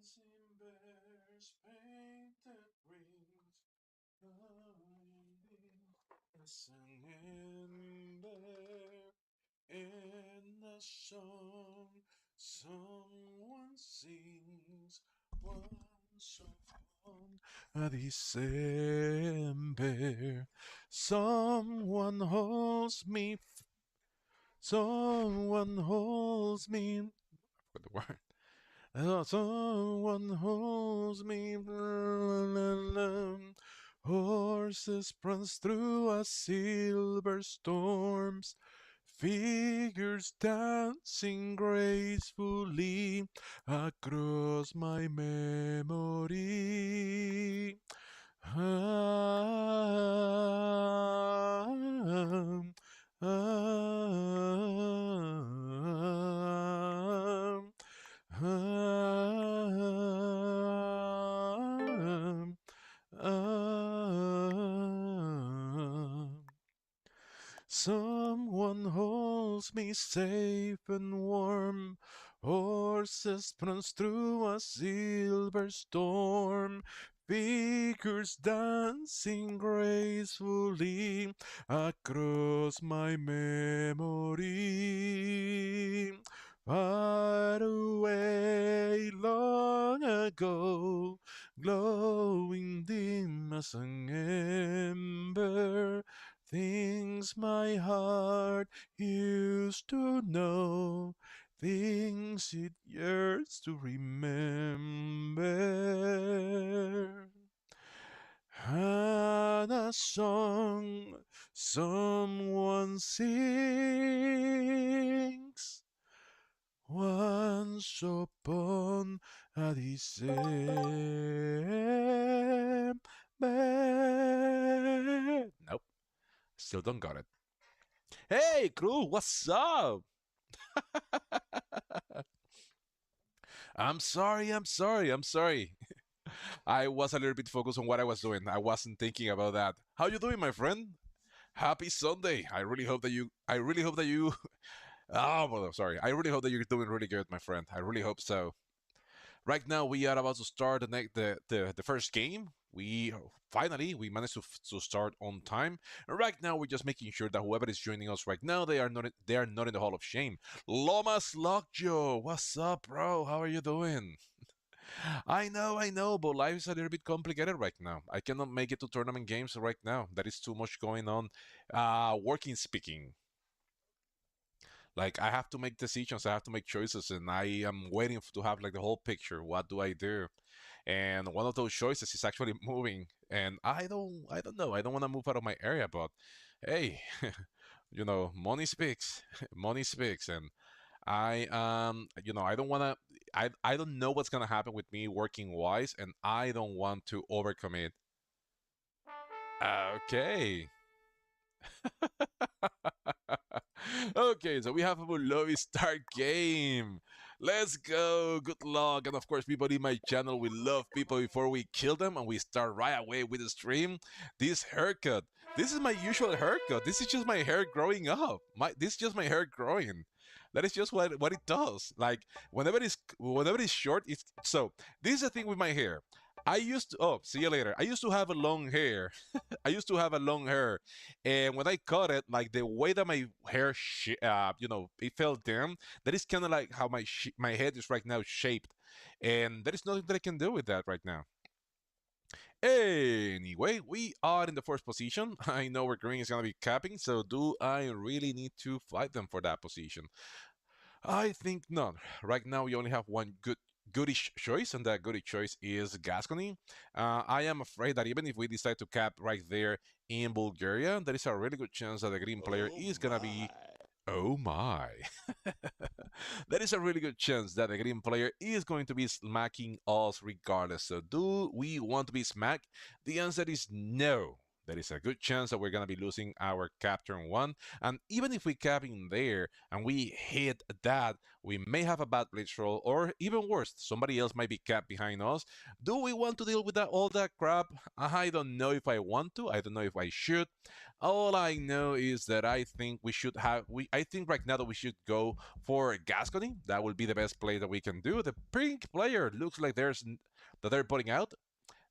Dancing bears painted wings, gliding as an ember in a song. Someone sings once upon a December. Someone holds me. Someone holds me. I forgot the word. Someone holds me. Horses prance through a silver storms. Figures dancing gracefully across my memory. Ah, ah, ah, ah. Someone holds me safe and warm. Horses prance through a silver storm. Figures dancing gracefully across my memory. Far away long ago, glowing dim as an ember, things my heart used to know, things it yearns to remember. And a song someone sings once upon a December. Nope, still don't got it. Hey, crew, what's up? I'm sorry. I was a little bit focused on what I was doing. I wasn't thinking about that. How you doing, my friend? Happy Sunday. I really hope that you Oh, well, sorry. I really hope that you're doing really good, my friend. I really hope so. Right now we are about to start the first game. We managed to start on time. And right now we're just making sure that whoever is joining us right now they are not in the Hall of Shame. Lomas Lockjaw, what's up, bro? How are you doing? I know, but life is a little bit complicated right now. I cannot make it to tournament games right now. There is too much going on. Working speaking. Like I have to make decisions, I have to make choices, and I am waiting to have like the whole picture. What do I do? And one of those choices is actually moving. And I don't know. I don't want to move out of my area, but hey, money speaks. Money speaks, and I don't want to. I don't know what's gonna happen with me working wise, and I don't want to overcommit. Okay. Okay, so we have a lobby start game. Let's go. Good luck. And of course, people in my channel, we love people before we kill them and we start right away with the stream. This haircut. This is my usual haircut. This is just my hair growing up. This is just my hair growing. That is just what it does. Like whenever it's short, it's so this is the thing with my hair. I used to see you later. I used to have a long hair. I used to have a long hair, and when I cut it, like the way that my hair, it felt down. That is kind of like how my head is right now shaped, and there is nothing that I can do with that right now. Anyway, we are in the first position. I know where green is gonna be capping, so do I really need to fight them for that position? I think not. Right now, we only have one goodish choice, and that goodish choice is Gascony. I am afraid that even if we decide to cap right there in Bulgaria, there is a really good chance that the green player Oh is gonna be. my. Oh my. There is a really good chance that the green player is going to be smacking us regardless. So, do we want to be smacked? The answer is no. there is a good chance that we're going to be losing our cap turn 1. And even if we cap in there and we hit that, we may have a bad blitz roll, or even worse, somebody else might be capped behind us. Do we want to deal with all that crap? I don't know if I want to. I don't know if I should. All I know is that I think we should have. I think right now that we should go for Gascony. That will be the best play that we can do. The pink player looks like that they're putting out.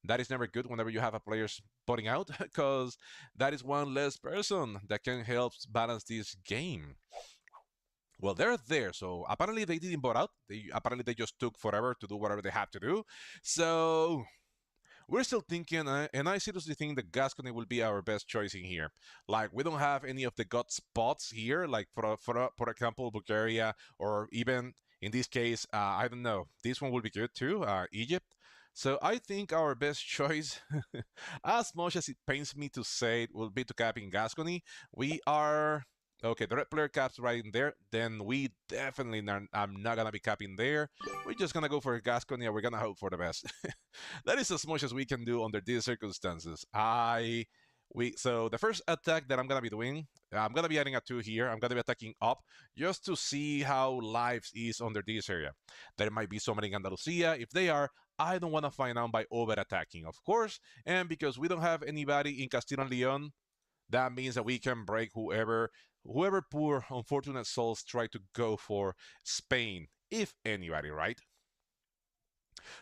That is never good whenever you have a player putting out, because that is one less person that can help balance this game. Well, they're there, so apparently they didn't bot out. Apparently they just took forever to do whatever they have to do. So we're still thinking, and I seriously think that Gascony will be our best choice in here. Like, we don't have any of the gut spots here, like for example, Bulgaria, or even in this case, I don't know. This one will be good too, Egypt. So I think our best choice, as much as it pains me to say it, will be to cap in Gascony. We are okay. The red player caps right in there. Then we definitely I'm not gonna be capping there. We're just gonna go for Gascony, and we're gonna hope for the best. That is as much as we can do under these circumstances. So the first attack that I'm gonna be doing, I'm gonna be adding a 2 here. I'm gonna be attacking up just to see how lives is under this area. There might be somebody in Andalusia. If they are, I don't want to find out by over attacking, of course. And because we don't have anybody in Castilla and Leon, that means that we can break whoever poor unfortunate souls try to go for Spain, if anybody, right?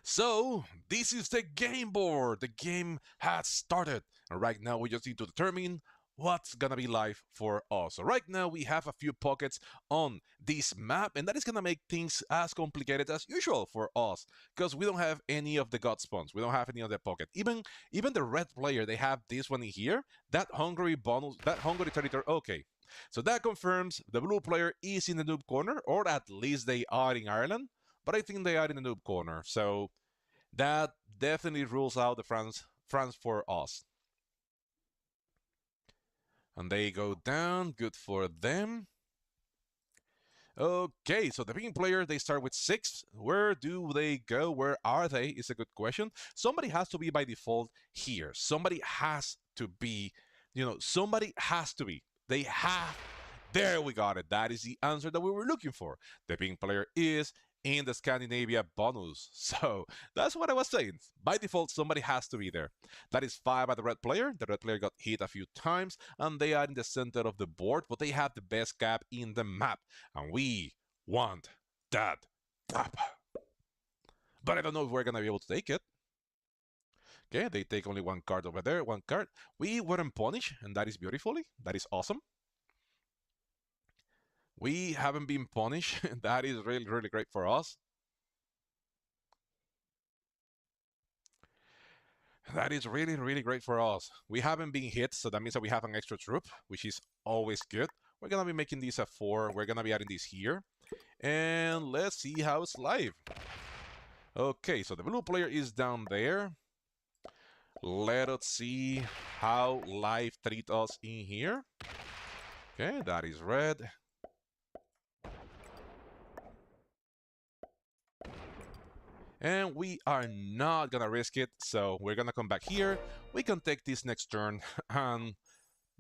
So, this is the game board. The game has started. And right now, we just need to determine what's gonna be live for us. So right now, we have a few pockets on this map, and that is gonna make things as complicated as usual for us, because we don't have any of the god spawns. We don't have any of the pocket. Even the red player, they have this one in here. That Hungary bonus, that Hungary territory. Okay, so that confirms the blue player is in the noob corner, or at least they are in Ireland. But I think they are in the noob corner, so that definitely rules out the France for us. And they go down, good for them. Okay, so the pink player, they start with 6. Where do they go? Where are they? Is a good question. Somebody has to be by default here. Somebody has to be, somebody has to be. They have. There we got it. That is the answer that we were looking for. The pink player is in the Scandinavia bonus. So that's what I was saying. By default, somebody has to be there. That is 5 by the red player. The red player got hit a few times, and they are in the center of the board, but they have the best cap in the map, and we want that cap. But I don't know if we're gonna be able to take it. Okay, they take only 1 card over there, 1 card. We weren't punished, and that is beautifully. That is awesome. We haven't been punished. That is really, really great for us. That is really, really great for us. We haven't been hit, so that means that we have an extra troop, which is always good. We're going to be making this a 4. We're going to be adding this here. And let's see how it's live. Okay, so the blue player is down there. Let us see how live treat us in here. Okay, that is red. And we are not gonna risk it, so we're gonna come back here. We can take this next turn and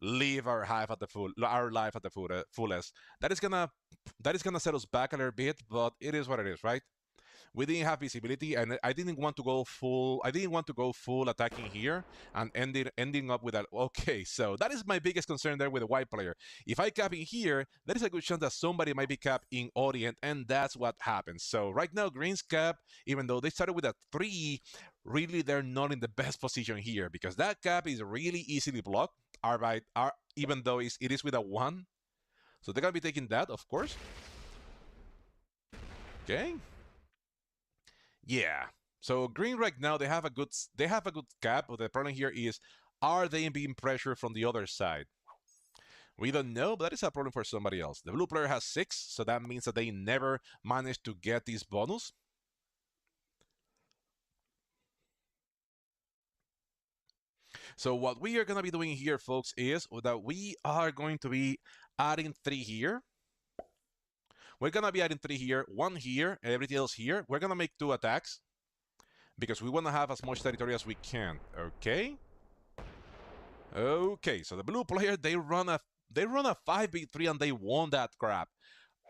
leave our life at the fullest. That is gonna set us back a little bit, but it is what it is, right? We didn't have visibility, and I didn't want to go full. I didn't want to go full attacking here and ending up with that. Okay, so that is my biggest concern there with the white player. If I cap in here, there is a good chance that somebody might be capped in Orient, and that's what happens. So right now, Green's cap, even though they started with a 3, really they're not in the best position here, because that cap is really easily blocked. Even though it is with a 1, so they're gonna be taking that, of course. Okay. Yeah. So Green right now, they have a good cap, but the problem here is, are they being pressured from the other side? We don't know, but that is a problem for somebody else. The blue player has 6, so that means that they never managed to get this bonus. So what we are going to be doing here, folks, is that we are going to be adding 3 here. We're going to be adding 3 here, 1 here, everything else here. We're going to make 2 attacks, because we want to have as much territory as we can, okay? Okay, so the blue player they run a 5v3 and they won that crap.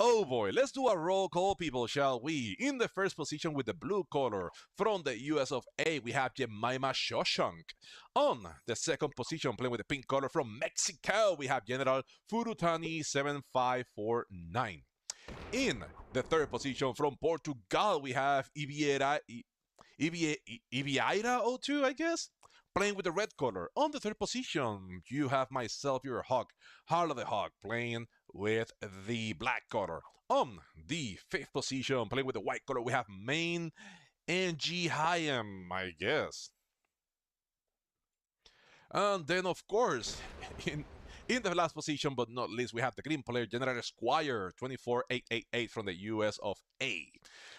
Oh boy, let's do a roll call, people, shall we? In the first position with the blue color from the US of A, we have Jemima Shoshank. On the second position, playing with the pink color from Mexico, we have General Furutani 7549. In the third position from Portugal, we have Ibieira02, I guess? Playing with the red color. On the third position, you have myself, your hawk, Harla the Hawk, playing with the black color. On the fifth position, playing with the white color, we have Main and G Hyam, I guess. And then, of course, in the last position, but not least, we have the green player, General Esquire, 24888 from the US of A.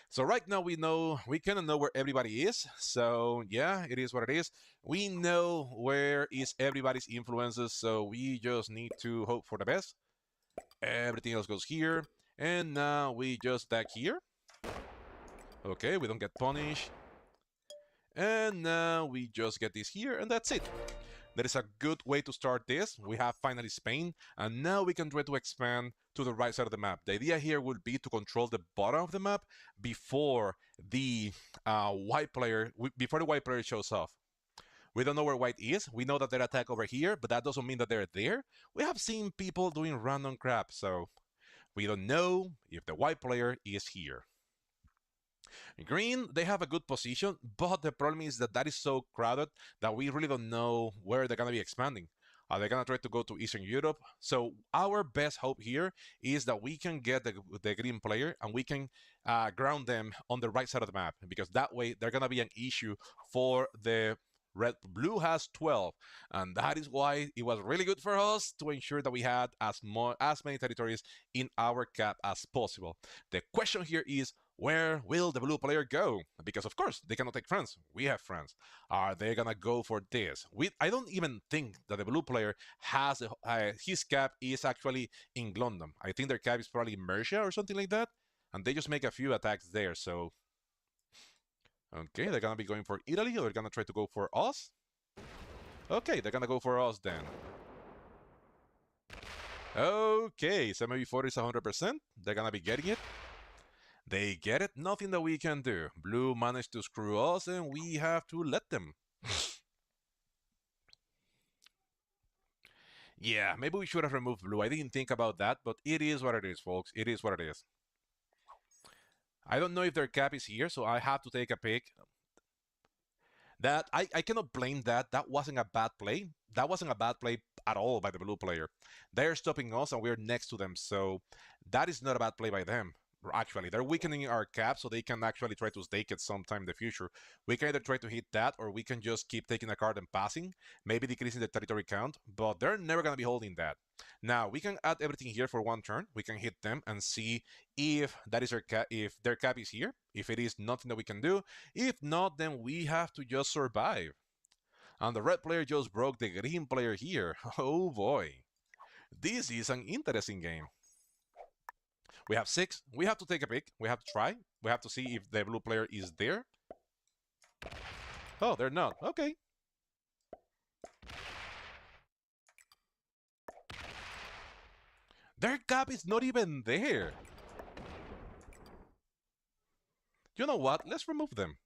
So right now we kind of know where everybody is. So yeah, it is what it is. We know where is everybody's influences, so we just need to hope for the best. Everything else goes here. And now we just stack here. Okay, we don't get punished. And now we just get this here, and that's it. That is a good way to start this. We have finally Spain, and now we can try to expand to the right side of the map. The idea here would be to control the bottom of the map before the white player shows off. We don't know where white is. We know that they're attack over here, but that doesn't mean that they're there. We have seen people doing random crap, so we don't know if the white player is here. Green, they have a good position, but the problem is that that is so crowded that we really don't know where they're going to be expanding. Are they going to try to go to Eastern Europe? So our best hope here is that we can get the green player and we can ground them on the right side of the map, because that way they're going to be an issue for the red. Blue has 12, and that is why it was really good for us to ensure that we had as many territories in our cap as possible. The question here is, where will the blue player go? Because of course they cannot take France. We have France. Are they gonna go for this? I don't even think that the blue player has his cap is actually in London. I think their cap is probably Mercia or something like that, and they just make a few attacks there. So okay, they're gonna be going for Italy, or they're gonna try to go for us. Okay, they're gonna go for us then. Okay, 7v4 is 100%. They're gonna be getting it. They get it, nothing that we can do. Blue managed to screw us, and we have to let them. Yeah, maybe we should have removed blue. I didn't think about that, but it is what it is, folks. It is what it is. I don't know if their cap is here, so I have to take a pick. That I cannot blame that. That wasn't a bad play. That wasn't a bad play at all by the blue player. They're stopping us, and we're next to them, so that is not a bad play by them. Actually, they're weakening our cap so they can actually try to stake it sometime in the future. We can either try to hit that, or we can just keep taking a card and passing, maybe decreasing the territory count, but they're never going to be holding that. Now, we can add everything here for one turn. We can hit them and see if that is their cap, if their cap is here. If it is, nothing that we can do. If not, then we have to just survive. And the red player just broke the green player here. Oh boy. This is an interesting game. We have 6. We have to take a pick. We have to try. We have to see if the blue player is there. Oh, they're not. Okay. Their cap is not even there. You know what? Let's remove them.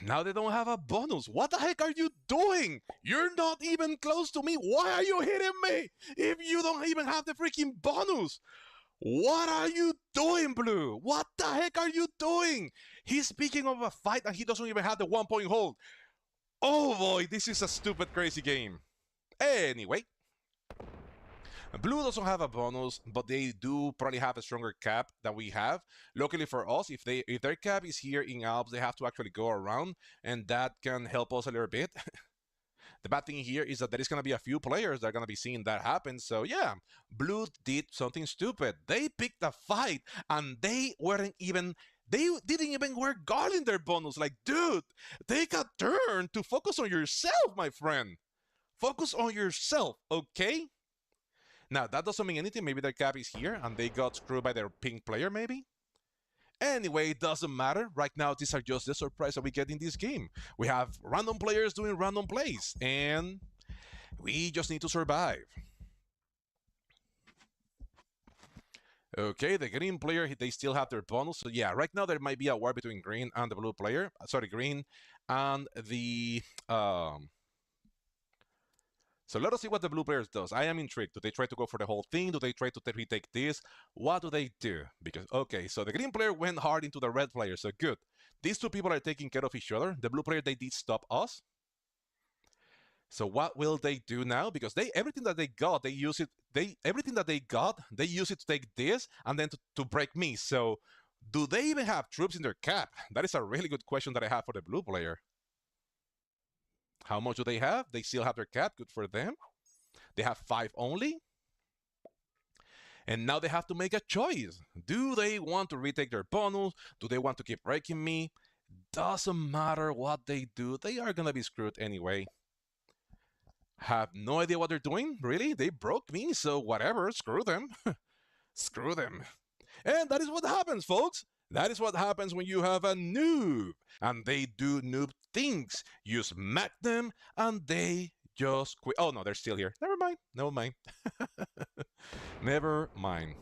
Now they don't have a bonus. What the heck are you doing? You're not even close to me. Why are you hitting me if you don't even have the freaking bonus? What are you doing, Blue? What the heck are you doing? He's speaking of a fight and he doesn't even have the 1-point hold. Oh boy, this is a stupid, crazy game. Anyway, Blue doesn't have a bonus, but they do probably have a stronger cap than we have. Luckily for us, if their cap is here in Alps, they have to actually go around, and that can help us a little bit. The bad thing here is that there is going to be a few players that are going to be seeing that happen. So yeah, Blue did something stupid. They picked a fight, and they didn't even wear guard in their bonus. Like, dude, take a turn to focus on yourself, my friend. Focus on yourself, okay? Now, that doesn't mean anything. Maybe their cap is here, and they got screwed by their pink player, maybe? Anyway, it doesn't matter. Right now, these are just the surprise that we get in this game. We have random players doing random plays, and we just need to survive. Okay, the green player, they still have their bonus. So yeah, right now there might be a war between green and the blue player. Sorry, green and the so let us see what the blue players does. I am intrigued. Do they try to go for the whole thing? Do they try to retake this? What do they do? Because okay, so the green player went hard into the red player. So good. These two people are taking care of each other. The blue player, they did stop us. So what will they do now? Because they everything that they got, they use it. They everything that they got, they use it to take this and then to break me. So do they even have troops in their cap? That is a really good question that I have for the blue player. How much do they have? They still have their cap. Good for them. They have 5 only. And now they have to make a choice. Do they want to retake their bonus? Do they want to keep breaking me? Doesn't matter what they do. They are going to be screwed anyway. Have no idea what they're doing. Really? They broke me, so whatever. Screw them. Screw them. And that is what happens, folks. That is what happens when you have a noob. And they do noob things. You smack them and they just quit. Oh, no, they're still here. Never mind. Never mind. Never mind.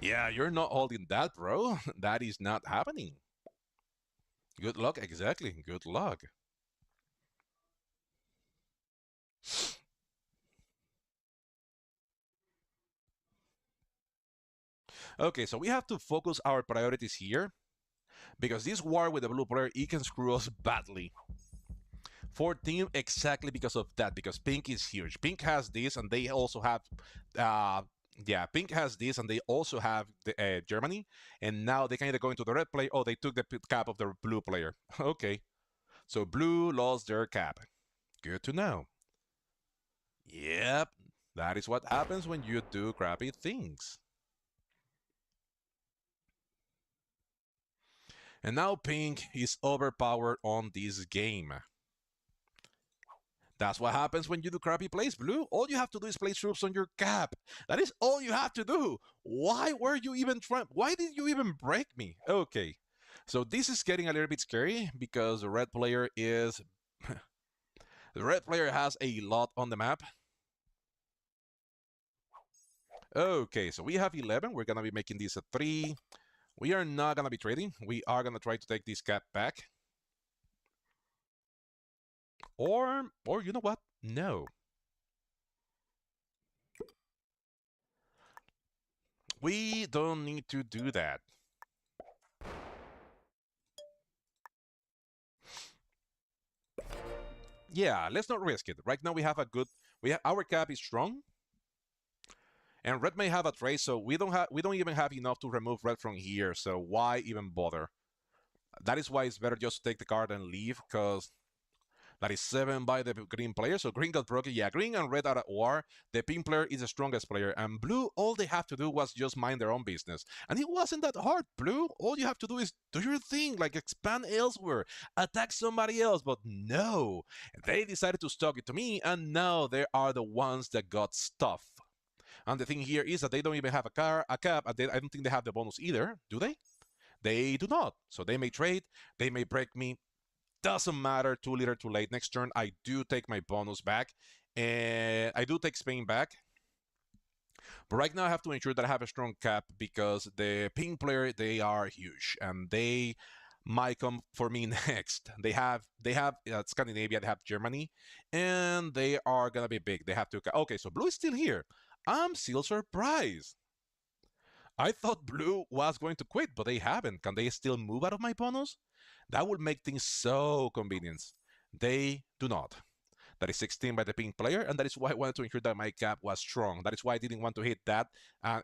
Yeah, you're not holding that, bro. That is not happening. Good luck. Exactly. Good luck. Okay, so we have to focus our priorities here because this war with the blue player, it can screw us badly. 14 exactly because of that, because pink is huge. Pink has this and they also have yeah, pink has this and they also have the, Germany, and now they can either go into the red player or they took the cap of the blue player. Okay, so blue lost their cap. Good to know. Yep, that is what happens when you do crappy things. And now pink is overpowered on this game. That's what happens when you do crappy plays, Blue. All you have to do is place troops on your cap. That is all you have to do. Why were you even trying? Why did you even break me? Okay. So this is getting a little bit scary because the red player is... the red player has a lot on the map. Okay, so we have 11. We're going to be making this a 3. We are not going to be trading. We are going to try to take this cap back. Or you know what? No. We don't need to do that. Yeah, let's not risk it. Right now we have a good... our cap is strong. And red may have a trade, so we don't even have enough to remove red from here, so why even bother? That is why it's better just to take the card and leave, because that is 7 by the green player. So green got broken. Yeah, green and red are at war. The pink player is the strongest player. And blue, all they have to do was just mind their own business. And it wasn't that hard, blue. All you have to do is do your thing, like expand elsewhere, attack somebody else. But no, they decided to stock it to me, and now they are the ones that got stuff. And the thing here is that they don't even have a cap, and I don't think they have the bonus either, do they? They do not. So they may trade, they may break me. Doesn't matter, too little, too late. Next turn, I do take my bonus back, and I do take Spain back. But right now, I have to ensure that I have a strong cap because the pink player, they are huge, and they might come for me next. They have Scandinavia, they have Germany, and they are gonna be big. They have to. Okay, so blue is still here. I'm still surprised. I thought blue was going to quit, but they haven't. Can they still move out of my bonus? That would make things so convenient. They do not. That is 16 by the pink player, and that is why I wanted to ensure that my cap was strong. That is why I didn't want to hit that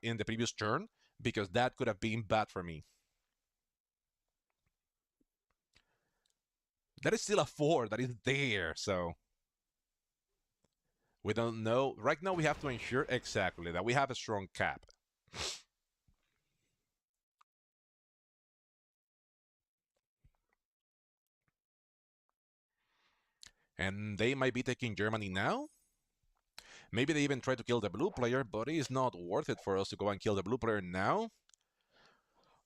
in the previous turn, because that could have been bad for me. That is still a 4 that is there, so we don't know. Right now, we have to ensure exactly that we have a strong cap. And they might be taking Germany now. Maybe they even try to kill the blue player, but it is not worth it for us to go and kill the blue player now.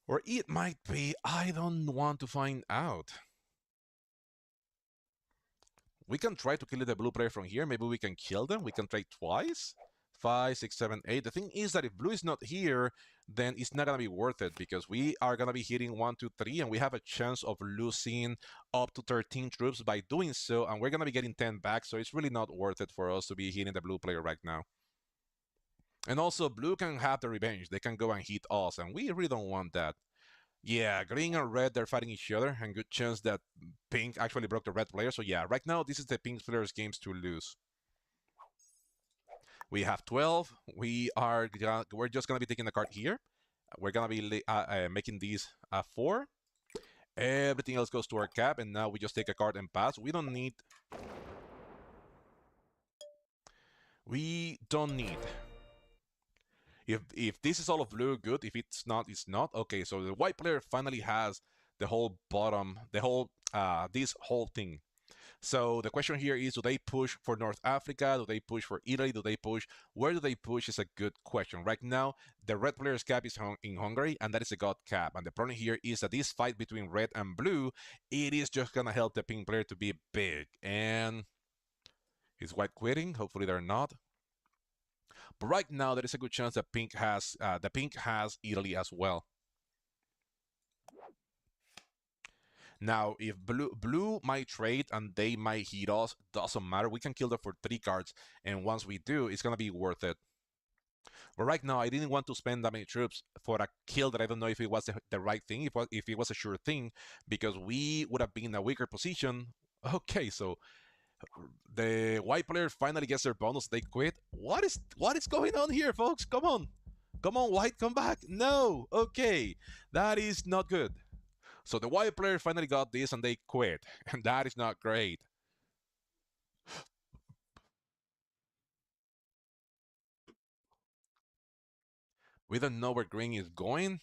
Or it might be, I don't want to find out. We can try to kill the blue player from here. Maybe we can kill them. We can try twice. 5, 6, 7, 8. The thing is that if blue is not here, then it's not gonna be worth it because we are gonna be hitting 1, 2, 3, and we have a chance of losing up to 13 troops by doing so, and we're gonna be getting 10 back, so it's really not worth it for us to be hitting the blue player right now. And also, blue can have the revenge. They can go and hit us, and we really don't want that. Yeah, green and red, they're fighting each other, and good chance that pink actually broke the red player. So yeah, right now, this is the pink player's games to lose. We have 12. We're just gonna be taking the card here. We're gonna be making these 4. Everything else goes to our cap, and now we just take a card and pass. We don't need. We don't need. If this is all of blue, good. If it's not, it's not. Okay, so the white player finally has the whole bottom, this whole thing. So the question here is, do they push for North Africa? Do they push for Italy? Do they push? Where do they push is a good question. Right now, the red player's cap is in Hungary, and that is a god cap. And the problem here is that this fight between red and blue, it is just going to help the pink player to be big. And is white quitting? Hopefully they're not. But right now, there is a good chance that pink has Italy as well. Now, if blue might trade and they might hit us, doesn't matter. We can kill them for 3 cards, and once we do, it's gonna be worth it. But right now, I didn't want to spend that many troops for a kill that I don't know if it was the right thing, if it was a sure thing, because we would have been in a weaker position. Okay, so the white player finally gets their bonus. They quit. What is going on here, folks? Come on, white, come back. No, okay, that is not good. So the white player finally got this and they quit, and that is not great. We don't know where green is going.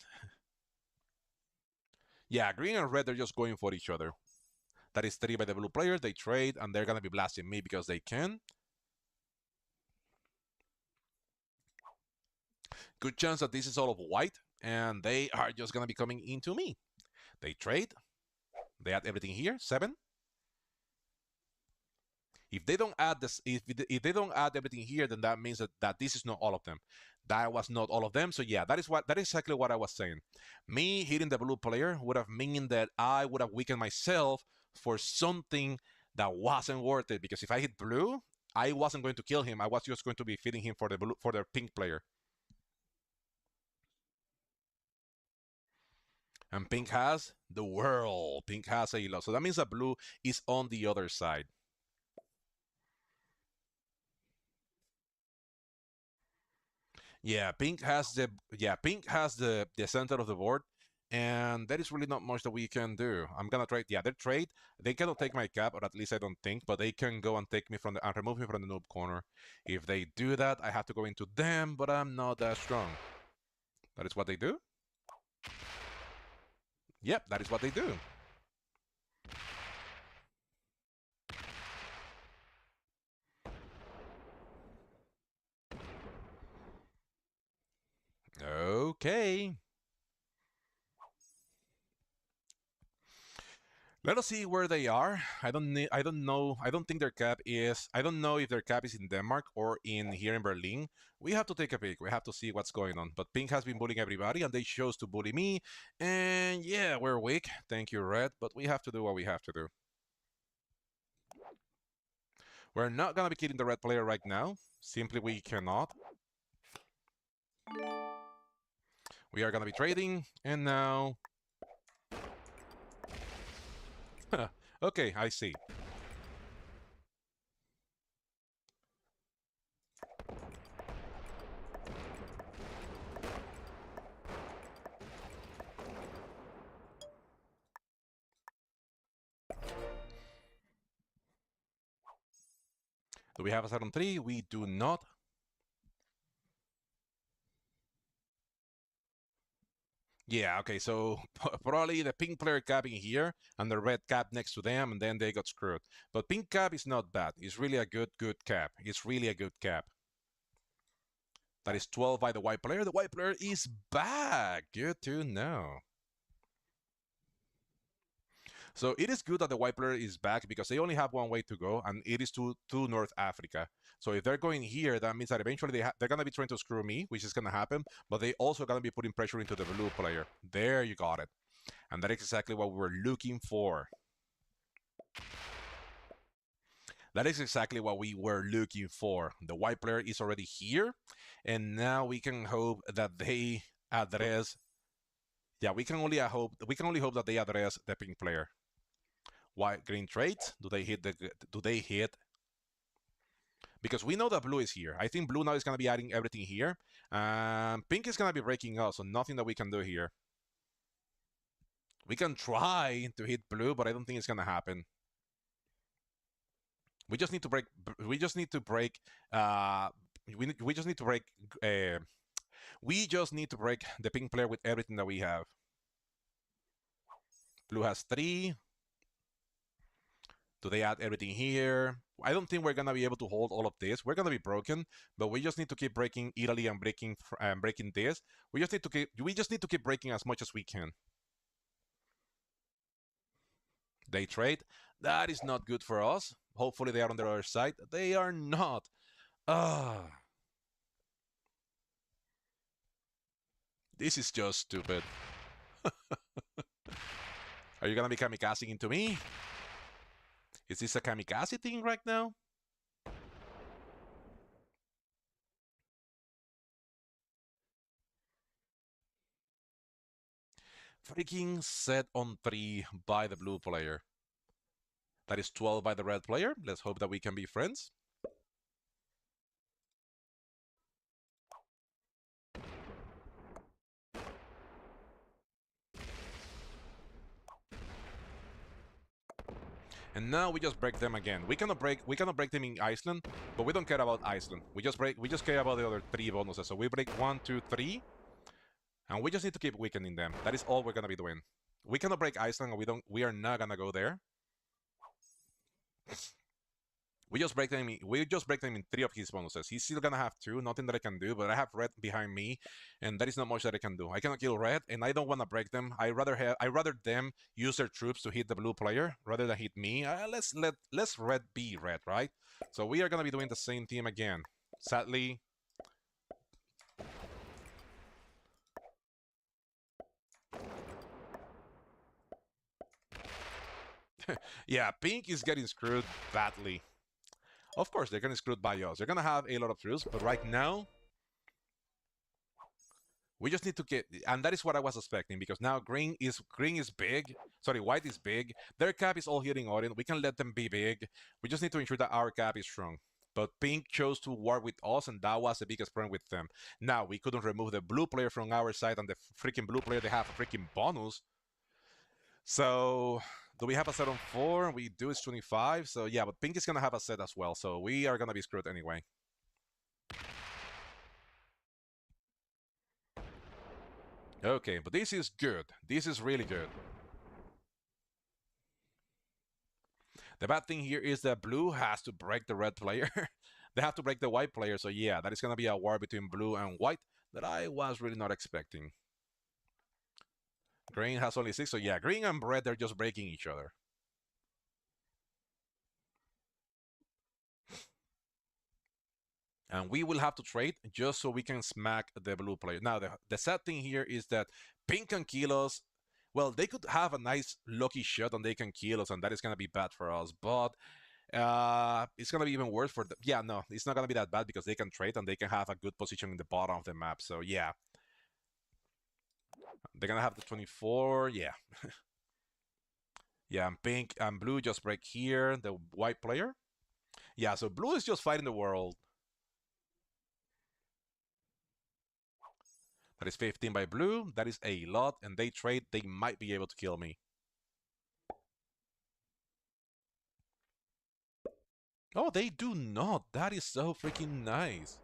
Yeah, green and red, they're just going for each other. That is 3 by the blue player. They trade, and they're going to be blasting me because they can. Good chance that this is all of white, and they are just going to be coming into me. They trade. They add everything here, 7. If they don't add this, if they don't add everything here, then that means that this is not all of them. That was not all of them. So yeah, that is exactly what I was saying. Me hitting the blue player would have meant that I would have weakened myself for something that wasn't worth it. Because if I hit blue, I wasn't going to kill him. I was just going to be feeding him for the pink player. And pink has the world. Pink has a lot. So that means that blue is on the other side. Yeah, pink has the center of the board, and there is really not much that we can do. I'm gonna trade. Yeah, they trade. They cannot take my cap, or at least I don't think, but they can go and take me from and remove me from the noob corner. If they do that, I have to go into them, but I'm not that strong. That is what they do. Yep, that is what they do. Okay. Let us see where they are. I don't know. I don't think their cap is. I don't know if their cap is in Denmark or in here in Berlin. We have to take a peek. We have to see what's going on. But Pink has been bullying everybody, and they chose to bully me. And yeah, we're weak. Thank you, Red. But we have to do what we have to do. We're not gonna be killing the red player right now. Simply, we cannot. We are gonna be trading, and now. Okay, I see. Do we have a Saturn 3? We do not. Yeah, okay, so probably the pink player capping here and the red cap next to them, and then they got screwed. But pink cap is not bad. It's really a good cap. It's really a good cap. That is 12 by the white player. The white player is back. Good to know. So it is good that the white player is back because they only have one way to go, and it is to North Africa. So if they're going here, that means that eventually they're going to be trying to screw me, which is going to happen, but they also going to be putting pressure into the blue player. There you got it. And that is exactly what we're looking for. That is exactly what we were looking for. The white player is already here, and now we can hope that they address. Yeah, we can only hope that they address the pink player. White green traits. Do they hit the? Do they hit? Because we know that blue is here. I think blue now is gonna be adding everything here. Pink is gonna be breaking out, so nothing that we can do here. We can try to hit blue, but I don't think it's gonna happen. We just need to break. We just need to break. We just need to break. We just need to break the pink player with everything that we have. Blue has 3. Do they add everything here? I don't think we're gonna be able to hold all of this. We're gonna be broken, but we just need to keep breaking Italy and breaking this. We just need to keep breaking as much as we can. They trade. That is not good for us. Hopefully they are on the other side. They are not. Ah. This is just stupid. Are you gonna be kamikazing into me? Is this a kamikaze thing right now? Freaking set on 3 by the blue player. That is 12 by the red player. Let's hope that we can be friends. And now we just break them again. We cannot break them in Iceland, but we don't care about Iceland. We just care about the other 3 bonuses. So we break 1, 2, 3, and we just need to keep weakening them. That is all we're gonna be doing. We cannot break Iceland, and we are not gonna go there. We just break them in 3 of his bonuses. He's still gonna have 2, nothing that I can do, but I have red behind me, and that is not much that I can do. I cannot kill red, and I don't wanna break them. I rather them use their troops to hit the blue player rather than hit me. Let's red be red, right? So we are gonna be doing the same team again. Sadly. Yeah, pink is getting screwed badly. Of course, they're getting screwed by us. They're gonna have a lot of troops, but right now, we just need to get, and that is what I was expecting because now green is big. Sorry, white is big. Their cap is all hitting Odin. We can let them be big. We just need to ensure that our cap is strong. But pink chose to war with us, and that was the biggest problem with them. Now we couldn't remove the blue player from our side, and the freaking blue player they have a freaking bonus. So do we have a set on 4? We do. It's 25. So yeah, but pink is gonna have a set as well. So we are gonna be screwed anyway. Okay, but this is good. This is really good. The bad thing here is that blue has to break the red player. They have to break the white player. So yeah, that is going to be a war between blue and white that I was really not expecting. Green has only 6. So yeah, green and red, they're just breaking each other. And we will have to trade just so we can smack the blue player. Now, the sad thing here is that pink can kill us. Well, they could have a nice lucky shot and they can kill us, and that is going to be bad for us. But it's going to be even worse for them. Yeah, no, it's not going to be that bad because they can trade and they can have a good position in the bottom of the map. So, yeah. They're going to have the 24. Yeah. Yeah, and pink and blue just break here. The white player. Yeah, so blue is just fighting the world. That is 15 by blue. That is a lot. And they trade. They might be able to kill me. Oh, they do not. That is so freaking nice.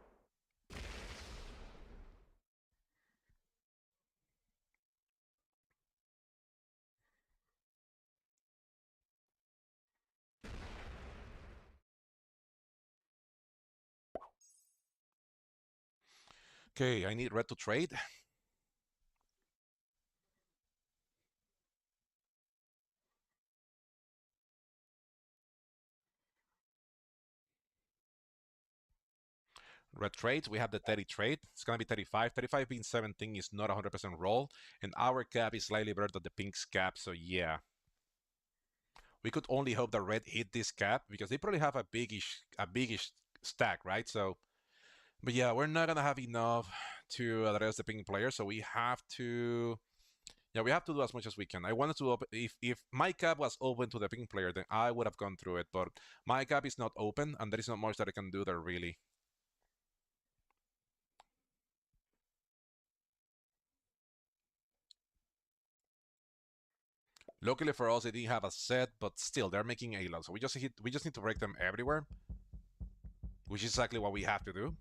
Okay, I need red to trade. Red trades, we have the 30 trade. It's going to be 35. 35 being 17 is not 100% roll. And our cap is slightly better than the pink's cap. So yeah, we could only hope that red hit this cap because they probably have a biggish stack, right? So, but yeah, we're not going to have enough to address the pink player. So we have to, yeah, we have to do as much as we can. I wanted to open, if my cap was open to the pink player, then I would have gone through it. But my cap is not open and there is not much that I can do there really. Luckily for us, they didn't have a set, but still, they're making a lot. So we just need to break them everywhere, which is exactly what we have to do.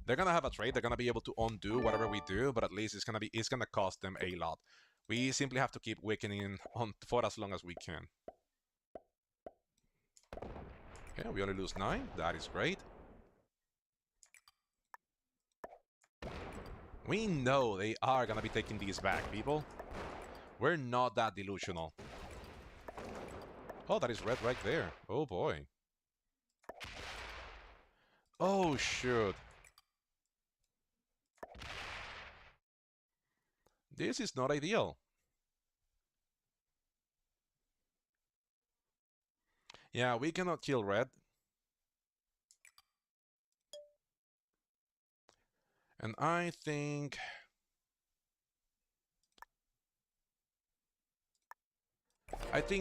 They're gonna have a trade. They're gonna be able to undo whatever we do, but at least it's gonna cost them a lot. We simply have to keep weakening on for as long as we can. Okay, we only lose 9. That is great. We know they are gonna be taking these back, people. We're not that delusional. Oh, that is red right there. Oh boy. Oh shoot. This is not ideal. Yeah, we cannot kill red. And I think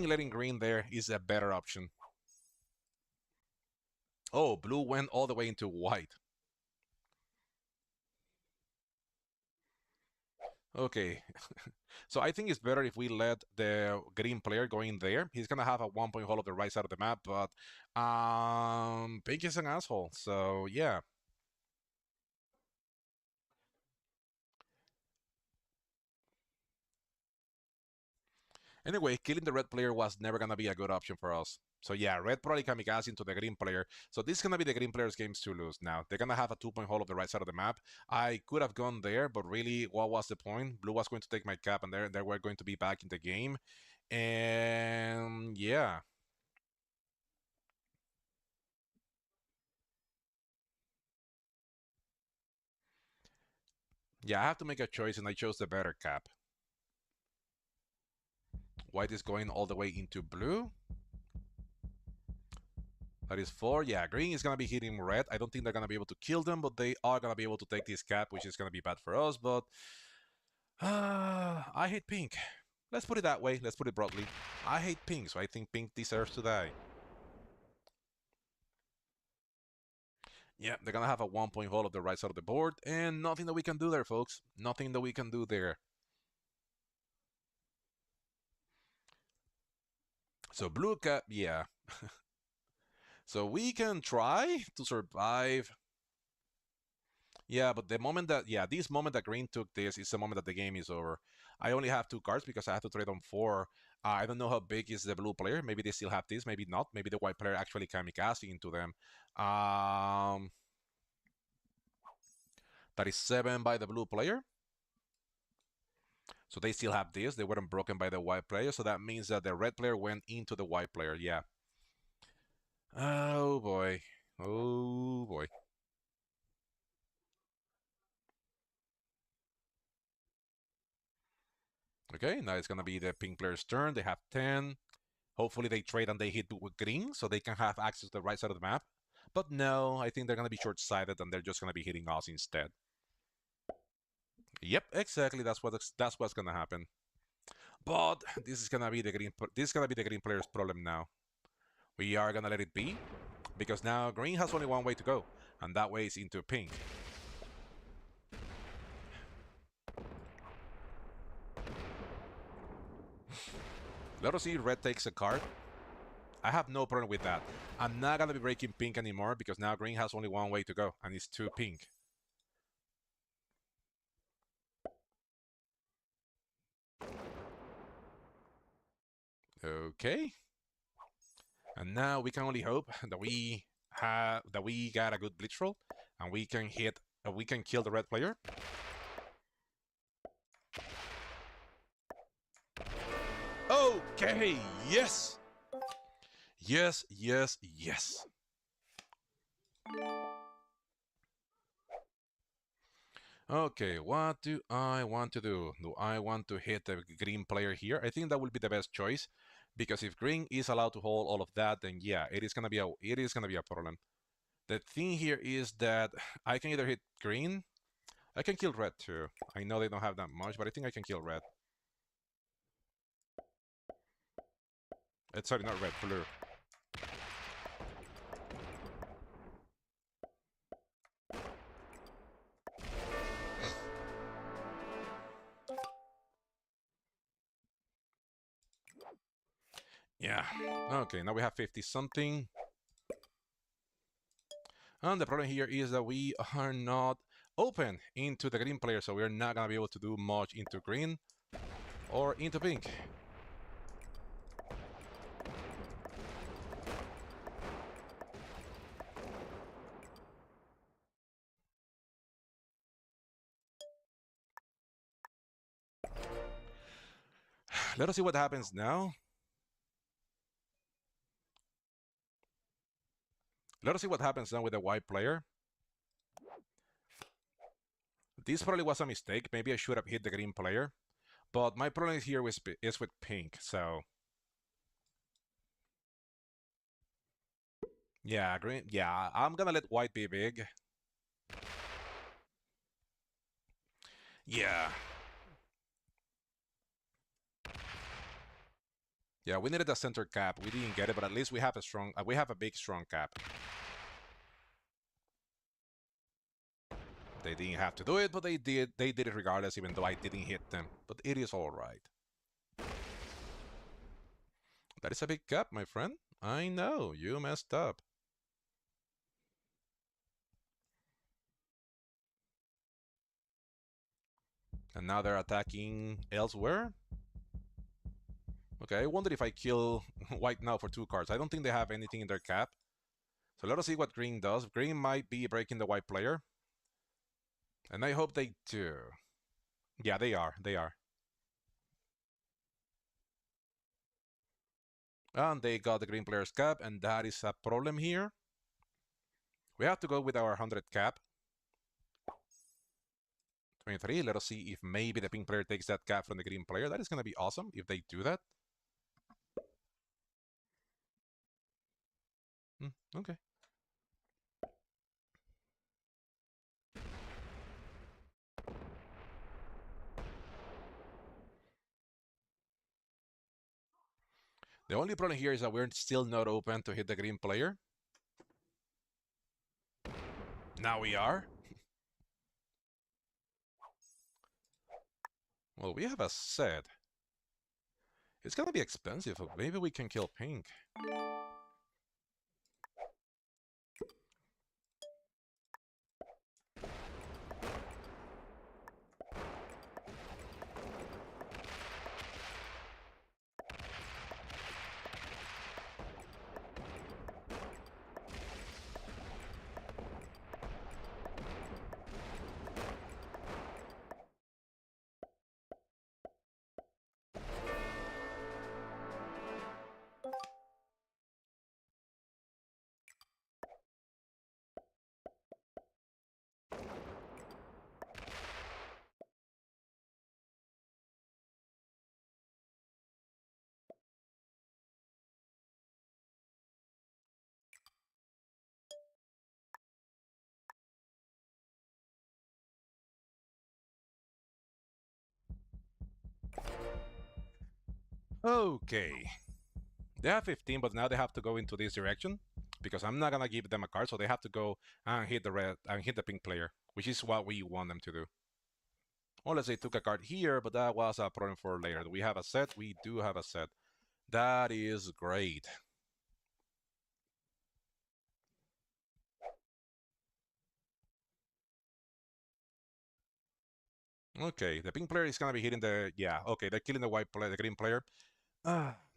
letting green there is a better option. Oh, blue went all the way into white. Okay. So I think it's better if we let the green player go in there. He's gonna have a 1 point hole of the right side of the map, but Pink is an asshole. So yeah. Anyway, killing the red player was never gonna be a good option for us. So yeah, red probably kamikaze into the green player. So this is gonna be the green player's games to lose now. They're gonna have a 2 point hole of the right side of the map. I could have gone there, but really, what was the point? Blue was going to take my cap, and they were going to be back in the game. And yeah. Yeah, I have to make a choice, and I chose the better cap. White is going all the way into blue. That is 4. Yeah, green is going to be hitting red. I don't think they're going to be able to kill them, but they are going to be able to take this cap, which is going to be bad for us. But I hate pink. Let's put it that way. Let's put it broadly. I hate pink, so I think pink deserves to die. Yeah, they're going to have a 1 point hole of the right side of the board, and nothing that we can do there, folks. Nothing that we can do there. So blue cap, yeah. So we can try to survive. Yeah, but the moment that, yeah, this moment that green took this is the moment that the game is over. I only have 2 cards because I have to trade on 4. I don't know how big is the blue player. Maybe they still have this, maybe not. Maybe the white player actually kamikaze into them. That is 7 by the blue player. So they still have this. They weren't broken by the white player. So that means that the red player went into the white player. Yeah. Oh boy. Oh boy. Okay, now it's gonna be the pink player's turn. They have 10. Hopefully they trade and they hit with green so they can have access to the right side of the map. But no, I think they're gonna be short-sighted and they're just gonna be hitting us instead. Yep, exactly. That's what's gonna happen. But this is gonna be the green player's problem now. We are gonna let it be because now green has only one way to go, and that way is into pink. Let us see if red takes a card. I have no problem with that. I'm not gonna be breaking pink anymore because now green has only one way to go, and it's to pink. Okay. And now we can only hope that we got a good blitz roll and we can hit We can kill the red player. Okay, yes. Yes, yes, yes. Okay, what do I want to do? Do I want to hit the green player here? I think that will be the best choice because if green is allowed to hold all of that, then yeah, it is gonna be a problem. The thing here is that I can either hit green, I can kill red too. I know they don't have that much, but I think I can kill red. Sorry, not red, blue. Yeah. Okay, now we have 50 something. And the problem here is that we are not open into the green player, so we're not gonna be able to do much into green or into pink. Let us see what happens now. Let us see what happens now with the white player. This probably was a mistake. Maybe I should have hit the green player. But my problem here is with pink, so... Yeah, green. Yeah, I'm gonna let white be big. Yeah. Yeah, we needed a center cap. We didn't get it, but at least we have a big strong cap. They didn't have to do it, but they did. They did it regardless, even though I didn't hit them. But it is all right. That is a big cap, my friend. I know, you messed up. And now they're attacking elsewhere. Okay, I wonder if I kill white now for 2 cards. I don't think they have anything in their cap. So let us see what green does. Green might be breaking the white player. And I hope they do. Yeah, they are. They are. And they got the green player's cap, and that is a problem here. We have to go with our 100 cap. 23. Let us see if maybe the pink player takes that cap from the green player. That is going to be awesome if they do that. Okay. The only problem here is that we're still not open to hit the green player. Now we are. Well, we have a set. It's gonna be expensive, but maybe we can kill pink. Okay. They have 15, but now they have to go into this direction because I'm not gonna give them a card, so they have to go and hit the red and hit the pink player, which is what we want them to do. Unless they took a card here, but that was a problem for later. Do we have a set? We do have a set. That is great. Okay, the pink player is gonna be hitting the... Yeah, okay, they're killing the white player, the green player.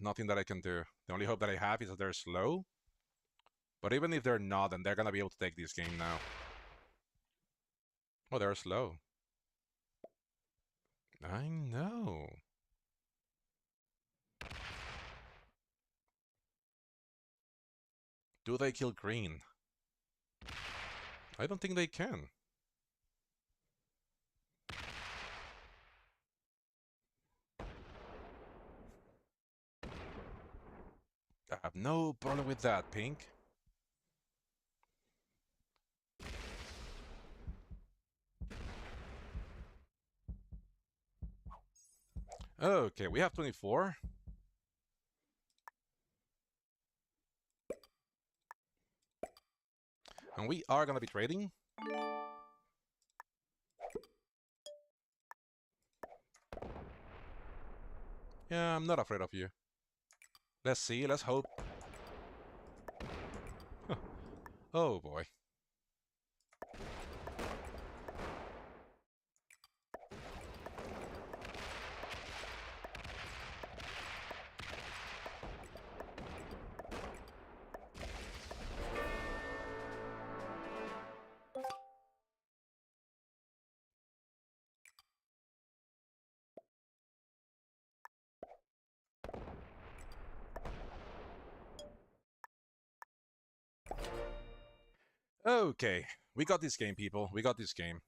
Nothing that I can do. The only hope that I have is that they're slow. But even if they're not, then they're gonna be able to take this game now. Oh, they're slow. I know. Do they kill green? I don't think they can. I have no problem with that, pink. Okay, we have 24. And we are gonna be trading. Yeah, I'm not afraid of you. Let's see, let's hope. Oh boy. Okay, we got this game, people. We got this game.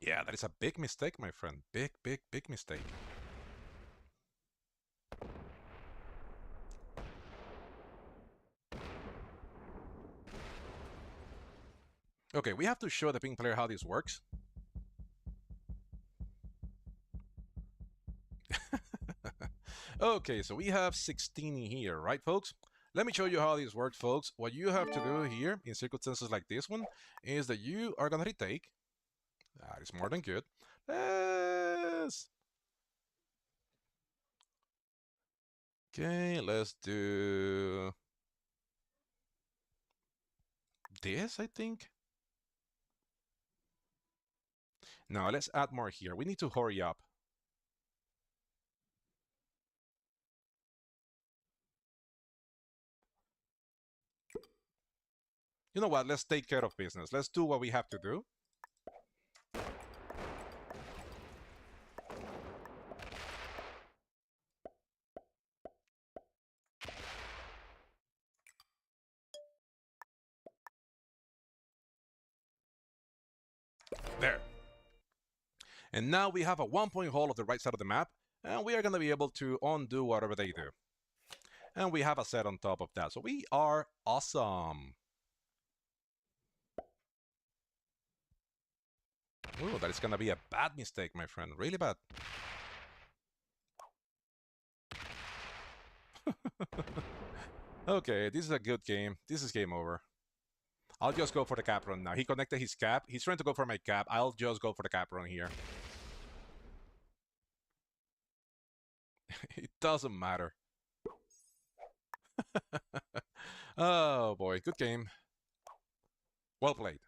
Yeah, that is a big mistake, my friend. Big, big, big mistake. Okay, we have to show the pink player how this works. Okay, so we have 16 here, right, folks? Let me show you how this works, folks. What you have to do here in circumstances like this one is that you are gonna retake. That is more than good. Let's... Okay, let's do this, I think. Now, let's add more here. We need to hurry up. You know what? Let's take care of business. Let's do what we have to do. There. And now we have a 1-point hole of the right side of the map, and we are going to be able to undo whatever they do. And we have a set on top of that. So we are awesome. Ooh, that is going to be a bad mistake, my friend. Really bad. Okay, this is a good game. This is game over. I'll just go for the cap run now. He connected his cap. He's trying to go for my cap. I'll just go for the cap run here. It doesn't matter. Oh boy, good game. Well played.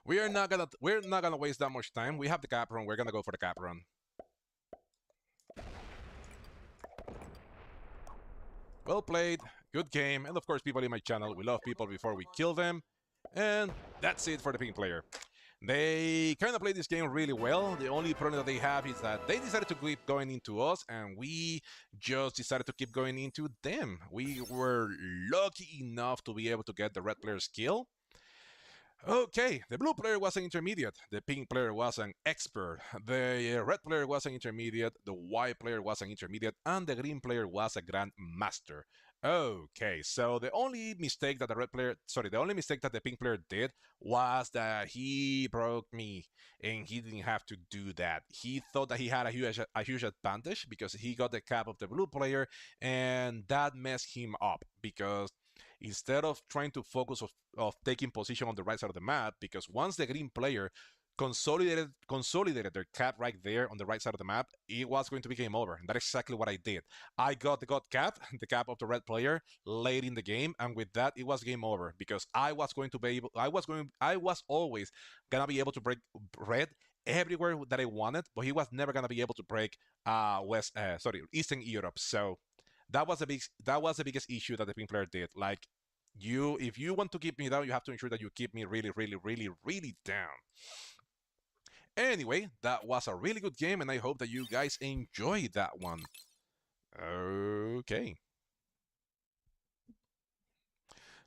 We're not gonna waste that much time. We have the cap run. We're gonna go for the cap run. Well played. Good game. And of course, people in my channel, we love people before we kill them. And that's it for the pink player. They kind of played this game really well. The only problem that they have is that they decided to keep going into us, and we just decided to keep going into them. We were lucky enough to be able to get the red player's kill. Okay, the blue player was an intermediate, the pink player was an expert, the red player was an intermediate, the white player was an intermediate, and the green player was a grandmaster. Okay, so the only mistake that the red player, sorry, the only mistake that the pink player did was that he broke me, and he didn't have to do that. He thought that he had a huge advantage because he got the cap of the blue player, and that messed him up because instead of trying to focus of taking position on the right side of the map, because once the green player consolidated their cap right there on the right side of the map, it was going to be game over. And that's exactly what I did. I got the god cap, the cap of the red player, late in the game, and with that, it was game over because I was going to be able, I was always gonna be able to break red everywhere that I wanted, but he was never gonna be able to break Eastern Europe. So that was the biggest issue that the pink player did. Like if you want to keep me down, you have to ensure that you keep me really, really, really, really down. Anyway, that was a really good game, and I hope that you guys enjoyed that one. Okay.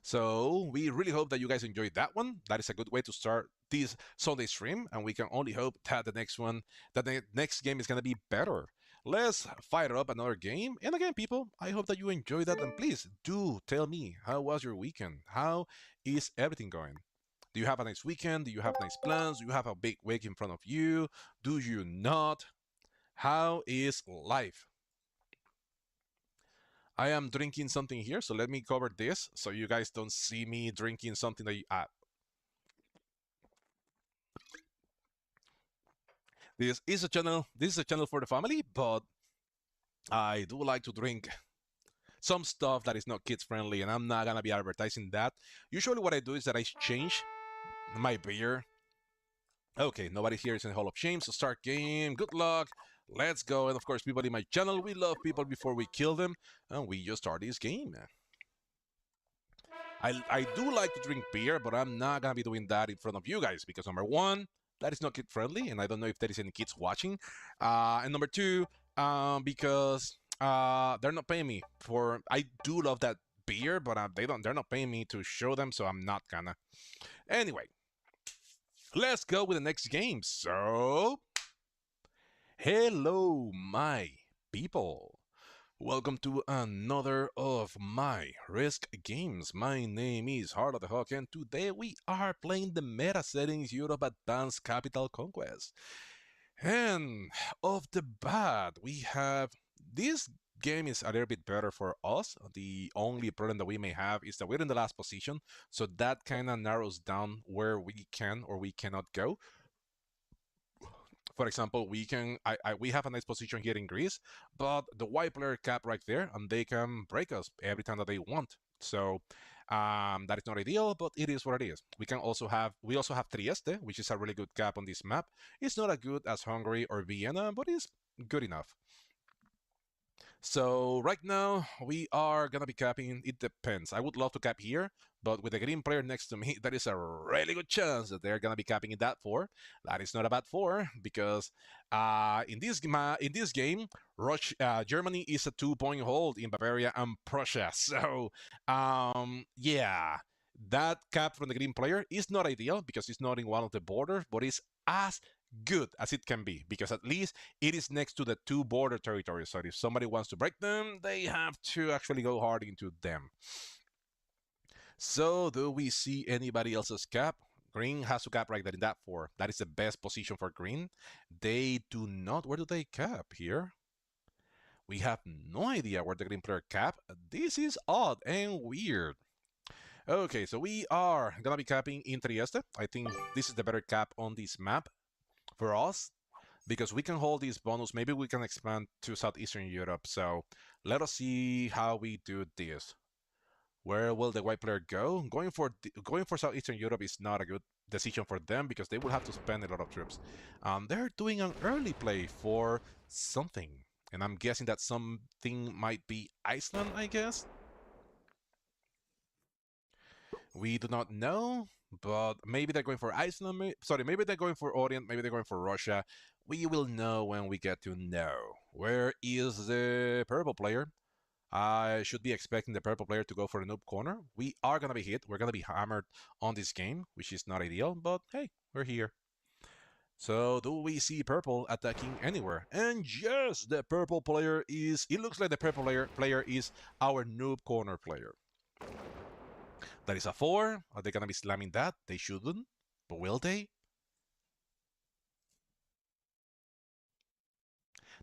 So we really hope that you guys enjoyed that one. That is a good way to start this Sunday stream, and we can only hope that the next game is gonna be better. Let's fire up another game. And again, people, I hope that you enjoyed that. And please do tell me, how was your weekend? How is everything going? Do you have a nice weekend? Do you have nice plans? Do you have a big week in front of you? Do you not? How is life? I am drinking something here, so let me cover this so you guys don't see me drinking something that this is a channel for the family, but I do like to drink some stuff that is not kids friendly, and I'm not gonna be advertising that. Usually, what I do is that I change my beer. Okay, nobody here is in the Hall of Shame, so start game. Good luck. Let's go. And of course, people in my channel, we love people before we kill them, and we just start this game. I do like to drink beer, but I'm not gonna be doing that in front of you guys because number one, that is not kid friendly, and I don't know if there is any kids watching. And number two, because they're not paying me for. I do love that beer, but they're not paying me to show them, so I'm not gonna. Anyway, let's go with the next game. So, hello, my people. Welcome to another of my Risk games. My name is Heart of the Hawk, and today we are playing the meta settings Europe Advanced Capital Conquest. And off the bat, we have this game is a little bit better for us. The only problem that we may have is that we're in the last position, so that kind of narrows down where we can or we cannot go. For example, we have a nice position here in Greece, but the white player cap right there, and they can break us every time that they want. So that is not ideal, but it is what it is. We also have Trieste, which is a really good cap on this map. It's not as good as Hungary or Vienna, but it's good enough. So right now we are gonna be capping. It depends. I would love to cap here, but with the green player next to me, there is a really good chance that they're gonna be capping in that four. That is not a bad four because in this game, Germany is a 2-point hold in Bavaria and Prussia. So yeah, that cap from the green player is not ideal because it's not in one of the borders, but it's as good as it can be because at least it is next to the two border territories. So if somebody wants to break them, they have to actually go hard into them. So do we see anybody else's cap? Green has to cap right there in that four. That is the best position for green. They do not. Where do they cap here? We have no idea where the green player cap. This is odd and weird. Okay, so we are gonna be capping in Trieste. I think this is the better cap on this map for us because we can hold this bonus. Maybe we can expand to Southeastern Europe. So let us see how we do this. Where will the white player go? Going for Southeastern Europe is not a good decision for them because they will have to spend a lot of troops. They're doing an early play for something, and I'm guessing that something might be Iceland, I guess. We do not know, but maybe they're going for Iceland. Sorry, maybe they're going for Orient. Maybe they're going for Russia. We will know when we get to know. Where is the purple player? I should be expecting the purple player to go for the noob corner. We are going to be hit. We're going to be hammered on this game, which is not ideal, but hey, we're here. So do we see purple attacking anywhere? And yes, the purple player is. It looks like the purple player is our noob corner player. That is a 4. Are they gonna be slamming that? They shouldn't, but will they?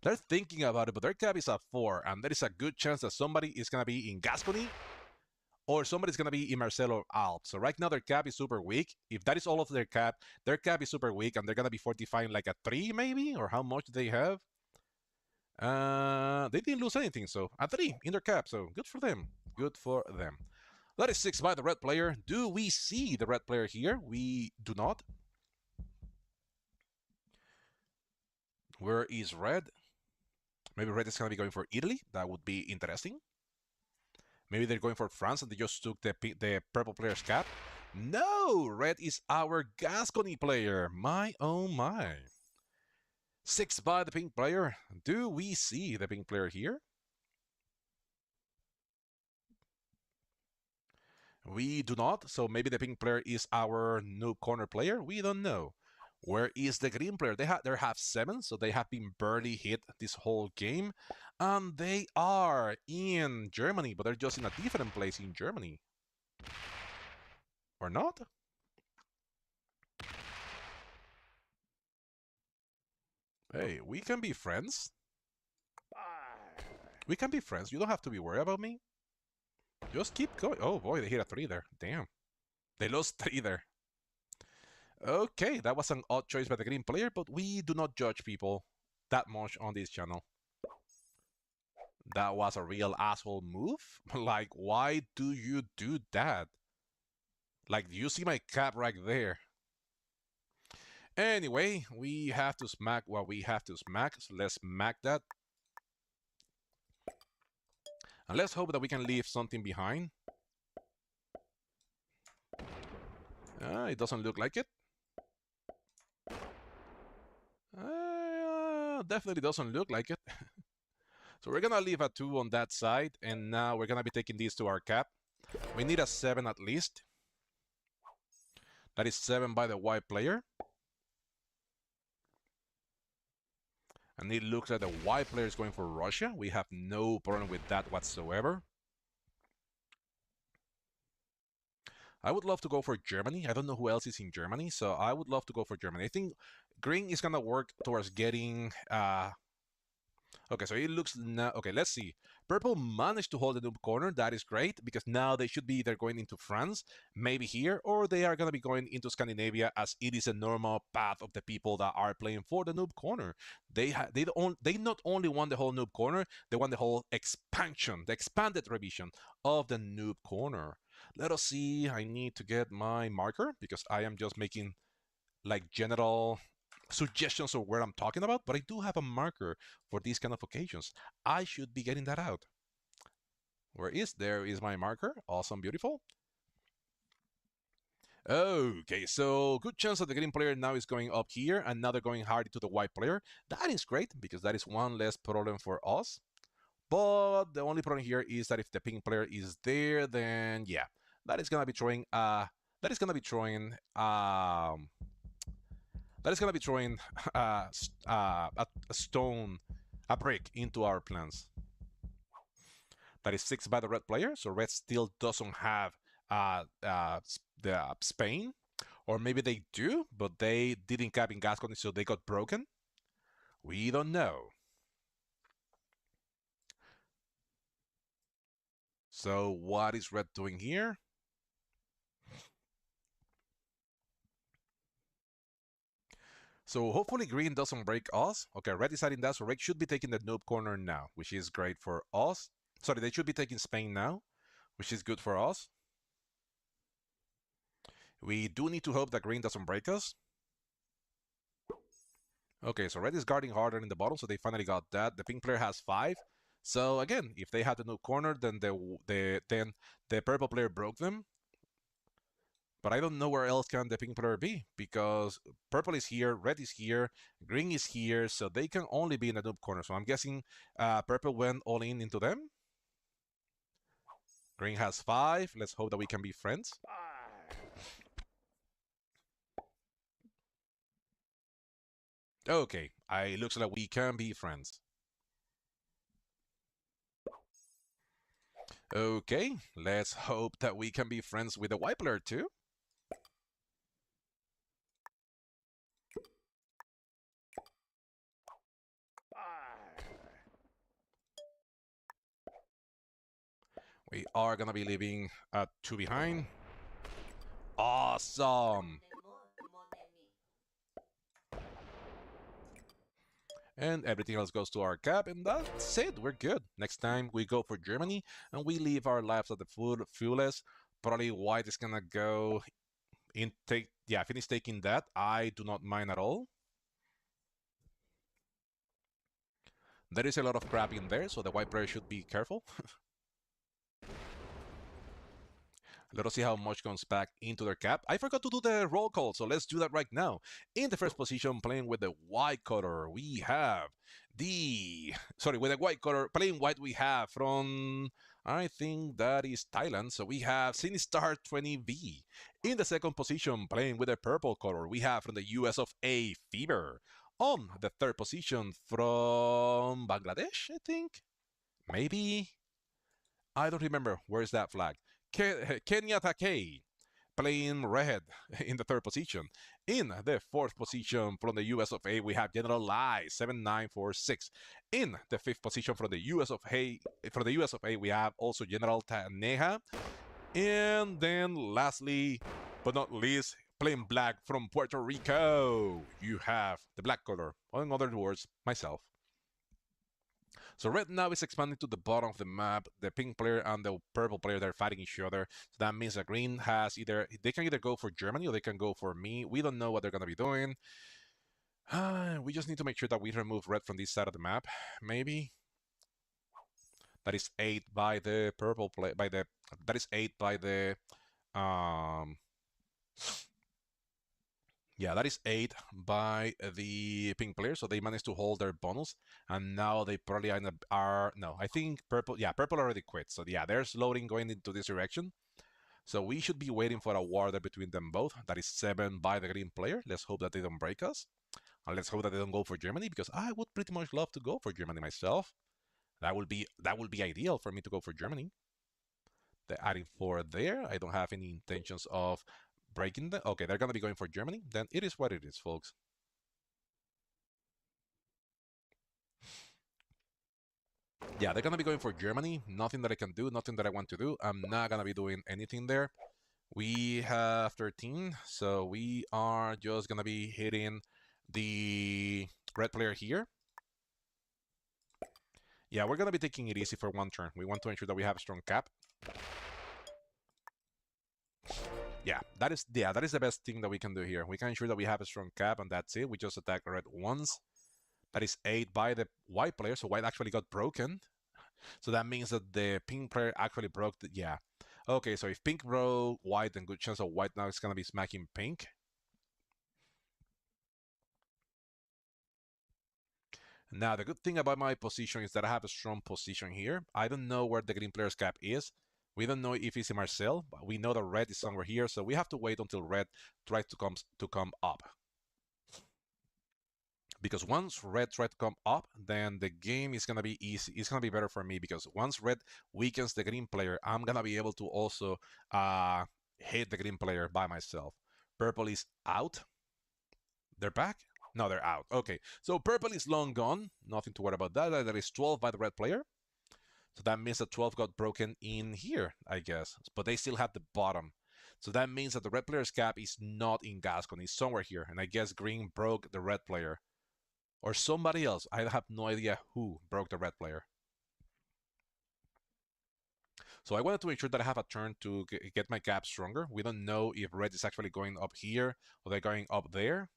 They're thinking about it, but their cap is a 4, and there is a good chance that somebody is gonna be in Gascony or somebody's gonna be in Marcelo Alp. So right now their cap is super weak. If that is all of their cap is super weak, and they're gonna be fortifying like a 3 maybe, or how much do they have? They didn't lose anything, so a 3 in their cap. So good for them. Good for them. That is 6 by the red player. Do we see the red player here? We do not. Where is red? Maybe red is gonna be going for Italy. That would be interesting. Maybe they're going for France and they just took the purple player's cap. No, red is our Gascony player. My oh my. 6 by the pink player. Do we see the pink player here? We do not. So maybe the pink player is our noob corner player. We don't know. Where is the green player? They have 7, so they have been barely hit this whole game. And they are in Germany, but they're just in a different place in Germany. Or not? Hey, we can be friends. We can be friends. You don't have to be worried about me. Just keep going. Oh boy, they hit a 3 there. Damn. They lost 3 there. Okay, that was an odd choice by the green player, but we do not judge people that much on this channel. That was a real asshole move. Like, why do you do that? Like, you see my cap right there. Anyway, we have to smack what we have to smack, so let's smack that. And let's hope that we can leave something behind. It doesn't look like it. Definitely doesn't look like it. So we're gonna leave a 2 on that side, and now we're gonna be taking these to our cap. We need a 7 at least. That is 7 by the white player. And it looks like the white player is going for Russia. We have no problem with that whatsoever. I would love to go for Germany. I don't know who else is in Germany, so I would love to go for Germany. I think green is gonna work towards getting okay, so it looks now. Okay, let's see. Purple managed to hold the noob corner. That is great because now they should be either going into France, maybe here, or they are going to be going into Scandinavia as it is a normal path of the people that are playing for the noob corner. They not only won the whole noob corner, they won the whole expansion, the expanded revision of the noob corner. Let us see. I need to get my marker because I am just making like general suggestions of where I'm talking about, but I do have a marker for these kind of occasions. I should be getting that out. There is my marker. Awesome, beautiful. Okay, so good chance that the green player now is going up here, and now they're going hard to the white player. That is great, because that is one less problem for us. But the only problem here is that if the pink player is there, then yeah, that is gonna be throwing that is gonna be throwing that is gonna be throwing a stone, a brick into our plans. That is 6 by the red player, so red still doesn't have the Spain, or maybe they do, but they didn't cap in Gascony, so they got broken. We don't know. So what is red doing here? So hopefully green doesn't break us. Okay, red is adding that, so red should be taking the noob corner now, which is great for us. Sorry, they should be taking Spain now, which is good for us. We do need to hope that green doesn't break us. Okay, so red is guarding harder in the bottom, so they finally got that. The pink player has 5. So again, if they had the noob corner, then the purple player broke them. But I don't know where else can the pink player be, because purple is here, red is here, green is here, so they can only be in the noob corner. So I'm guessing purple went all in into them. Green has 5. Let's hope that we can be friends. Okay, it looks like we can be friends. Okay, let's hope that we can be friends with the white player too. We are gonna be leaving two behind. Awesome. And everything else goes to our cap, and that's it. We're good. Next time we go for Germany, and we leave our lives at the fullest. Probably White is gonna go in take. Yeah, finish taking that. I do not mind at all. There is a lot of crap in there, so the White player should be careful. Let us see how much comes back into their cap. I forgot to do the roll call, so let's do that right now. In the first position, playing with the white color, we have with the white color, playing white, we have from, I think that is Thailand. So we have Sinistar 20V. In the second position, playing with the purple color, we have from the US of A, Fever. On the third position, from Bangladesh, I think. Maybe. I don't remember. Where's that flag? Kenya Takei playing red in the third position. In the fourth position from the US of A, we have General Lai 7946. In the fifth position from the US of A, we have also General Taneja. And then lastly, but not least, playing black from Puerto Rico, you have the black color. Or in other words, myself. So red now is expanding to the bottom of the map. The pink player and the purple player, they're fighting each other. So that means that green has they can either go for Germany or they can go for me. We don't know what they're going to be doing. We just need to make sure that we remove red from this side of the map. Maybe. That is 8 by the purple play by the that is 8 by the um yeah, that is 8 by the pink player, so they managed to hold their bonus, and now they probably are no, I think purple, yeah, purple already quit, so yeah, they're slowly going into this direction. So we should be waiting for a war there between them both. That is 7 by the green player. Let's hope that they don't break us, and let's hope that they don't go for Germany, because I would pretty much love to go for Germany myself. That would be ideal for me to go for Germany. They're adding 4 there. I don't have any intentions of breaking them. Okay, they're gonna be going for Germany. Then it is what it is, folks. Yeah, they're gonna be going for Germany. Nothing that I can do, nothing that I want to do. I'm not gonna be doing anything there. We have 13, so we are just gonna be hitting the red player here. Yeah, we're gonna be taking it easy for one turn. We want to ensure that we have a strong cap. Yeah, that is the best thing that we can do here. We can ensure that we have a strong cap, and that's it. We just attack red once. That is 8 by the white player, so white actually got broken. So that means that the pink player actually broke the, yeah. Okay, so if pink broke white, then good chance of white now is gonna be smacking pink. Now, the good thing about my position is that I have a strong position here. I don't know where the green player's cap is. We don't know if it's in Marcel, but we know that red is somewhere here, so we have to wait until red tries to come up. Because once red tries to come up, then the game is gonna be easy. It's gonna be better for me because once red weakens the green player, I'm gonna be able to also hit the green player by myself. Purple is out. They're back? No, they're out. Okay, so purple is long gone. Nothing to worry about that. That is 12 by the red player. So that means that 12 got broken in here, I guess. But they still have the bottom. So that means that the red player's cap is not in Gascon. It's somewhere here. And I guess green broke the red player. Or somebody else. I have no idea who broke the red player. So I wanted to ensure that I have a turn to get my cap stronger. We don't know if red is actually going up here or they're going up there.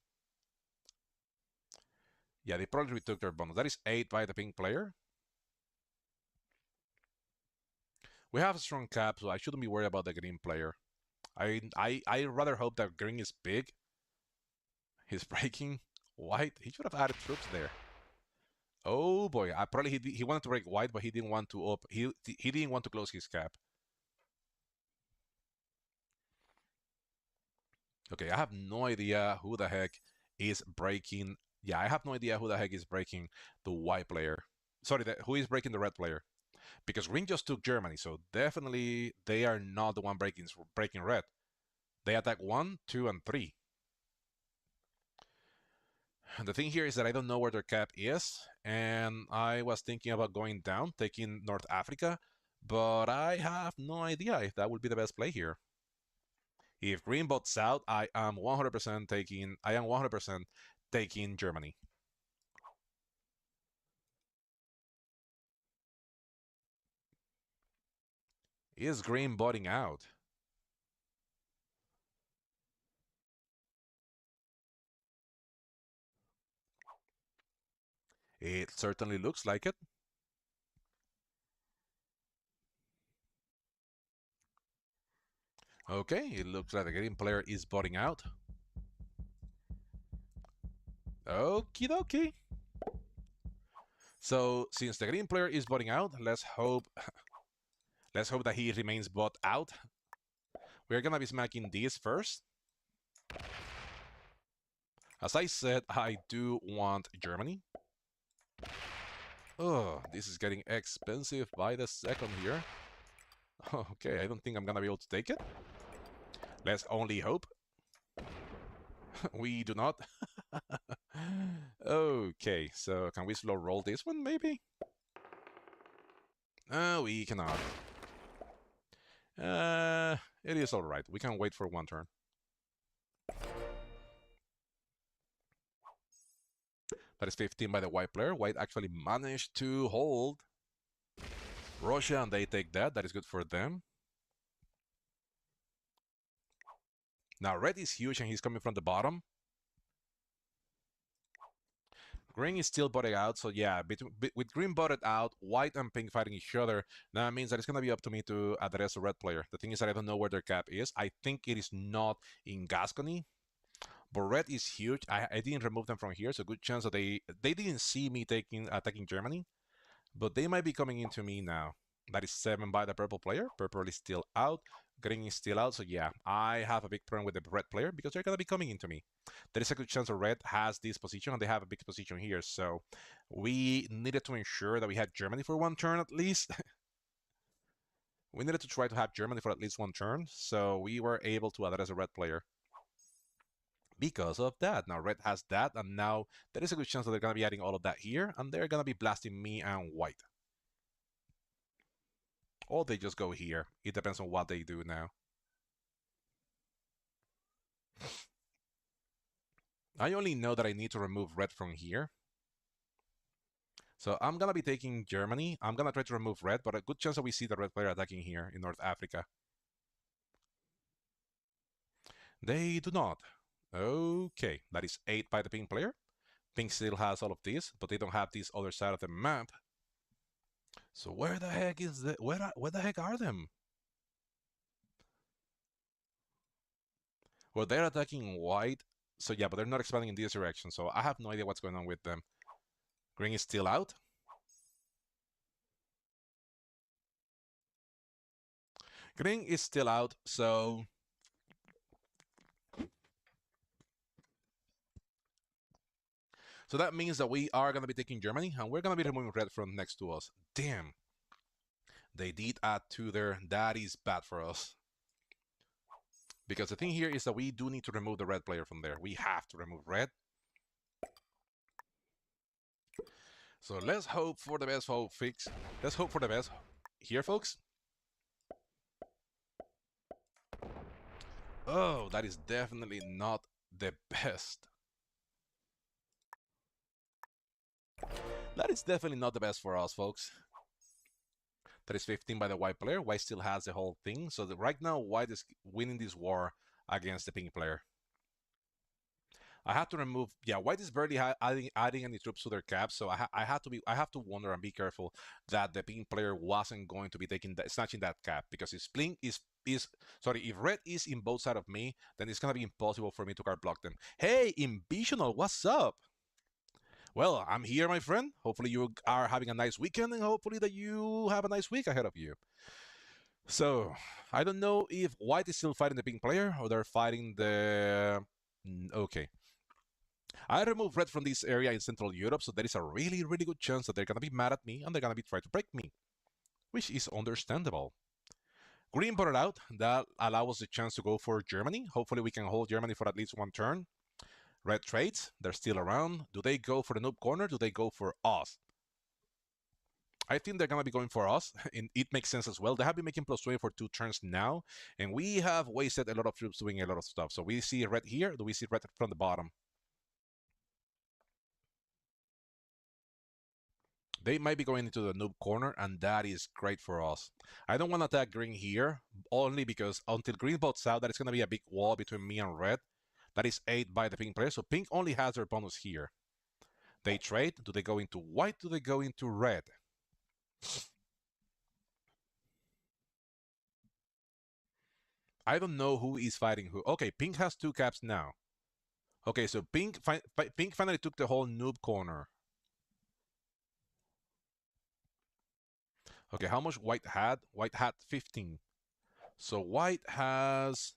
Yeah, they probably retook their bonus. That is 8 by the pink player. We have a strong cap, so I shouldn't be worried about the green player. I rather hope that green is big. He's breaking white. He should have added troops there. Oh boy, I probably he wanted to break white, but he didn't want to he didn't want to close his cap. Okay, I have no idea who the heck is breaking Yeah, I have no idea who the heck is breaking the white player. Sorry, who is breaking the red player? Because green just took Germany, so definitely they are not the one breaking red. They attack 1, 2, and 3. The thing here is that I don't know where their cap is, and I was thinking about going down, taking North Africa, but I have no idea if that would be the best play here. If green votes south, I am 100% taking. I am 100% taking Germany. Is green voting out? It certainly looks like it. Okay, it looks like the green player is voting out. Okie dokie. So since the green player is voting out, let's hope that he remains bot out. We're gonna be smacking this first. As I said, I do want Germany. Oh, this is getting expensive by the second here. Okay, I don't think I'm gonna be able to take it. Let's only hope. We do not. Okay, so can we slow roll this one maybe? We cannot. It is alright. We can wait for one turn. That is 15 by the white player. White actually managed to hold Russia, and they take that. That is good for them. Now red is huge, and he's coming from the bottom. Green is still botted out, so yeah, with green botted out, white and pink fighting each other, that means that it's going to be up to me to address a red player. The thing is that I don't know where their cap is. I think it is not in Gascony, but red is huge. I didn't remove them from here, so good chance that they didn't see me attacking Germany, but they might be coming into me now. That is 7 by the purple player. Purple is still out. Green is still out. So yeah, I have a big problem with the red player because they're going to be coming into me. There is a good chance that red has this position and they have a big position here. So we needed to ensure that we had Germany for one turn at least. We needed to try to have Germany for at least one turn. So we were able to address a red player because of that. Now red has that, and now there is a good chance that they're going to be adding all of that here, and they're going to be blasting me and white. Or they just go here. It depends on what they do now. I only know that I need to remove red from here. So I'm going to be taking Germany. I'm going to try to remove red, but a good chance that we see the red player attacking here in North Africa. They do not. Okay, that is 8 by the pink player. Pink still has all of this, but they don't have this other side of the map. So where the heck is the where the heck are them? Well, they're attacking white. So yeah, but they're not expanding in this direction. So I have no idea what's going on with them. Green is still out. Green is still out, so that means that we are going to be taking Germany, and we're going to be removing red from next to us. Damn. They did add 2 there. That is bad for us. Because the thing here is that we do need to remove the red player from there. We have to remove red. So let's hope for the best, folks. Let's hope for the best here, folks. Oh, that is definitely not the best. That is definitely not the best for us, folks. That is 15 by the white player. White still has the whole thing. So right now, white is winning this war against the pink player. I have to remove. Yeah, white is barely adding any troops to their cap, so I have to wonder and be careful that the pink player wasn't going to be snatching that cap, because if pink is sorry, if red is in both sides of me, then it's gonna be impossible for me to card block them. Hey, Invisional, what's up? Well, I'm here, my friend. Hopefully you are having a nice weekend, and hopefully that you have a nice week ahead of you. So, I don't know if white is still fighting the pink player or they're fighting the. Okay. I removed red from this area in Central Europe, so there is a really, really good chance that they're gonna be mad at me and they're gonna be trying to break me, which is understandable. Green brought out. That allows us the chance to go for Germany. Hopefully we can hold Germany for at least one turn. Red trades, they're still around. Do they go for the noob corner? Do they go for us? I think they're gonna be going for us, and it makes sense as well. They have been making plus 20 for 2 turns now, and we have wasted a lot of troops doing a lot of stuff. So we see red here. Do we see red from the bottom? They might be going into the noob corner, and that is great for us. I don't want to attack green here, only because until green bots out, that is going to be a big wall between me and red. That is 8 by the pink player, so pink only has their bonus here. They trade. Do they go into white? Do they go into red? I don't know who is fighting who. Okay, pink has 2 caps now. Okay, so pink finally took the whole noob corner. Okay, how much white had? White had 15. So white has...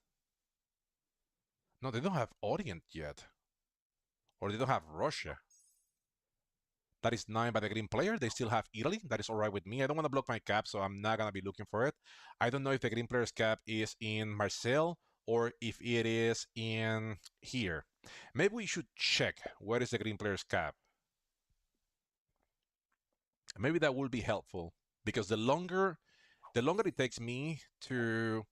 No, they don't have Orient yet. Or they don't have Russia. That is 9 by the green player. They still have Italy. That is all right with me. I don't want to block my cap, so I'm not going to be looking for it. I don't know if the green player's cap is in Marseille or if it is in here. Maybe we should check where is the green player's cap. Maybe that will be helpful because the longer it takes me to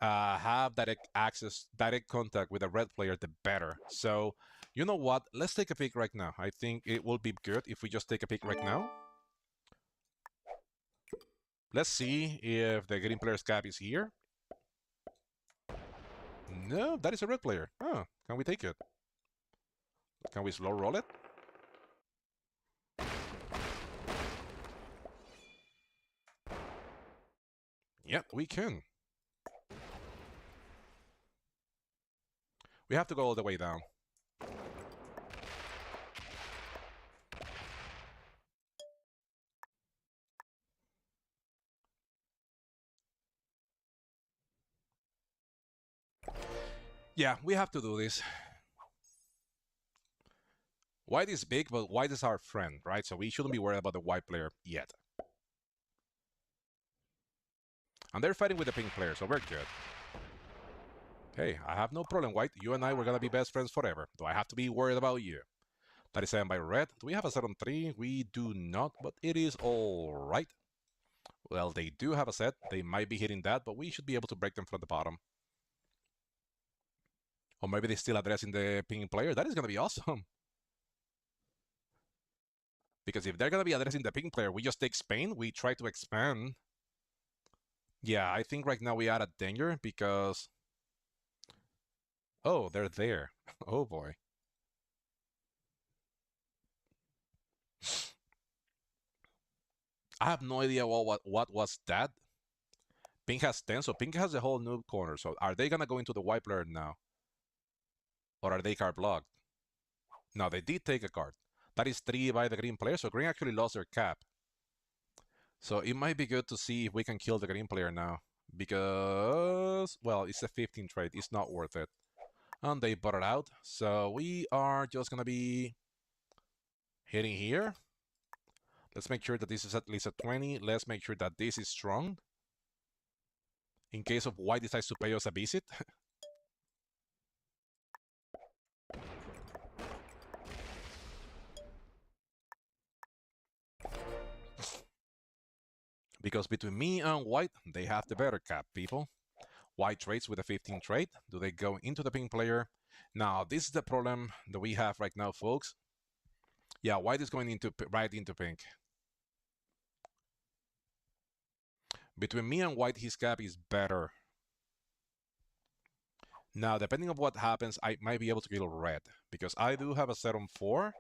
have direct access, direct contact with a red player, the better. So, you know what? Let's take a peek right now. I think it will be good if we just take a peek right now. Let's see if the green player's cap is here. No, that is a red player. Oh, can we take it? Can we slow roll it? Yeah, we can. We have to go all the way down. Yeah, we have to do this. White is big, but white is our friend, right? So we shouldn't be worried about the white player yet. And they're fighting with the pink player, so we're good. Hey, I have no problem, white. You and I were gonna be best friends forever. Do I have to be worried about you? That is 7 by red. Do we have a set on 3? We do not, but it is all right. Well, they do have a set. They might be hitting that, but we should be able to break them from the bottom. Or maybe they're still addressing the pink player. That is going to be awesome. Because if they're going to be addressing the pink player, we just take Spain. We try to expand. Yeah, I think right now we are at danger because... Oh, they're there. Oh, boy. I have no idea what was that. Pink has 10, so Pink has the whole noob corner. So are they going to go into the white player now? Or are they card blocked? No, they did take a card. That is 3 by the green player, so green actually lost their cap. So it might be good to see if we can kill the green player now. Because, well, it's a 15 trade. It's not worth it. And they bought it out. So we are just going to be hitting here. Let's make sure that this is at least a 20. Let's make sure that this is strong. In case of white decides to pay us a visit. Because between me and white, they have the better cap, people. White trades with a 15 trade. Do they go into the pink player? Now, this is the problem that we have right now, folks. Yeah, white is going into right into pink. Between me and white, his cap is better. Now, depending on what happens, I might be able to kill red. Because I do have a set on 4.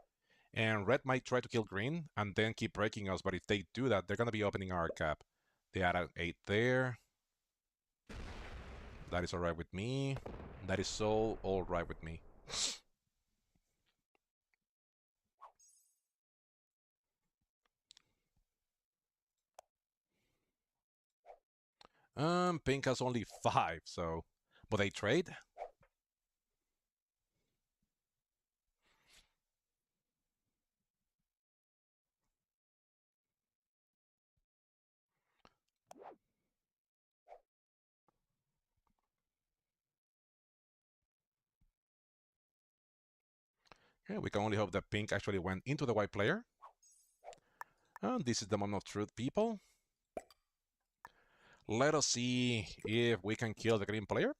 And red might try to kill green and then keep breaking us. But if they do that, they're going to be opening our cap. They add an 8 there. That is all right with me. That is so all right with me. Pink has only 5, so... But they trade? Okay, we can only hope that pink actually went into the white player. And this is the moment of truth, people. Let us see if we can kill the green player.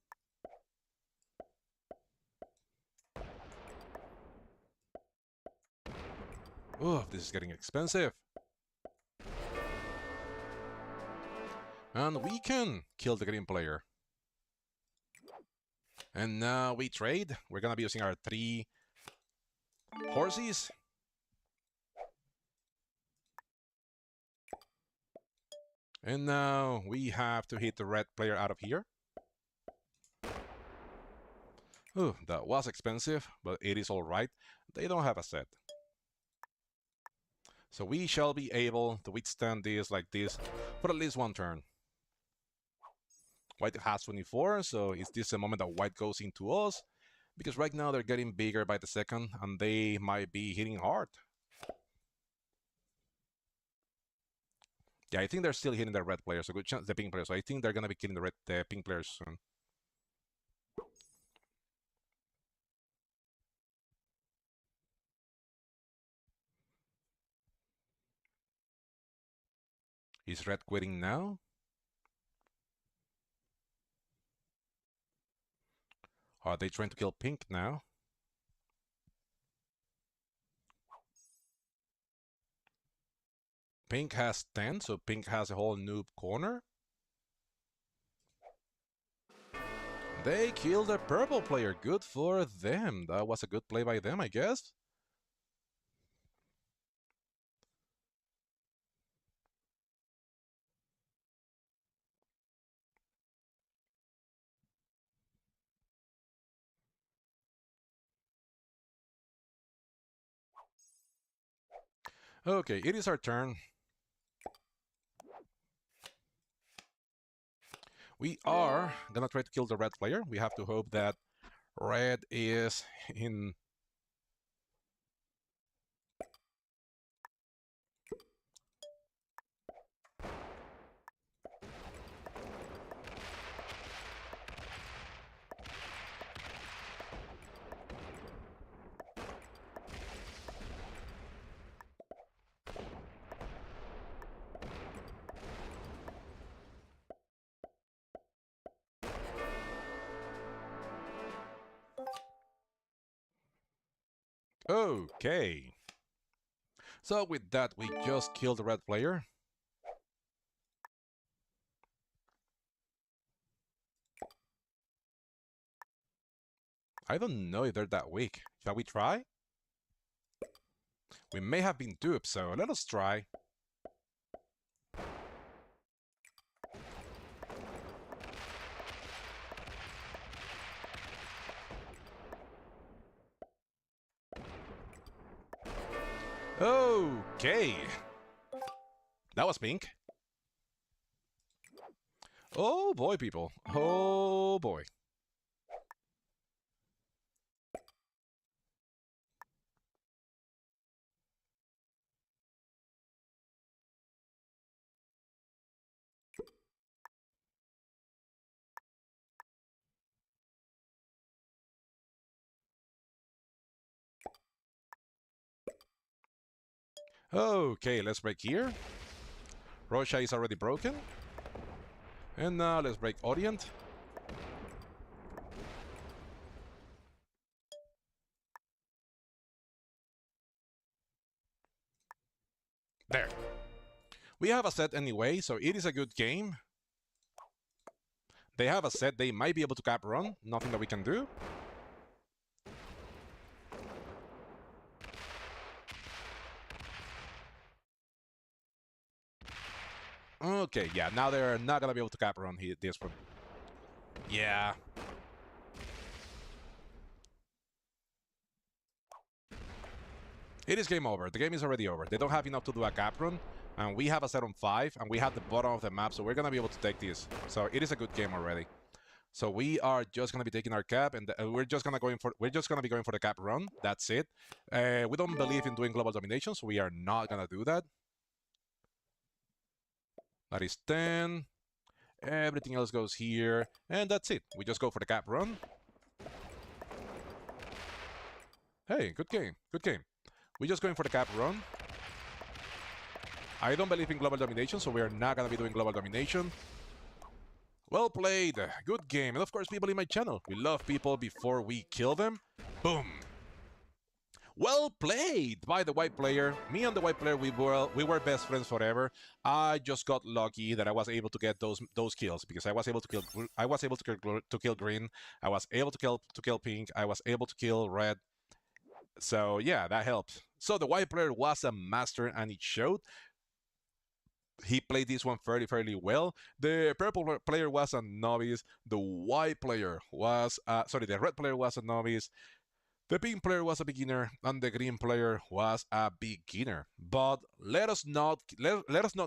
Oh, this is getting expensive. And we can kill the green player. And now we trade. We're gonna be using our 3 horses. And now we have to hit the red player out of here. Oh, that was expensive, but it is alright. They don't have a set. So we shall be able to withstand this like this for at least one turn. White has 24, so is this a moment that white goes into us? Because right now they're getting bigger by the second, and they might be hitting hard. Yeah, I think they're still hitting the red players, so good chance the pink players. So I think they're gonna be killing the pink players soon. Is red quitting now? Are they trying to kill pink now? Pink has 10, so pink has a whole new corner. They killed a purple player. Good for them. That was a good play by them, I guess. Okay, it is our turn. We are gonna try to kill the red player. We have to hope that red is in... Okay. So with that, we just killed the red player. I don't know if they're that weak. Shall we try? We may have been duped, so let us try. Okay. That was pink. Oh boy, people. Oh boy. Okay, let's break here. Rocha is already broken. And now let's break Orient. There. We have a set anyway, so it is a good game. They have a set, they might be able to cap run. Nothing that we can do. Okay, yeah, now they're not gonna be able to cap run this one. Yeah. It is game over. The game is already over. They don't have enough to do a cap run, and we have a set on 5, and we have the bottom of the map, so we're gonna be able to take this. So it is a good game already. So we are just gonna be taking our cap, and we're just gonna be going for the cap run. That's it. We don't believe in doing global domination, so we are not gonna do that. That is 10. Everything else goes here, and that's it. We just go for the cap run. Hey, good game. Good game. We're just going for the cap run. I don't believe in global domination, so we are not going to be doing global domination. Well played. Good game. And of course, people in my channel, we love people before we kill them. Boom. Well played by the white player. Me and the white player, we were best friends forever. I just got lucky that I was able to get those kills because I was able to kill green. I was able to kill pink. I was able to kill red. So yeah, that helped. So the white player was a master, and it showed. He played this one fairly well. The purple player was a novice. The white player was sorry, the red player was a novice. The pink player was a beginner, and the green player was a beginner. But let us not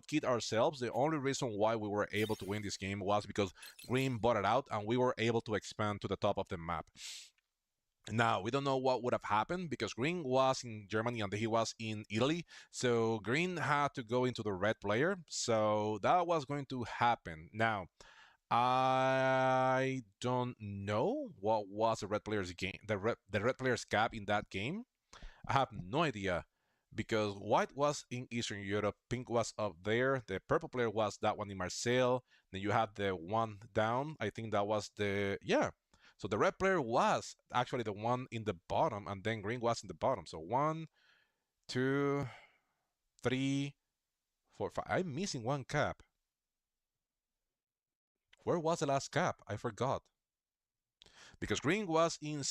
kid ourselves. The only reason why we were able to win this game was because green bought it out, and we were able to expand to the top of the map. Now, we don't know what would have happened because Green was in Germany and he was in Italy. So Green had to go into the red player. So that was going to happen. Now, I don't know what was the red player's game, the red player's cap in that game. I have no idea because white was in Eastern Europe, pink was up there, the purple player was that one in Marseille. Then you have the one down. I think that was the yeah. So the red player was actually the one in the bottom, and then green was in the bottom. So one, two, three, four, five. I'm missing one cap. Where was the last cap? I forgot because green was in.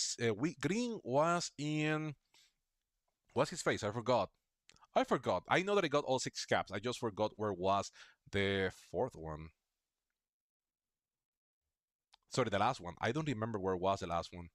Green was in. What's his face? I forgot. I forgot. I know that I got all six caps. I just forgot where was the fourth one. Sorry, the last one. I don't remember where was the last one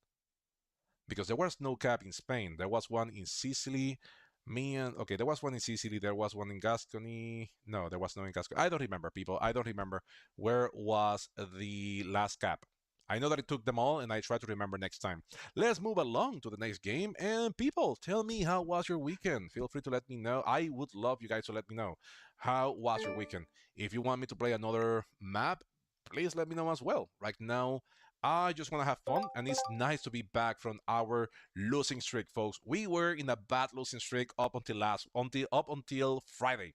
because there was no cap in Spain. There was one in Sicily. Me and okay, there was one in Sicily. There was one in Gascony. No, there was no in Gascony. I don't remember, people. I don't remember where was the last cap. I know that I took them all, and I try to remember next time. Let's move along to the next game. And people, tell me how was your weekend? Feel free to let me know. I would love you guys to let me know how was your weekend. If you want me to play another map, please let me know as well. Right now, I just want to have fun, and it's nice to be back from our losing streak, folks. We were in a bad losing streak up until Friday.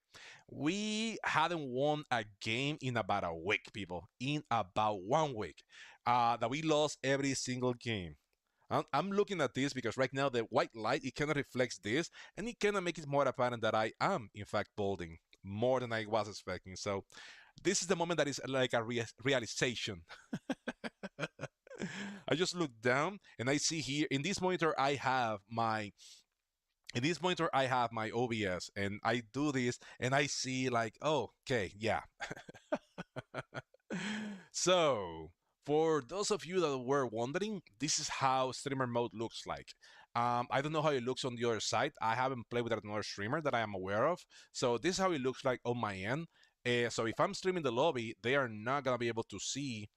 We hadn't won a game in about a week, people. In about 1 week, that we lost every single game. I'm looking at this because right now the white light it kind of reflects this, and it kind of makes it more apparent that I am in fact balding more than I was expecting. So this is the moment that is like a realization. I just look down and I see here in this monitor I have my OBS, and I do this and I see like, oh, okay, yeah. So for those of you that were wondering, this is how streamer mode looks like. I don't know how it looks on the other side. I haven't played with another streamer that I am aware of. So this is how it looks like on my end. So if I'm streaming the lobby, they are not gonna be able to see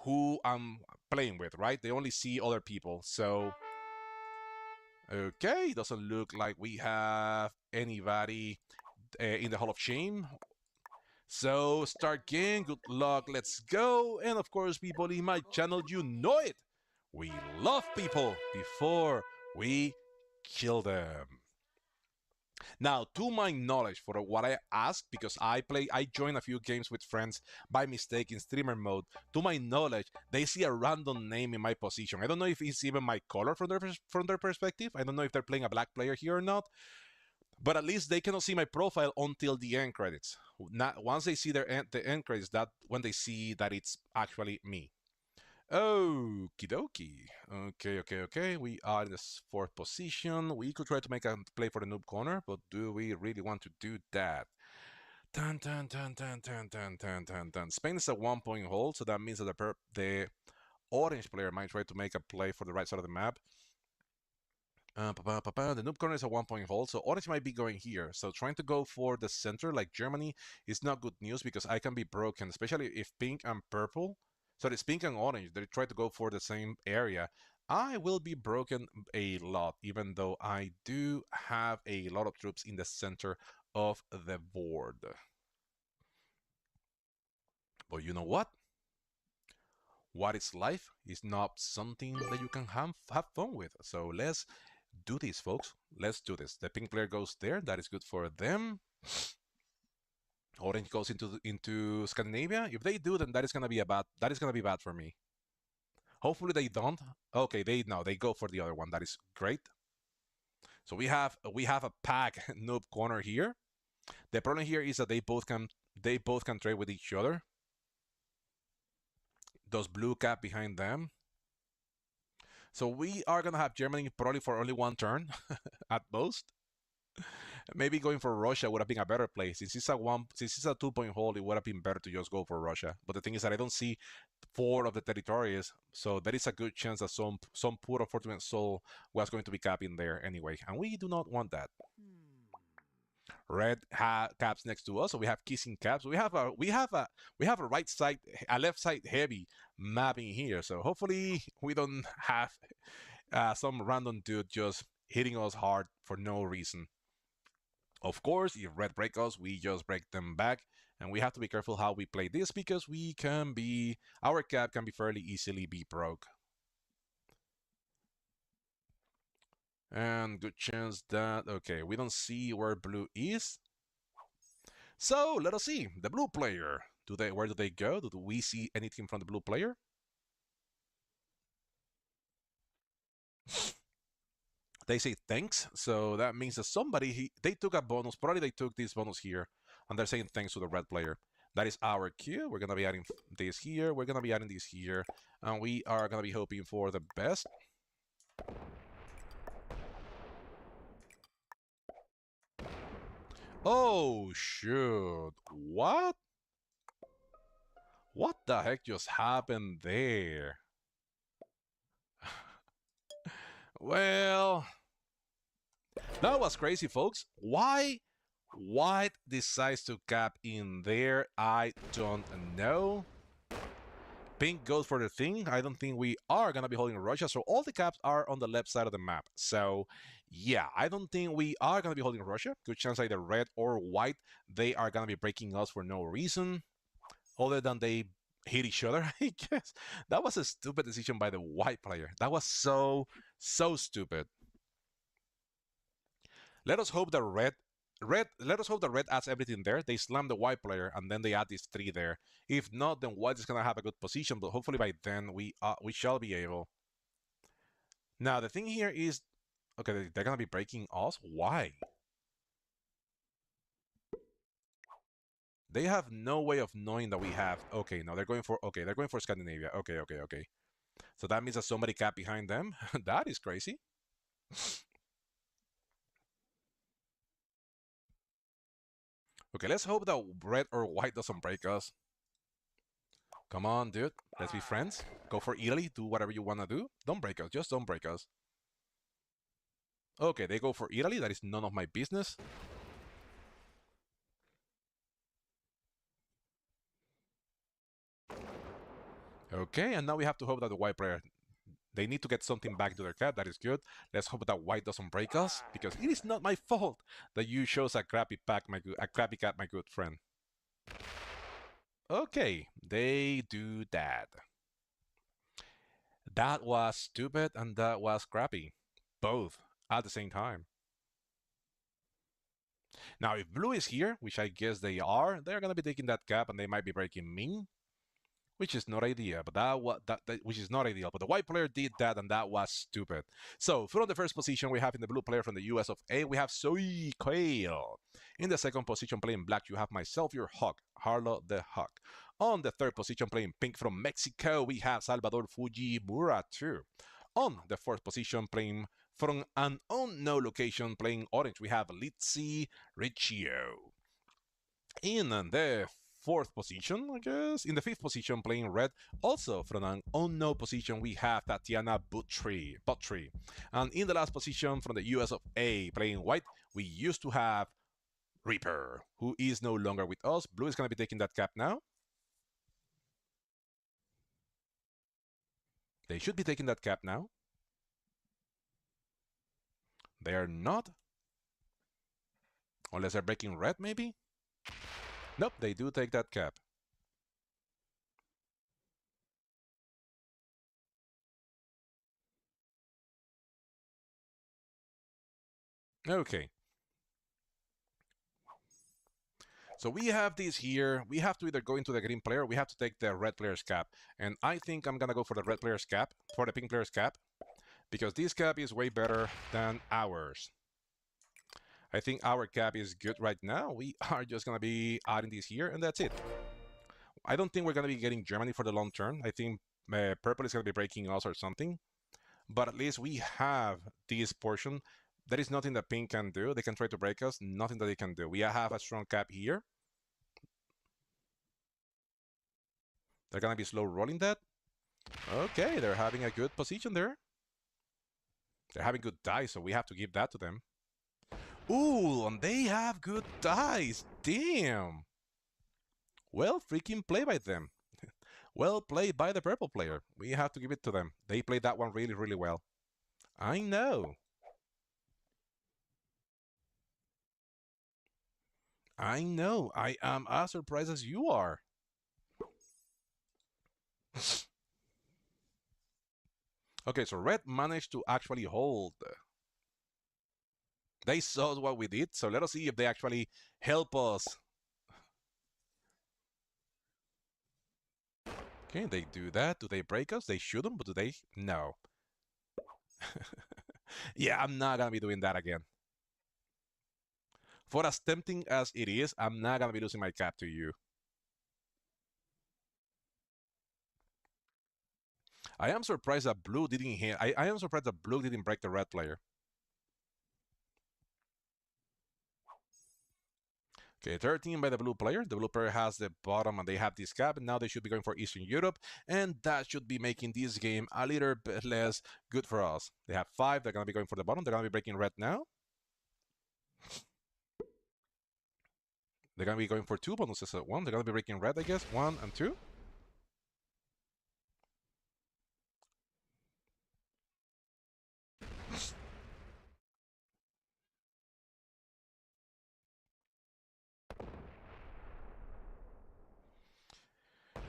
who I'm playing with, right? They only see other people. So okay, doesn't look like we have anybody in the Hall of Shame. So start game, good luck, let's go. And of course, people in my channel, you know it. We love people before we kill them. Now, to my knowledge, for what I asked, because I joined a few games with friends by mistake in streamer mode. To my knowledge, they see a random name in my position. I don't know if it's even my color from their perspective. I don't know if they're playing a black player here or not. But at least they cannot see my profile until the end credits. Not once they see the end credits, that when they see that it's actually me. Okie dokie. Okay. We are in the fourth position. We could try to make a play for the noob corner, but do we really want to do that? Dun, dun, dun, dun, dun, dun, dun, dun, dun. Spain is a 1 point hold, so that means that the orange player might try to make a play for the right side of the map. The noob corner is a 1 point hold, so orange might be going here. So trying to go for the center like Germany is not good news because I can be broken, especially if pink and purple. So it's pink and orange. They try to go for the same area. I will be broken a lot, even though I do have a lot of troops in the center of the board. But you know what? What is life is not something that you can have fun with. So let's do this, folks. Let's do this. The pink player goes there. That is good for them. Orange goes into Scandinavia. If they do, then that is gonna be bad for me. Hopefully they don't. Okay, they no, they go for the other one. That is great. So we have a pack noob corner here. The problem here is that they both can trade with each other. Those blue cap behind them. So we are gonna have Germany probably for only one turn at most. Maybe going for Russia would have been a better play. Since it's a 2 point hold, it would have been better to just go for Russia. But the thing is that I don't see four of the territories, so there is a good chance that some poor unfortunate soul was going to be capping there anyway, and we do not want that. Red caps next to us, so we have kissing caps. We have a right side, a left side heavy mapping here. So hopefully we don't have some random dude just hitting us hard for no reason. Of course, if red break us, we just break them back, and we have to be careful how we play this because our cap can be fairly easily be broke. And good chance that, okay, we don't see where blue is. So let us see the blue player. Where do they go? Do we see anything from the blue player? They say thanks, so that means that they took a bonus. Probably they took this bonus here, and they're saying thanks to the red player. That is our cue. We're gonna be adding this here. We're gonna be adding this here, and we are gonna be hoping for the best. Oh shoot! What? What the heck just happened there? Well, that was crazy, folks. Why White decides to cap in there? I don't know. Pink goes for the thing. I don't think we are going to be holding Russia. So all the caps are on the left side of the map. So yeah, I don't think we are going to be holding Russia. Good chance either red or white. They are going to be breaking us for no reason other than they hit each other, I guess. That was a stupid decision by the white player. That was so stupid. Let us hope the let us hope the red adds everything there. They slam the white player and then they add these three there. If not, then white is gonna have a good position, but hopefully by then we shall be able. Now the thing here is, okay, they're gonna be breaking us. Why? They have no way of knowing that we have. Okay, no, they're going for Scandinavia. Okay. So that means that somebody capped behind them. That is crazy. Okay, let's hope that red or white doesn't break us. Come on, dude. Let's be friends. Go for Italy. Do whatever you want to do. Don't break us. Just don't break us. Okay, they go for Italy. That is none of my business. Okay, and now we have to hope that the white player, they need to get something back to their cap. That is good. Let's hope that white doesn't break us, because it is not my fault that you chose a crappy cap, my good friend. Okay, they do that. That was stupid and that was crappy. Both at the same time. Now, if blue is here, which I guess they're gonna be taking that cap and they might be breaking me, which is not ideal. But which is not ideal. But the white player did that, and that was stupid. So from the first position, we have in the blue player from the US of A, we have Soy Quail. In the second position, playing black, you have myself, your Hawk, Harlow the Hawk. On the third position, playing pink from Mexico, we have Salvador Fujimura too. On the fourth position, playing from an unknown location, playing orange, we have Litzy Riccio. In the fourth position, I guess, in the fifth position, playing red, also from an unknown position, we have Tatiana Buttrey. And in the last position, from the US of A, playing white, we used to have Reaper, who is no longer with us. Blue is going to be taking that cap now. They should be taking that cap now. They are not. Unless they're breaking red, maybe? Nope, they do take that cap. Okay. So we have this here. We have to either go into the green player, or we have to take the red player's cap. And I think I'm gonna go for the red player's cap, for the pink player's cap, because this cap is way better than ours. I think our cap is good right now. We are just gonna be adding this here, and that's it. I don't think we're gonna be getting Germany for the long term. I think purple is gonna be breaking us or something. But at least we have this portion. There is nothing that pink can do. They can try to break us. Nothing that they can do. We have a strong cap here. They're gonna be slow rolling that. Okay, they're having a good position there. They're having good dice, so we have to give that to them. Ooh, and they have good dice. Damn. Well, freaking play by them. Well played by the purple player. We have to give it to them. They played that one really, really well. I know. I know. I am as surprised as you are. Okay, so red managed to actually hold. They saw what we did, so let us see if they actually help us. Okay, they do that. Do they break us? They shouldn't, but do they? No. Yeah, I'm not gonna be doing that again. For as tempting as it is, I'm not gonna be losing my cap to you. I am surprised that blue didn't hit. I am surprised that blue didn't break the red player. Okay, 13 by the blue player. The blue player has the bottom and they have this cap, and now they should be going for Eastern Europe, and that should be making this game a little bit less good for us. They have 5, they're going to be going for the bottom, they're going to be breaking red now. They're going to be going for 2 bonuses at 1, they're going to be breaking red, I guess, 1 and 2.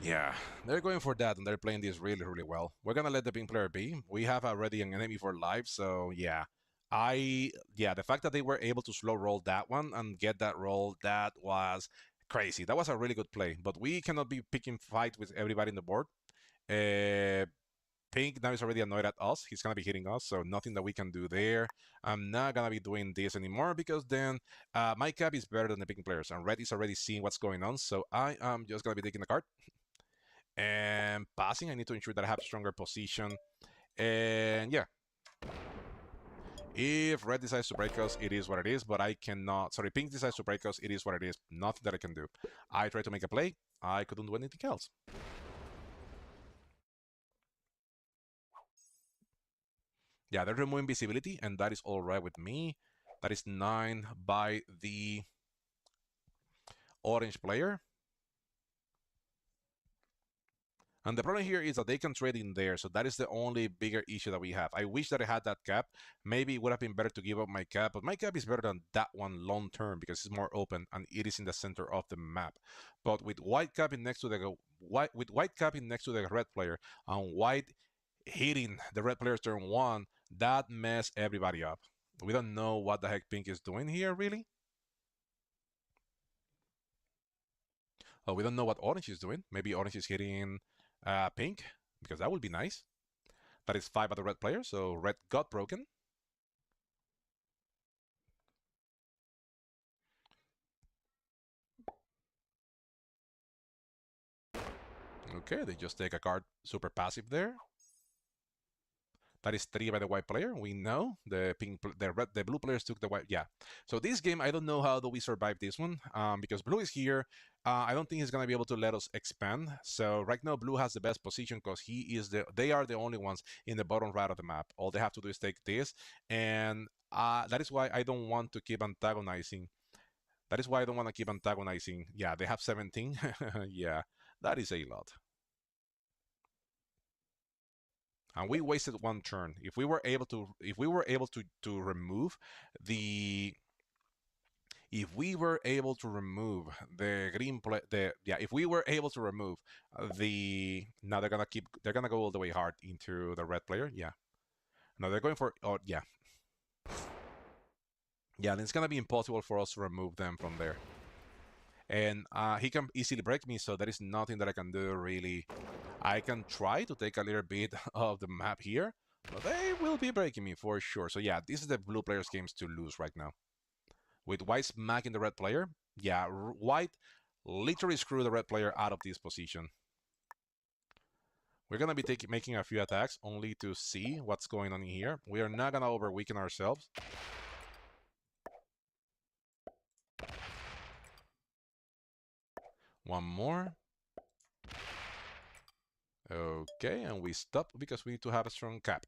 Yeah, they're going for that, and they're playing this really, really well. We're gonna let the pink player be. We have already an enemy for life, so yeah. Yeah, the fact that they were able to slow roll that one and get that roll, that was crazy. That was a really good play, but we cannot be picking fight with everybody in the board. Uh, Pink now is already annoyed at us. He's gonna be hitting us, so nothing that we can do there. I'm not gonna be doing this anymore because then my cap is better than the pink players, and red is already seeing what's going on. So I am just gonna be taking the card and passing. I need to ensure that I have stronger position. And yeah, if red decides to break us, it is what it is, but I cannot. Sorry, pink decides to break us, it is what it is. Nothing that I can do. I try to make a play, I couldn't do anything else. Yeah, they're removing visibility, and that is all right with me. That is 9 by the orange player. And the problem here is that they can trade in there, so that is the only bigger issue that we have. I wish that I had that cap. Maybe it would have been better to give up my cap, but my cap is better than that one long term because it's more open and it is in the center of the map. But with white capping next to the white capping next to the red player and white hitting the red player's turn 1, that messed everybody up. We don't know what the heck pink is doing here, really. Oh, we don't know what orange is doing. Maybe orange is hitting pink, because that would be nice. That is 5 by the red player, so red got broken. Okay, they just take a card super passive there. That is 3 by the white player. We know the the blue players took the white. Yeah. So this game, I don't know how do we survive this one. Because blue is here. I don't think he's gonna be able to let us expand. So right now, blue has the best position because they are the only ones in the bottom right of the map. All they have to do is take this, and that is why I don't want to keep antagonizing. That is why I don't want to keep antagonizing. Yeah, they have 17. Yeah, that is a lot. And we wasted 1 turn. If we were able to remove the if we were able to remove the green play the yeah if we were able to remove the now they're gonna go all the way hard into the red player. Yeah, no, they're going for, oh yeah, Yeah, and it's gonna be impossible for us to remove them from there. And he can easily break me, so there is nothing that I can do really. I can try to take a little bit of the map here, but they will be breaking me for sure. So yeah, this is the blue player's games to lose right now. With white smacking the red player, yeah, white literally screw the red player out of this position. We're gonna be making a few attacks only to see what's going on in here. We are not gonna over weaken ourselves. One more. Okay, and we stop because we need to have a strong cap.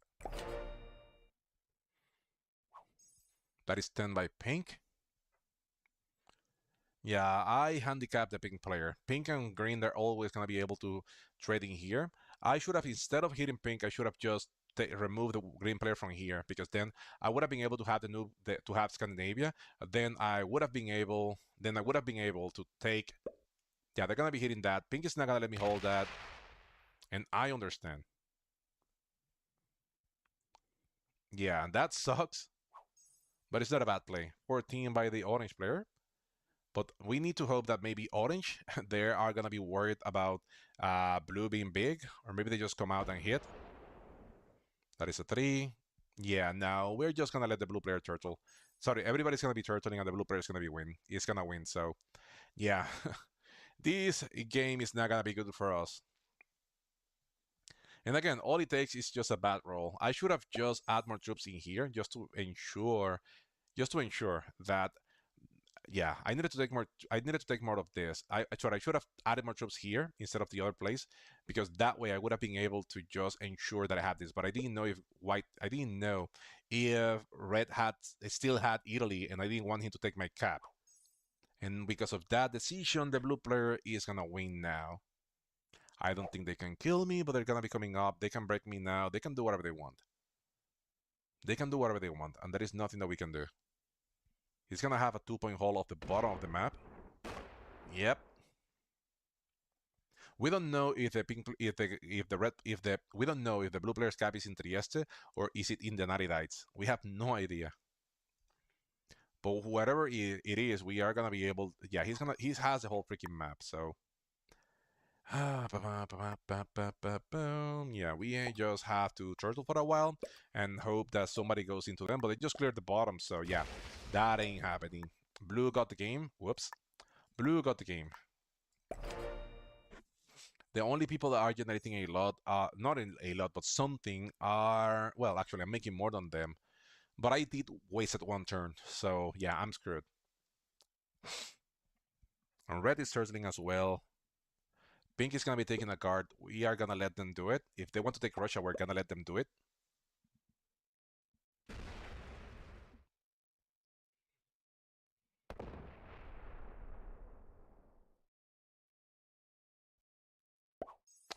That is 10 by pink. Yeah, I handicap the pink player. Pink and green, they're always going to be able to trade in here. I should have, instead of hitting pink, I should have just removed the green player from here because then I would have been able to have to have Scandinavia. Then I would have been able to take. Yeah, they're gonna be hitting that. Pink is not gonna let me hold that, and I understand. Yeah, that sucks, but it's not a bad play. 14 by the orange player. But we need to hope that maybe orange, they are going to be worried about blue being big, or maybe they just come out and hit. That is a 3. Yeah, now we're just going to let the blue player turtle. Sorry, everybody's going to be turtling and the blue player is going to be win. He's going to win, so yeah. This game is not going to be good for us. And again, all it takes is just a bad roll. I should have just add more troops in here just to ensure that yeah, I needed to take more. I needed to take more of this. I should have added more troops here instead of the other place because that way I would have been able to just ensure that I had this. But I didn't know if white. I didn't know if red had still had Italy, and I didn't want him to take my cap. And because of that decision, the blue player is gonna win now. I don't think they can kill me, but they're gonna be coming up. They can break me now. They can do whatever they want. They can do whatever they want, and there is nothing that we can do. He's gonna have a 2-point hole off the bottom of the map. Yep. We don't know if the pink, if the red, if the we don't know if the blue player's cap is in Trieste or is it in the Naridites. We have no idea. But whatever it is, we are gonna be able. Yeah, he has the whole freaking map. So. Yeah, we just have to turtle for a while and hope that somebody goes into them. But they just cleared the bottom, so yeah, that ain't happening. Blue got the game. Whoops. Blue got the game. The only people that are generating a lot, not a lot, but something are, well, actually, I'm making more than them. But I did waste one turn, so yeah, I'm screwed. And red is turtling as well. Pink is going to be taking a card. We are going to let them do it. If they want to take Russia, we're going to let them do it.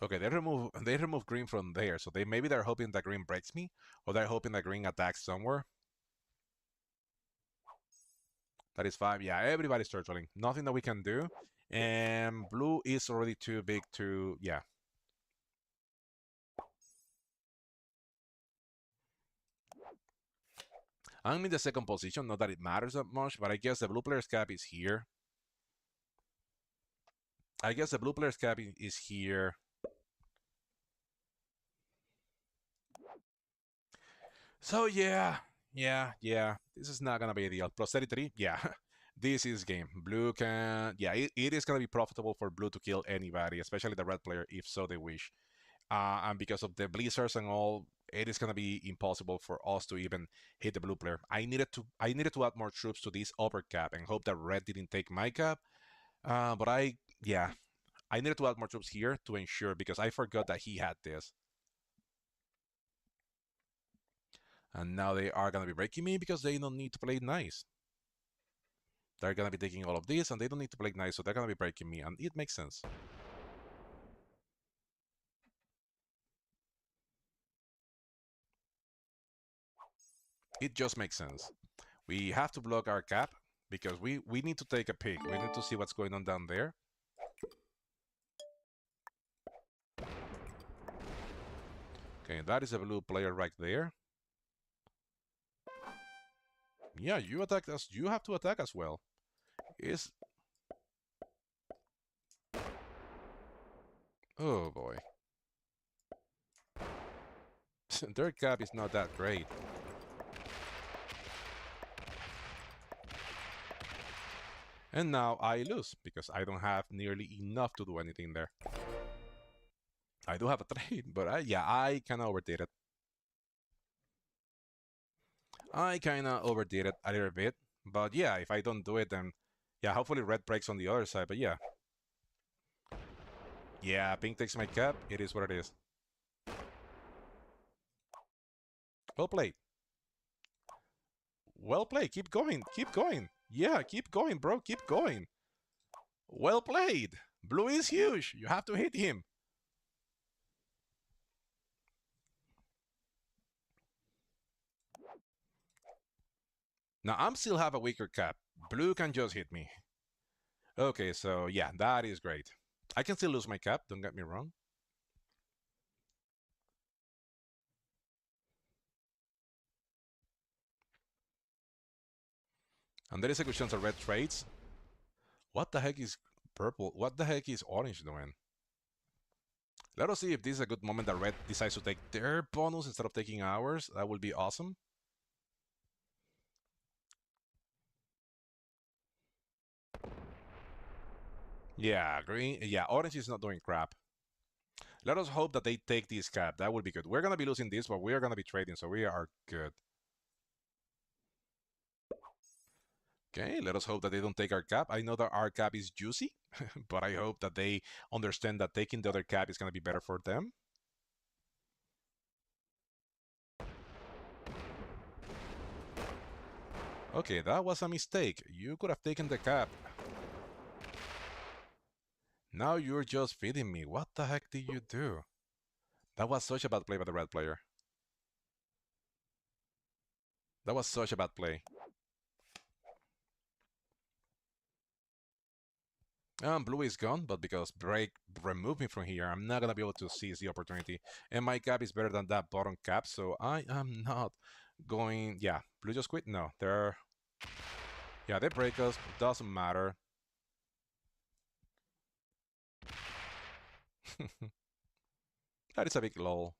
Okay, they remove green from there, so maybe they're hoping that green breaks me, or they're hoping that green attacks somewhere. That is 5. Yeah, everybody's turtling. Nothing that we can do. And blue is already too big to, yeah. I'm in the second position, not that it matters that much, but I guess the blue player's cap is here. I guess the blue player's cap is here. So yeah, yeah. This is not gonna be a deal. Plus 33, yeah. This is game. Blue can, yeah, it is gonna be profitable for blue to kill anybody, especially the red player, if so they wish. And because of the blizzards and all, it is gonna be impossible for us to even hit the blue player. I needed to add more troops to this upper cap and hope that red didn't take my cap. But yeah, I needed to add more troops here to ensure because I forgot that he had this. And now they are gonna be breaking me because they don't need to play nice. They're gonna be taking all of this and they don't need to play nice, so they're gonna be breaking me, and it makes sense. It just makes sense. We have to block our cap because we need to take a peek. We need to see what's going on down there. Okay, that is a blue player right there. Yeah, you attack us. You have to attack as well. Is oh boy, their cap is not that great. And now I lose because I don't have nearly enough to do anything there. I do have a trade, but yeah, I kind of overdid it. I kind of overdid it a little bit. But yeah, if I don't do it, then yeah, hopefully red breaks on the other side. But yeah, yeah, pink takes my cap. It is what it is. Well played. Well played. Keep going. Keep going. Yeah, keep going, bro. Keep going. Well played. Blue is huge. You have to hit him. Now I'm still have a weaker cap. Blue can just hit me. Okay, so yeah, that is great. I can still lose my cap. Don't get me wrong. And there is a good chance of red trades. What the heck is purple? What the heck is orange doing? Let us see if this is a good moment that red decides to take their bonus instead of taking ours. That would be awesome. Yeah, green. Yeah, orange is not doing crap. Let us hope that they take this cap. That would be good. We're going to be losing this, but we are going to be trading, so we are good. Okay, let us hope that they don't take our cap. I know that our cap is juicy, but I hope that they understand that taking the other cap is going to be better for them. Okay, that was a mistake. You could have taken the cap. Now you're just feeding me. What the heck did you do? That was such a bad play by the red player. That was such a bad play. Blue is gone, but because break removed me from here, I'm not gonna be able to seize the opportunity. And my cap is better than that bottom cap, so I am not going. Yeah, blue just quit. No, they're yeah, they break us. Doesn't matter. That is a big lull.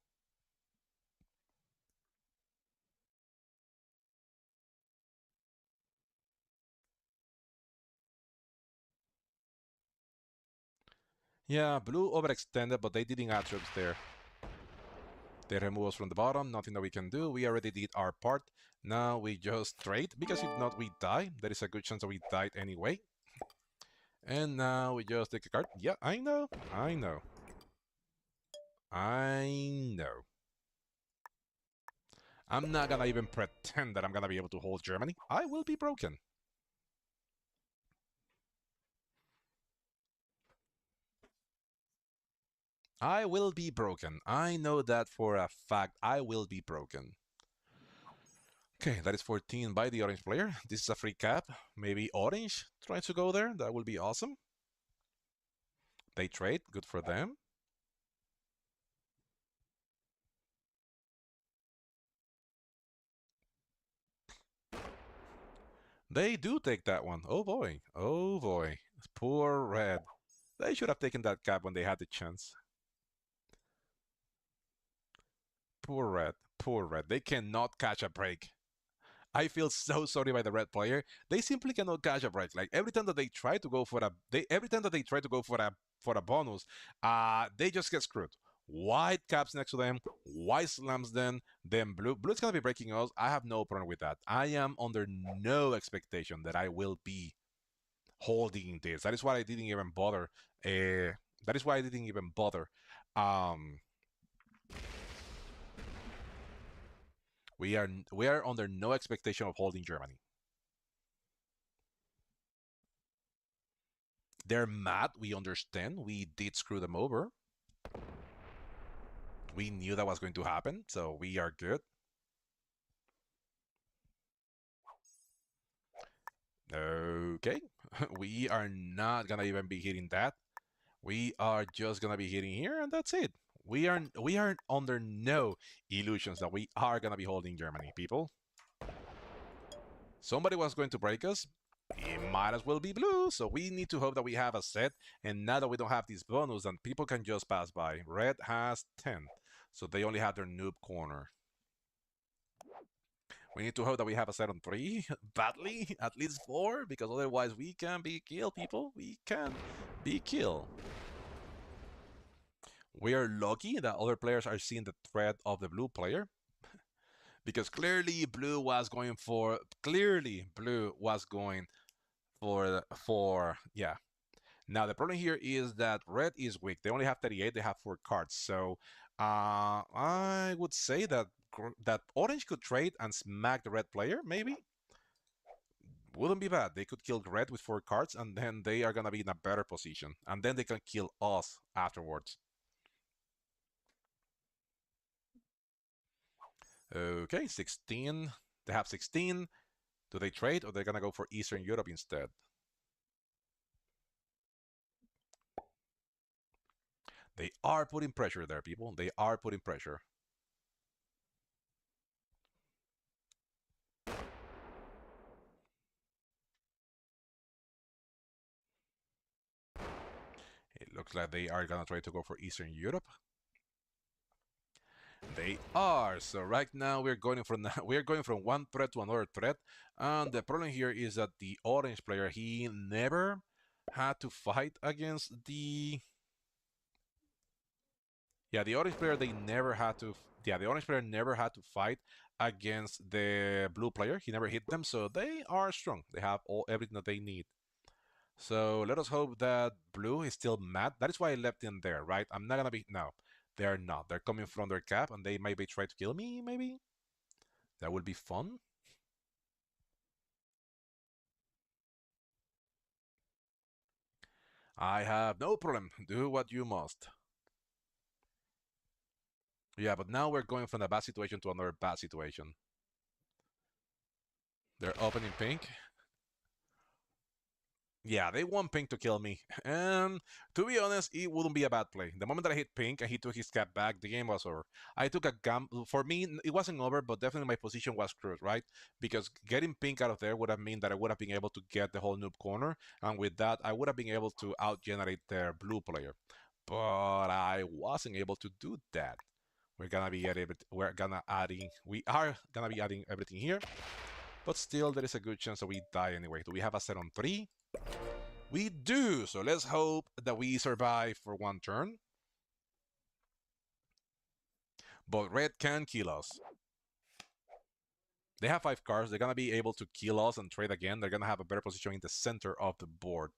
Yeah, blue overextended, but they didn't add troops there. They remove us from the bottom, nothing that we can do. We already did our part. Now we just trade, because if not, we die. There is a good chance that we died anyway. And now we just take a card. Yeah, I know. I know. I know. I'm not gonna even pretend that I'm gonna be able to hold Germany. I will be broken. I will be broken. I know that for a fact. I will be broken. Okay, that is 14 by the orange player. This is a free cap. Maybe orange tries to go there. That will be awesome. They trade. Good for them. They do take that one. Oh boy. Oh boy. Poor red. They should have taken that cap when they had the chance. Poor red. Poor red. They cannot catch a break. I feel so sorry by the red player. They simply cannot catch a break. Like every time that they try to go for every time that they try to go for a bonus, they just get screwed. White caps next to them, white slams them, then blue. Blue's gonna be breaking us. I have no problem with that. I am under no expectation that I will be holding this. That is why I didn't even bother. That is why I didn't even bother. Um, we are under no expectation of holding Germany. They're mad. We understand. We did screw them over. We knew that was going to happen, so we are good. Okay. We are not gonna even be hitting that. We are just gonna be hitting here, and that's it. We are under no illusions that we are gonna be holding Germany, people. Somebody was going to break us. It might as well be blue, so we need to hope that we have a set, and now that we don't have this bonus, then people can just pass by. Red has 10, so they only have their noob corner. We need to hope that we have a set on 3, badly, at least 4, because otherwise we can be killed, people. We can be killed. We are lucky that other players are seeing the threat of the blue player, because clearly blue was going for yeah. Now the problem here is that red is weak. They only have 38. They have 4 cards. So I would say that orange could trade and smack the red player. Maybe wouldn't be bad. They could kill red with 4 cards, and then they are gonna be in a better position, and then they can kill us afterwards. Okay, 16. They have 16. Do they trade, or they're gonna go for Eastern Europe instead? They are putting pressure there, people. They are putting pressure. It looks like they are gonna try to go for Eastern Europe. They are. So right now we're going from one threat to another threat, and the problem here is that the orange player, he never had to fight against the the orange player. They never had to. Yeah, the orange player never had to fight against the blue player. He never hit them, so they are strong. They have everything that they need. So let us hope that blue is still mad. That is why I left him there, right? I'm not gonna be no. They're not. They're coming from their cap, and they maybe try to kill me. Maybe that would be fun. I have no problem. Do what you must. Yeah, but now we're going from a bad situation to another bad situation. They're opening pink. Yeah, they want Pink to kill me. And to be honest, it wouldn't be a bad play. The moment that I hit Pink and he took his cap back, the game was over. I took a gamble. For me, it wasn't over, but definitely my position was screwed, right? Because getting Pink out of there would have meant that I would have been able to get the whole noob corner. And with that, I would have been able to out-generate their blue player. But I wasn't able to do that. We are gonna be adding everything here. But still, there is a good chance that we die anyway. Do we have a set on 3? We do, so let's hope that we survive for one turn. But red can kill us. They have 5 cards. They're going to be able to kill us and trade again. They're going to have a better position in the center of the board.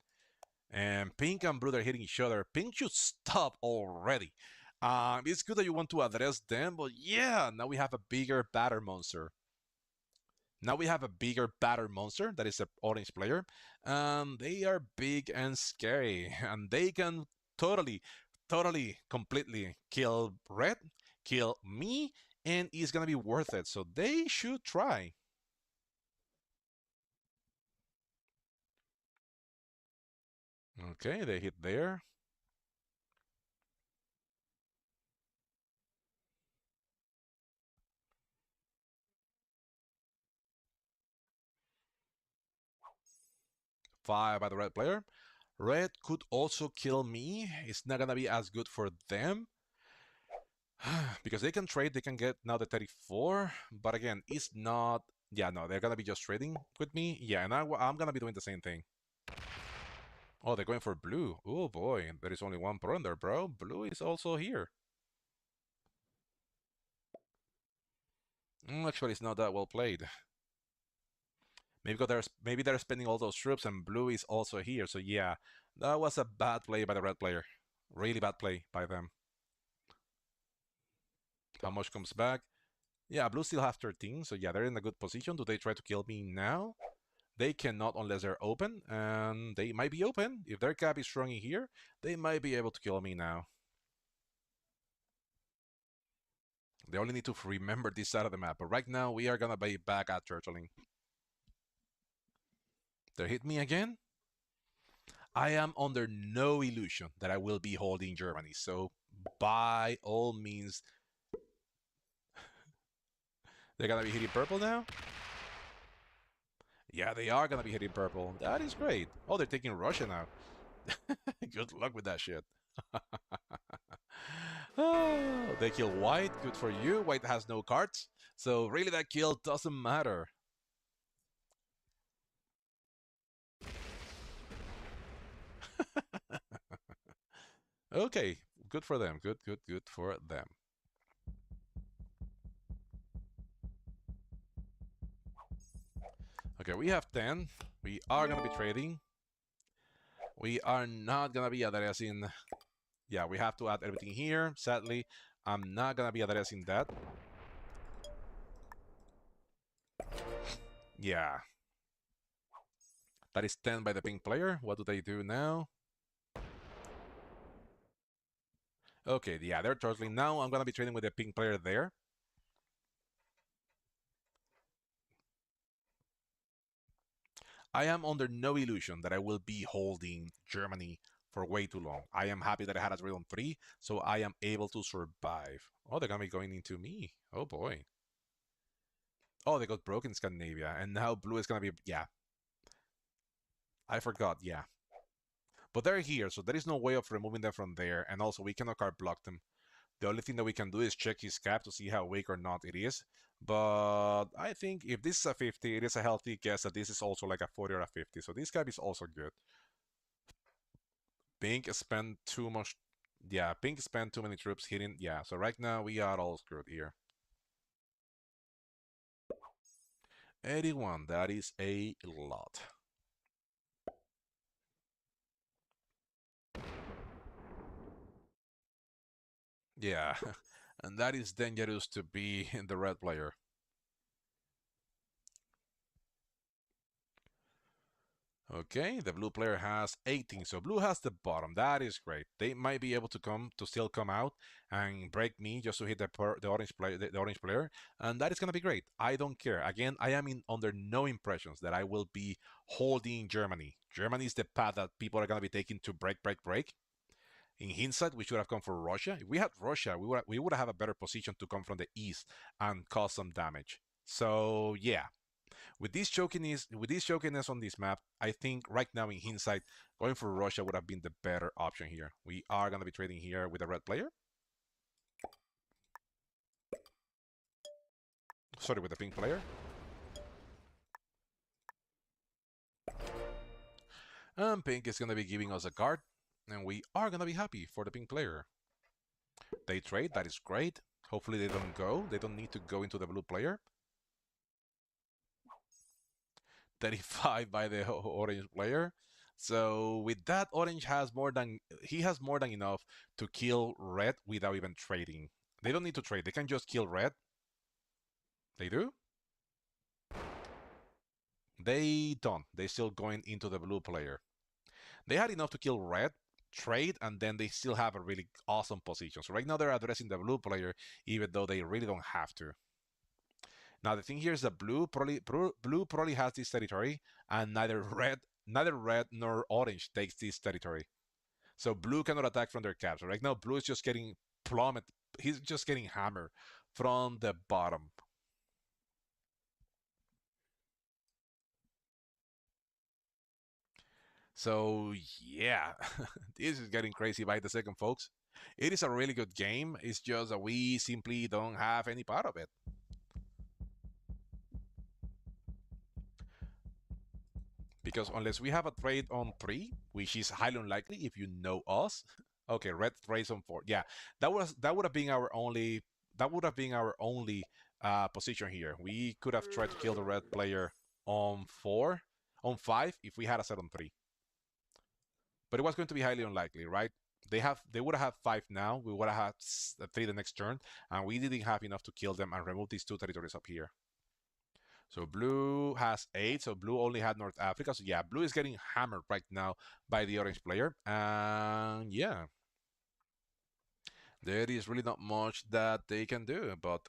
And pink and blue are hitting each other. Pink should stop already. It's good that you want to address them, but yeah, now we have a bigger batter monster. Now we have a bigger batter monster that is an orange player, and they are big and scary, and they can totally, completely kill red, kill me, and it's gonna be worth it. So they should try. Okay, they hit there. Five by the red player. Red could also kill me. It's not gonna be as good for them. Because they can trade, they can get now the 34. But again, it's not. Yeah, no, they're gonna be just trading with me. Yeah, and I'm gonna be doing the same thing. Oh, they're going for blue. Oh boy, there is only one problem there, bro. Blue is also here. Actually, it's not that well played. Maybe they're spending all those troops, and blue is also here. So yeah, that was a bad play by the red player. Really bad play by them. How much comes back? Yeah, blue still have 13, so yeah, they're in a good position. Do they try to kill me now? They cannot unless they're open, and they might be open. If their cap is strong in here, they might be able to kill me now. They only need to remember this side of the map. But right now, we are gonna be back at turtling. They hit me again? I am under no illusion that I will be holding Germany. So by all means, they're gonna be hitting purple now. Yeah, they are gonna be hitting purple. That is great. Oh, they're taking Russia now. Good luck with that shit. Oh, they kill white. Good for you. White has no cards. So really that kill doesn't matter. Okay, good for them. Good for them. Okay, we have 10. We are gonna be trading. We are not gonna be addressing. Yeah, we have to add everything here. Sadly, I'm not gonna be addressing that. Yeah, that is 10 by the pink player. What do they do now? Okay, yeah, they're turtling. Now I'm gonna be trading with the pink player there. I am under no illusion that I will be holding Germany for way too long. I am happy that I had a trade on 3, so I am able to survive. Oh, they're gonna be going into me. Oh boy. Oh, they got broken Scandinavia, and now blue is gonna be, yeah. I forgot, yeah. But they're here, so there is no way of removing them from there, and also we cannot card block them. The only thing that we can do is check his cap to see how weak or not it is. But I think if this is a 50, it is a healthy guess that this is also like a 40 or a 50. So this cap is also good. Pink spent too much. Yeah, Pink spent too many troops hitting. Yeah, so right now we are all screwed here. 81, that is a lot. Yeah, and that is dangerous to be in the red player. Okay, the blue player has 18, so blue has the bottom. That is great. They might be able to still come out and break me just to hit the orange player, the orange player, and that is gonna be great. I don't care. Again, I am under no impressions that I will be holding Germany. Germany is the path that people are gonna be taking to break. In hindsight, we should have come for Russia. If we had Russia, we would have a better position to come from the east and cause some damage. So yeah, with this chokiness on this map, I think right now in hindsight, going for Russia would have been the better option here. We are gonna be trading here with a red player. Sorry, with the pink player. And pink is gonna be giving us a card, and we are gonna be happy for the pink player. They trade, that is great. Hopefully they don't go. They don't need to go into the blue player. 35 by the orange player. So with that, orange has more than enough to kill red without even trading. They don't need to trade. They can just kill red. They do? They don't. They're still going into the blue player. They had enough to kill red, trade, and then they still have a really awesome position. So right now they're addressing the blue player, even though they really don't have to. Now the thing here is that blue probably has this territory, and neither red nor orange takes this territory. So blue cannot attack from their caps. Right now, blue is just getting plummeted. He's just getting hammered from the bottom. So yeah, this is getting crazy by the second, folks. It is a really good game. It's just that we simply don't have any part of it. Because unless we have a trade on 3, which is highly unlikely if you know us. Okay, red trades on 4. Yeah, that would have been our only position here. We could have tried to kill the red player on 4, on 5 if we had a set on 3. But it was going to be highly unlikely, right? They would have had 5 now. We would have had 3 the next turn, and we didn't have enough to kill them and remove these 2 territories up here. So blue has 8, so blue only had North Africa. So yeah, blue is getting hammered right now by the orange player. And yeah, there is really not much that they can do. But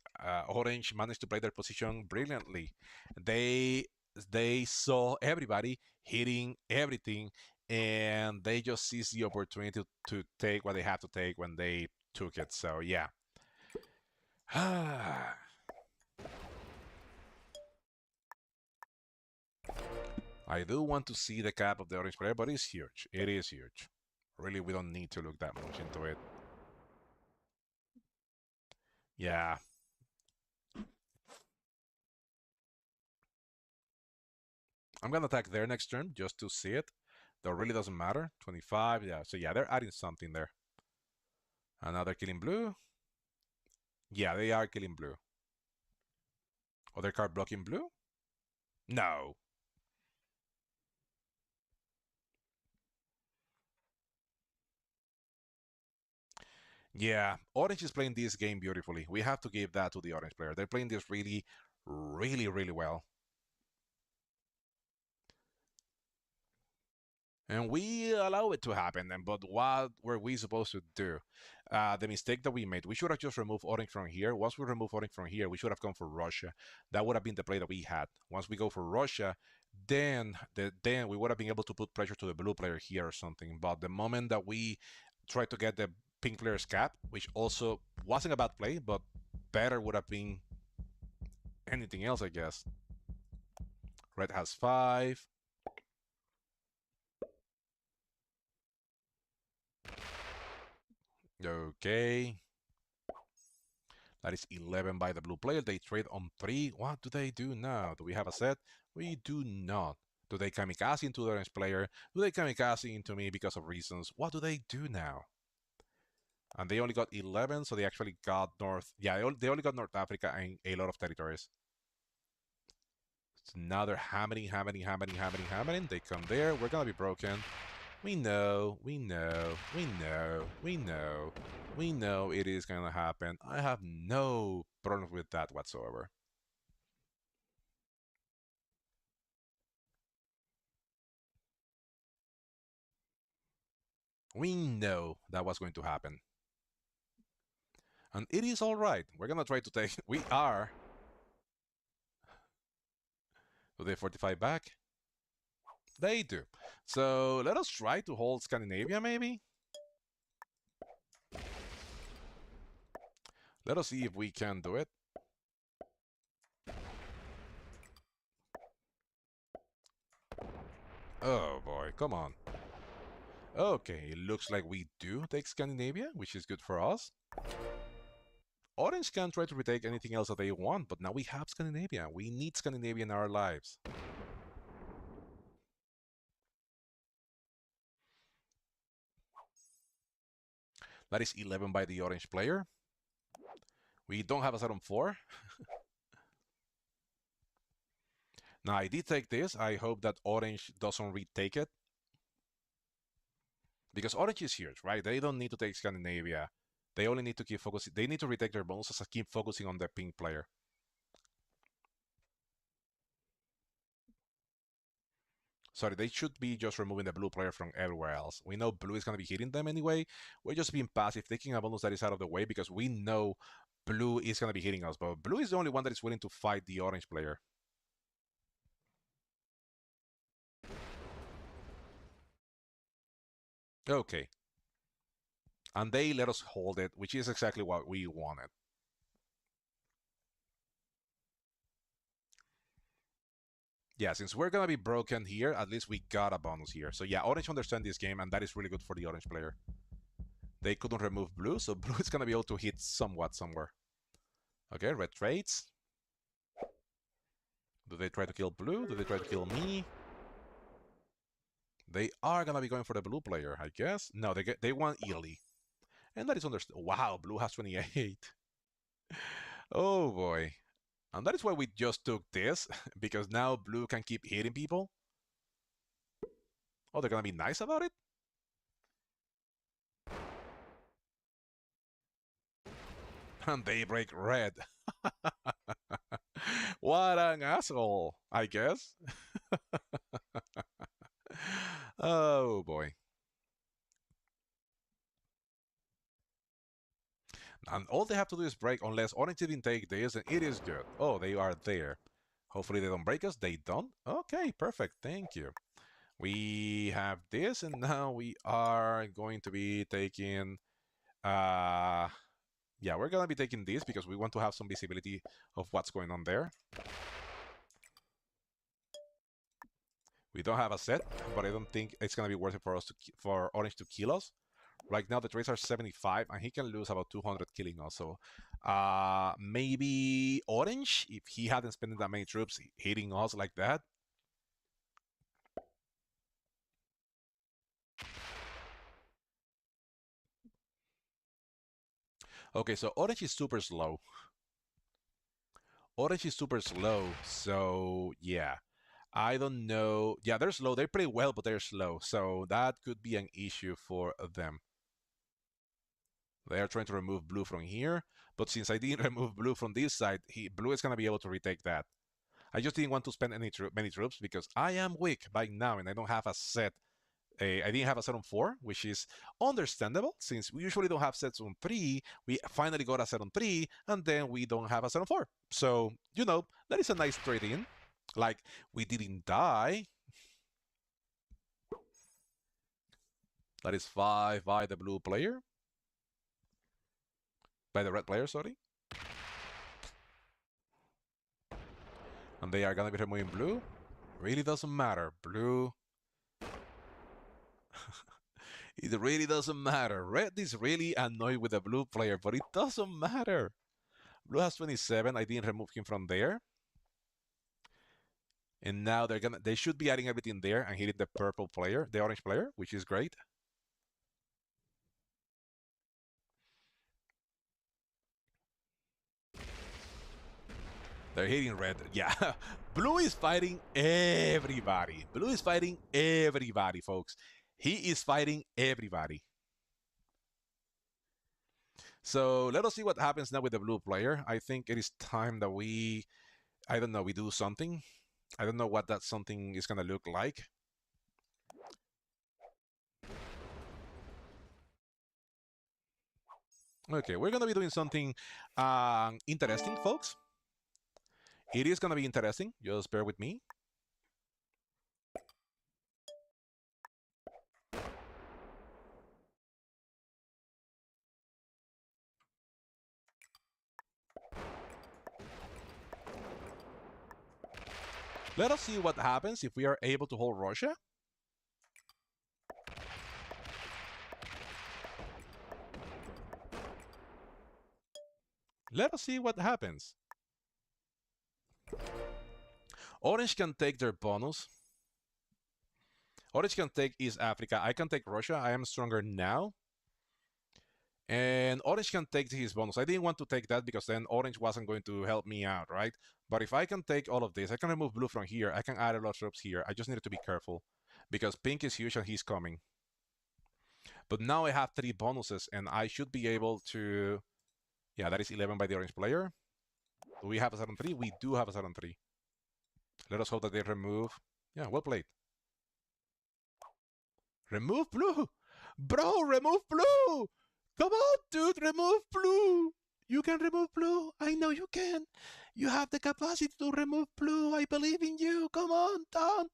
orange managed to play their position brilliantly. They they saw everybody hitting everything, and they just seized the opportunity to take what they had to take when they took it. So yeah. I do want to see the cap of the orange player, but it's huge. It is huge. Really, we don't need to look that much into it. Yeah. I'm gonna attack there next turn just to see it. Though it really doesn't matter. 25, yeah. So yeah, they're adding something there. Another killing blue. Yeah, they are killing blue. Other card blocking blue? No. Yeah, Orange is playing this game beautifully. We have to give that to the Orange player. They're playing this really, really, really well. And we allow it to happen. But what were we supposed to do? The mistake that we made, we should have just removed Orange from here. Once we remove Orange from here, we should have gone for Russia. That would have been the play that we had. Once we go for Russia, then we would have been able to put pressure to the blue player here or something. But the moment that we tried to get the pink player's cap, which also wasn't a bad play, but better would have been anything else, I guess. Red has 5. Okay. That is 11 by the blue player. They trade on 3. What do they do now? Do we have a set? We do not. Do they kamikaze into the orange player? Do they kamikaze into me because of reasons? What do they do now? And they only got 11, so they actually got North. Yeah, they only got North Africa and a lot of territories. So now they're hammering, hammering, hammering, hammering, hammering. They come there. We're gonna be broken. We know, we know, we know, we know, we know it is gonna happen. I have no problems with that whatsoever. We know that was going to happen. And it is all right. We're gonna try to take. We are. Do they fortify back? They do. So let us try to hold Scandinavia, maybe. Let us see if we can do it. Oh boy, come on. Okay, it looks like we do take Scandinavia, which is good for us. Orange can try to retake anything else that they want, but now we have Scandinavia. We need Scandinavia in our lives. That is 11 by the orange player. We don't have a set on 4. Now, I did take this. I hope that orange doesn't retake it. Because orange is huge, right? They don't need to take Scandinavia. They only need to keep focusing. They need to retake their bonuses and keep focusing on the pink player. Sorry, they should be just removing the blue player from everywhere else. We know blue is going to be hitting them anyway. We're just being passive, taking a bonus that is out of the way because we know blue is going to be hitting us. But blue is the only one that is willing to fight the orange player. Okay. And they let us hold it, which is exactly what we wanted. Yeah, since we're gonna be broken here, at least we got a bonus here. So yeah, orange understand this game, and that is really good for the orange player. They couldn't remove blue, so blue is gonna be able to hit somewhat somewhere. Okay, red trades. Do they try to kill blue? Do they try to kill me? They are gonna be going for the blue player, I guess. No, they want Ely. And that is understood. Wow, blue has 28. Oh boy. And that is why we just took this, because now blue can keep hitting people. Oh, they're gonna be nice about it? And they break red. What an asshole, I guess. Oh boy. And all they have to do is break, unless Orange didn't take this, and it is good. Oh, they are there. Hopefully they don't break us. They don't. Okay, perfect. Thank you. We have this, and now we are going to be taking... Yeah, we're going to be taking this because we want to have some visibility of what's going on there. We don't have a set, but I don't think it's gonna be worth it for us for Orange to kill us. Right now the trades are 75, and he can lose about 200 killing us. So maybe Orange, if he hadn't spent that many troops hitting us like that. Okay, so Orange is super slow. Orange is super slow, so yeah. I don't know. Yeah, they're slow. They play well, but they're slow. So that could be an issue for them. They are trying to remove blue from here, but since I didn't remove blue from this side, blue is going to be able to retake that. I just didn't want to spend many troops because I am weak by now and I don't have a set. I didn't have a set on 4, which is understandable since we usually don't have sets on 3. We finally got a set on 3, and then we don't have a set on 4. So, that is a nice trade in. Like, we didn't die. That is 5 by the blue player. By the red player, sorry. And they are gonna be removing blue. Really doesn't matter. Blue. It really doesn't matter. Red is really annoyed with the blue player, but it doesn't matter. Blue has 27. I didn't remove him from there. And now they should be adding everything there and hitting the purple player, the orange player, which is great. They're hitting red. Yeah. Blue is fighting everybody. Blue is fighting everybody, folks. He is fighting everybody. So let us see what happens now with the blue player. I think it is time that I don't know, we do something. I don't know what that something is going to look like. Okay, we're going to be doing something interesting, folks. It is going to be interesting. Just bear with me. Let us see what happens if we are able to hold Russia. Let us see what happens. Orange can take their bonus. Orange can take East Africa. I can take Russia. I am stronger now. And Orange can take his bonus. I didn't want to take that because then Orange wasn't going to help me out, right? But if I can take all of this, I can remove blue from here. I can add a lot of troops here. I just needed to be careful because pink is huge and he's coming. But now I have 3 bonuses and I should be able to... Yeah, that is 11 by the orange player. Do we have a 7-3? We do have a 7-3. Let us hope that they remove... Yeah, well played. Remove blue! Bro, remove blue! Come on, dude, remove blue! You can remove blue. I know you can. You have the capacity to remove blue. I believe in you. Come on, Don.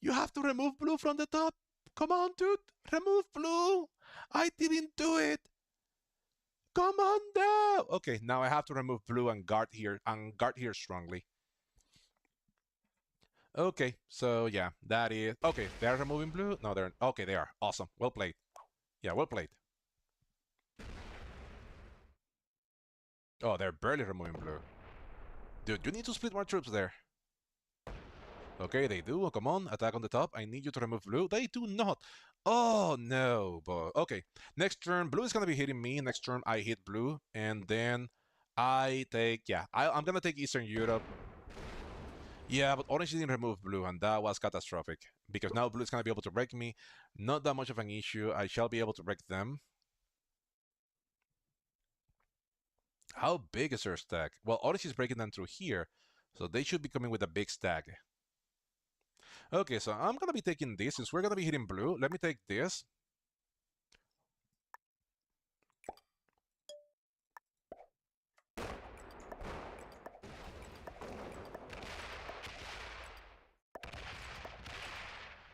You have to remove blue from the top. Come on, dude. Remove blue. I didn't do it. Come on now. Okay, now I have to remove blue and guard here strongly. Okay, so yeah, that is okay. They're removing blue. No, they're okay. They are awesome. Well played. Yeah, well played. Oh, they're barely removing blue. Dude, you need to split more troops there. Okay, they do. Come on, attack on the top. I need you to remove blue. They do not. Oh, no. But okay, next turn, blue is going to be hitting me. Next turn, I hit blue. And then I take, yeah, I'm going to take Eastern Europe. Yeah, but orange didn't remove blue, and that was catastrophic. Because now blue is going to be able to break me. Not that much of an issue. I shall be able to break them. How big is their stack? Well, orange is breaking them through here. So they should be coming with a big stack. Okay, so I'm going to be taking this. Since we're going to be hitting blue, let me take this.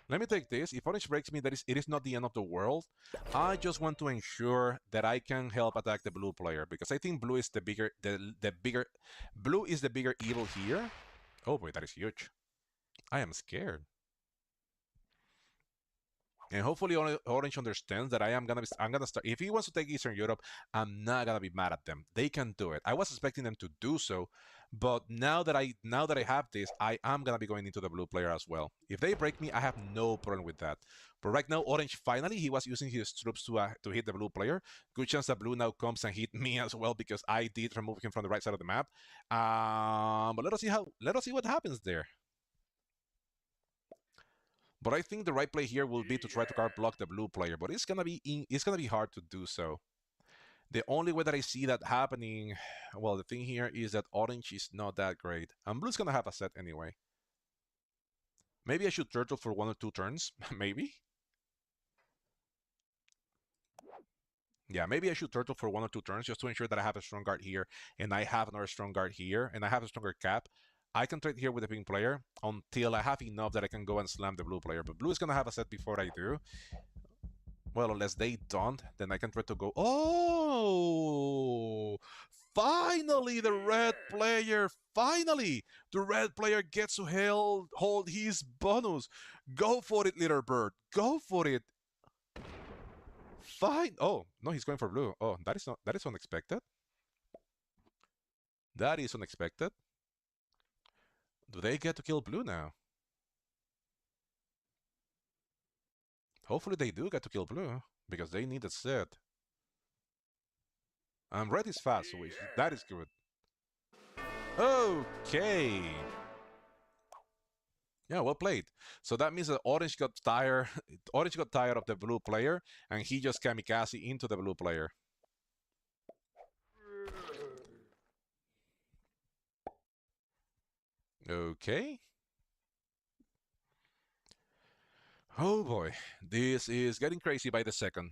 Let me take this. If orange breaks me, it is not the end of the world. I just want to ensure that I can help attack the blue player because I think blue is the bigger blue is the bigger evil here. Oh boy, that is huge. I am scared. And hopefully Orange understands that I'm gonna start. If he wants to take Eastern Europe, I'm not gonna be mad at them. They can do it. I was expecting them to do so, but now that I have this, I am gonna be going into the blue player as well. If they break me, I have no problem with that. But right now, Orange finally he was using his troops to hit the blue player. Good chance that blue now comes and hit me as well because I did remove him from the right side of the map. But let us see what happens there. But I think the right play here will be to try to card block the blue player, but it's gonna be hard to do so. The only way that I see that happening, well, the thing here is that orange is not that great, and blue's gonna have a set anyway. Maybe I should turtle for 1 or 2 turns, maybe. Yeah, maybe I should turtle for 1 or 2 turns just to ensure that I have a strong guard here, and I have another strong guard here, and I have a stronger cap. I can trade here with the pink player until I have enough that I can go and slam the blue player. But blue is gonna have a set before I do. Well, unless they don't, then I can try to go. Oh! Finally, the red player. Finally, the red player gets to hold his bonus. Go for it, little bird. Go for it. Fine. Oh no, he's going for blue. Oh, that is unexpected. That is unexpected. Do they get to kill blue now? Hopefully they do get to kill blue because they need a set. And red is fast, so that is good. Okay. Yeah, well played. So that means that Orange got tired. Orange got tired of the blue player, and he just kamikaze into the blue player. Okay. Oh boy, this is getting crazy by the second.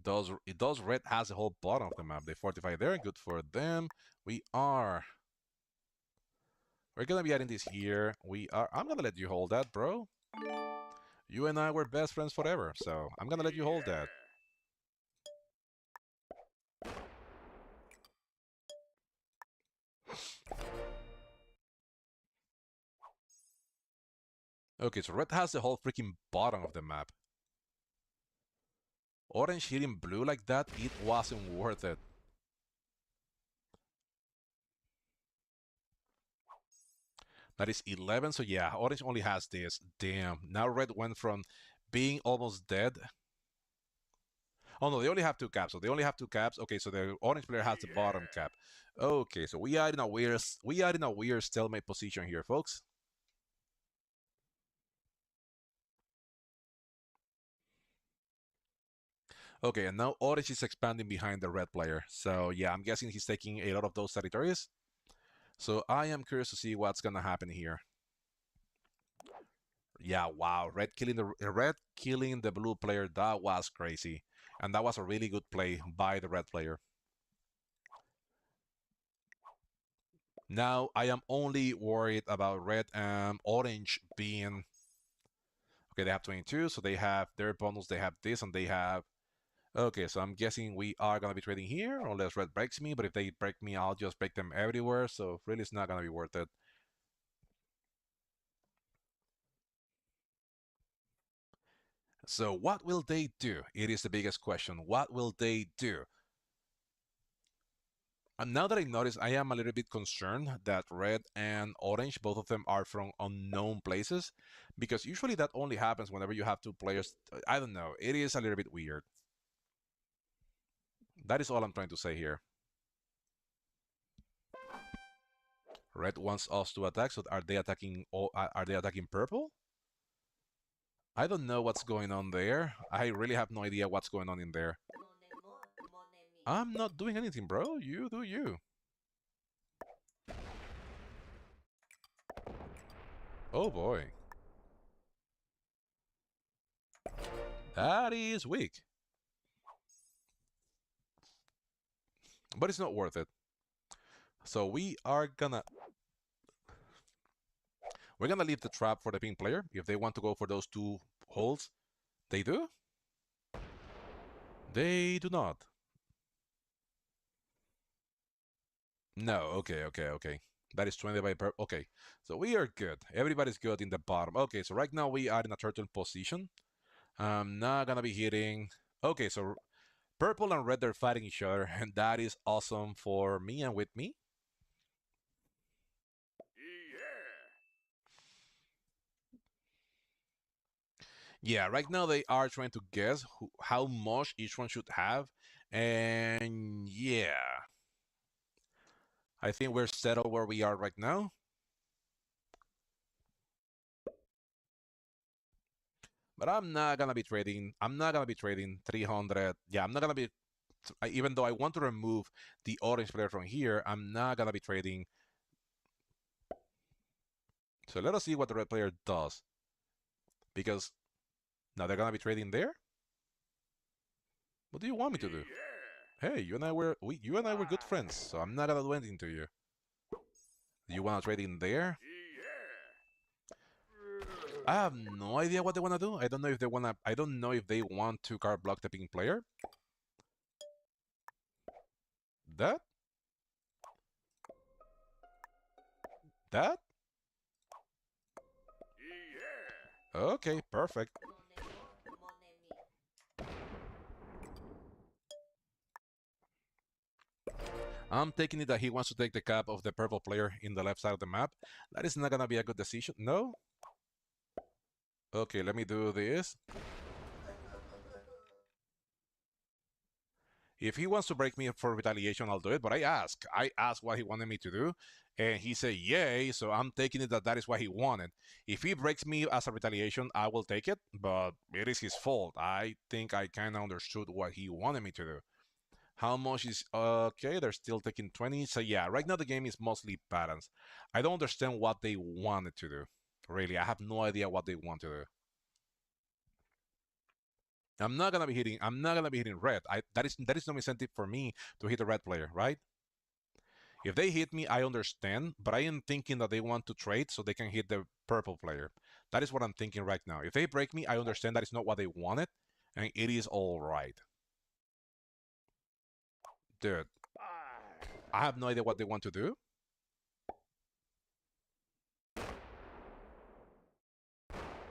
Does red has the whole bottom of the map? They fortify there. Good for them. We are. We're gonna be adding this here. We are. I'm gonna let you hold that, bro. You and I were best friends forever, so I'm gonna let you hold that. Okay, so red has the whole freaking bottom of the map. Orange hitting blue like that, it wasn't worth it. That is 11, so yeah, orange only has this. Damn, now red went from being almost dead. Oh no, they only have 2 caps, so they only have 2 caps. Okay, so the orange player has the bottom cap. Okay, so we are in a weird stalemate position here, folks. Okay, and now orange is expanding behind the red player. So yeah, I'm guessing he's taking a lot of those territories. So I am curious to see what's gonna happen here. Yeah, wow, red killing the blue player, that was crazy. And that was a really good play by the red player. Now I am only worried about red and orange being okay, they have 22, so they have their bundles, they have this, and they have okay, so I'm guessing we are gonna be trading here unless red breaks me, but if they break me, I'll just break them everywhere, so really it's not gonna be worth it. So what will they do? It is the biggest question. What will they do? And now that I notice, I am a little bit concerned that red and orange, both of them are from unknown places, because usually that only happens whenever you have 2 players. I don't know. It is a little bit weird. That is all I'm trying to say here. Red wants us to attack, so are they attacking? Are they attacking purple? I don't know what's going on there. I really have no idea what's going on in there. I'm not doing anything, bro. You do you. Oh boy. That is weak. But it's not worth it. So we're gonna leave the trap for the pink player. If they want to go for those 2 holes, they do. They do not. No, okay. That is 20 by per. Okay, so we are good. Everybody's good in the bottom. Okay, so right now we are in a turtle position. I'm not gonna be hitting. Okay, so purple and red, they're fighting each other, and that is awesome for me and with me. Yeah, right now they are trying to guess how much each one should have. And yeah, I think we're settled where we are right now. But I'm not gonna be trading. I'm not gonna be trading 300. Yeah, I'm not gonna be. Even though I want to remove the orange player from here, I'm not gonna be trading. So let us see what the red player does. Because now they're gonna be trading there. What do you want me to do? Hey, you and I were good friends, so I'm not gonna do anything to you. Do you wanna trade in there? I have no idea what they wanna do. I don't know if they wanna. I don't know if they want to card block the pink player. That. That. Okay, perfect. I'm taking it that he wants to take the cap of the purple player in the left side of the map. That is not gonna be a good decision. No? Okay, let me do this. If he wants to break me for retaliation, I'll do it. But I asked what he wanted me to do, and he said yay. So I'm taking it that that is what he wanted. If he breaks me as a retaliation, I will take it. But it is his fault. I think I kind of understood what he wanted me to do. How much is okay? They're still taking 20. So yeah, right now the game is mostly balanced. I don't understand what they wanted to do. Really, I have no idea what they want to do. I'm not gonna be hitting. I'm not gonna be hitting red. That is no incentive for me to hit a red player, right? If they hit me, I understand, but I am thinking that they want to trade so they can hit the purple player. That is what I'm thinking right now. If they break me, I understand that is not what they wanted, and it is all right. Dude, I have no idea what they want to do.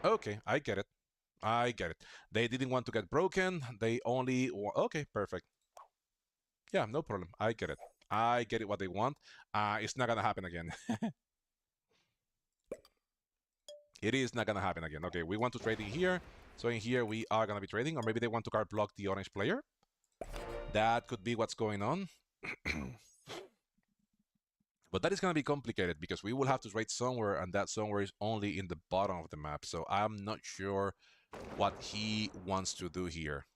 Okay, I get it. I get it. They didn't want to get broken. They only okay, perfect. Yeah, no problem. I get it. I get it what they want. It's not gonna happen again. It is not gonna happen again. Okay, we want to trade in here. So in here we are gonna be trading, or maybe they want to card block the orange player. That could be what's going on. But that is gonna be complicated because we will have to trade somewhere, and that somewhere is only in the bottom of the map. So I'm not sure what he wants to do here.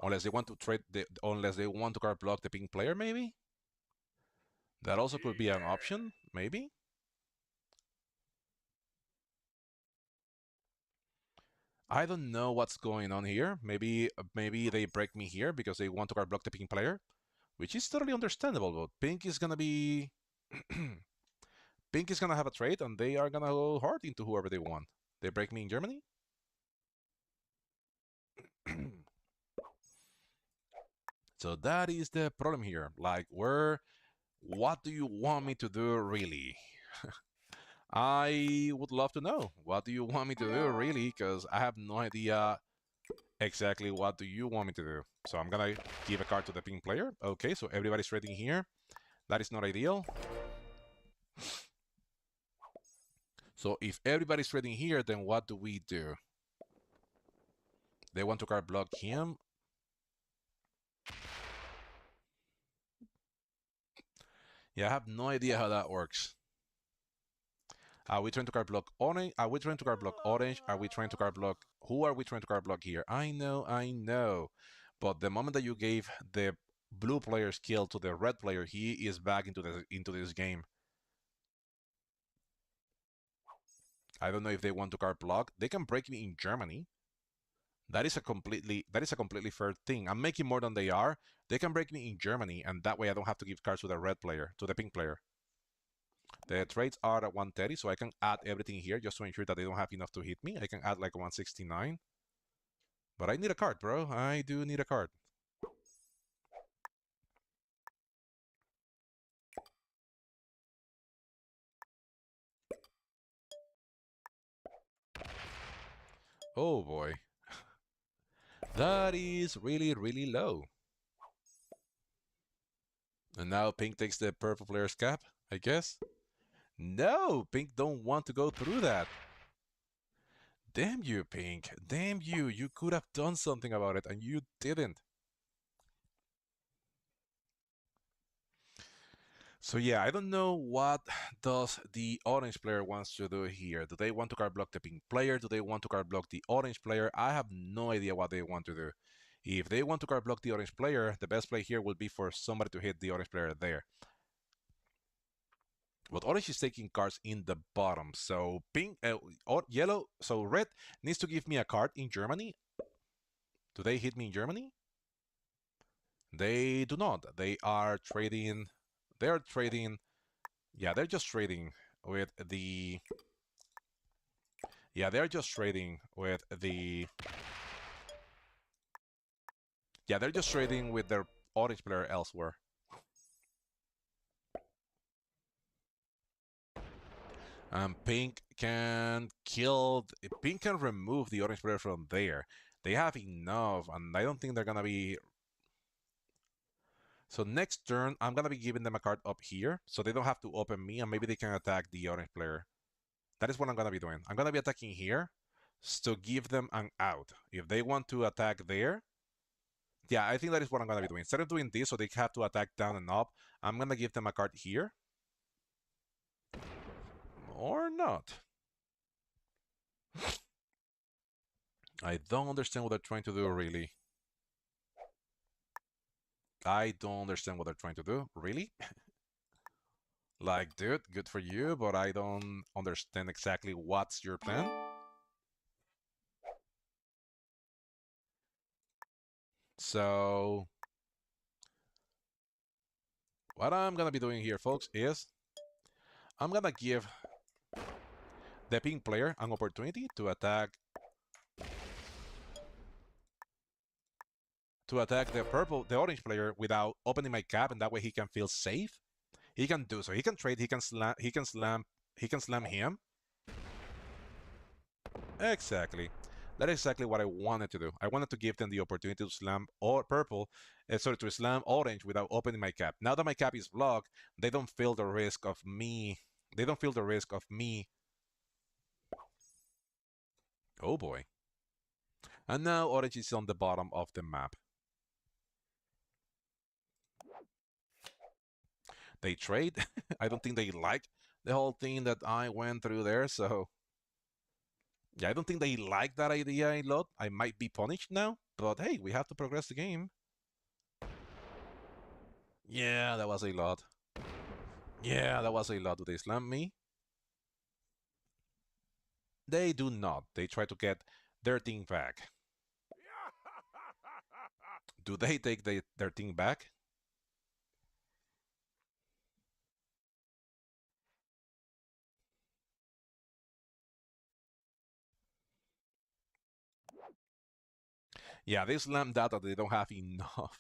Unless they want to trade unless they want to card block the pink player, maybe? That also could be an option, maybe? I don't know what's going on here. Maybe they break me here because they want to card block the pink player, which is totally understandable, but pink is gonna be pink is gonna have a trade and they are gonna go hard into whoever they want. They break me in Germany? So that is the problem here. Like what do you want me to do really? I would love to know. What do you want me to do really? Because I have no idea exactly what do you want me to do. So I'm gonna give a card to the pink player. Okay, so everybody's trading here. That is not ideal. So if everybody's trading here, then what do we do? They want to card block him. Yeah, I have no idea how that works. Are we trying to card block orange? Are we trying to card block orange? Are we trying to card block? Who are we trying to card block here? I know. But the moment that you gave the blue player's kill to the red player, he is back into this game. I don't know if they want to card block. They can break me in Germany. That is a completely fair thing. I'm making more than they are. They can break me in Germany, and that way I don't have to give cards to the red player, to the pink player. The trades are at 130, so I can add everything here just to ensure that they don't have enough to hit me. I can add like 169. But I need a card, bro. I do need a card. Oh boy. That is really, really low. And now Pink takes the purple player's cap, I guess. No, Pink don't want to go through that. Damn you, Pink. Damn you. You could have done something about it and you didn't. So yeah, I don't know what does the orange player wants to do here. Do they want to card block the pink player? Do they want to card block the orange player? I have no idea what they want to do. If they want to card block the orange player, the best play here will be for somebody to hit the orange player there. But orange is taking cards in the bottom. So pink, or yellow, so red needs to give me a card in Germany. Do they hit me in Germany? They do not. They are trading. They are trading. Yeah, they're just trading with the. Yeah, they're just trading with the. Yeah, they're just trading with their orange player elsewhere. Pink can kill. Pink can remove the orange player from there. They have enough, and I don't think they're gonna be. So next turn, I'm gonna be giving them a card up here, so they don't have to open me, and maybe they can attack the orange player. That is what I'm gonna be doing. I'm gonna be attacking here, to give them an out. If they want to attack there, yeah, I think that is what I'm gonna be doing. Instead of doing this, so they have to attack down and up, I'm gonna give them a card here, or not. I don't understand what they're trying to do, really. I don't understand what they're trying to do, really. Like, dude, good for you, but I don't understand exactly what's your plan. So, what I'm gonna be doing here, folks, is I'm gonna give the pink player an opportunity to attack the orange player without opening my cap, and that way he can feel safe. He can do so. He can trade. He can slam him. Exactly. That is exactly what I wanted to do. I wanted to give them the opportunity to slam or purple, sorry, to slam orange without opening my cap. Now that my cap is blocked, they don't feel the risk of me. They don't feel the risk of me. Oh boy. And now orange is on the bottom of the map. They trade. I don't think they like the whole thing that I went through there, so yeah, I don't think they like that idea a lot. I might be punished now, but hey, we have to progress the game. Yeah, that was a lot. Yeah, that was a lot. Do they slam me? They do not. They try to get their thing back. Do they take their thing back? Yeah, they slam that they don't have enough.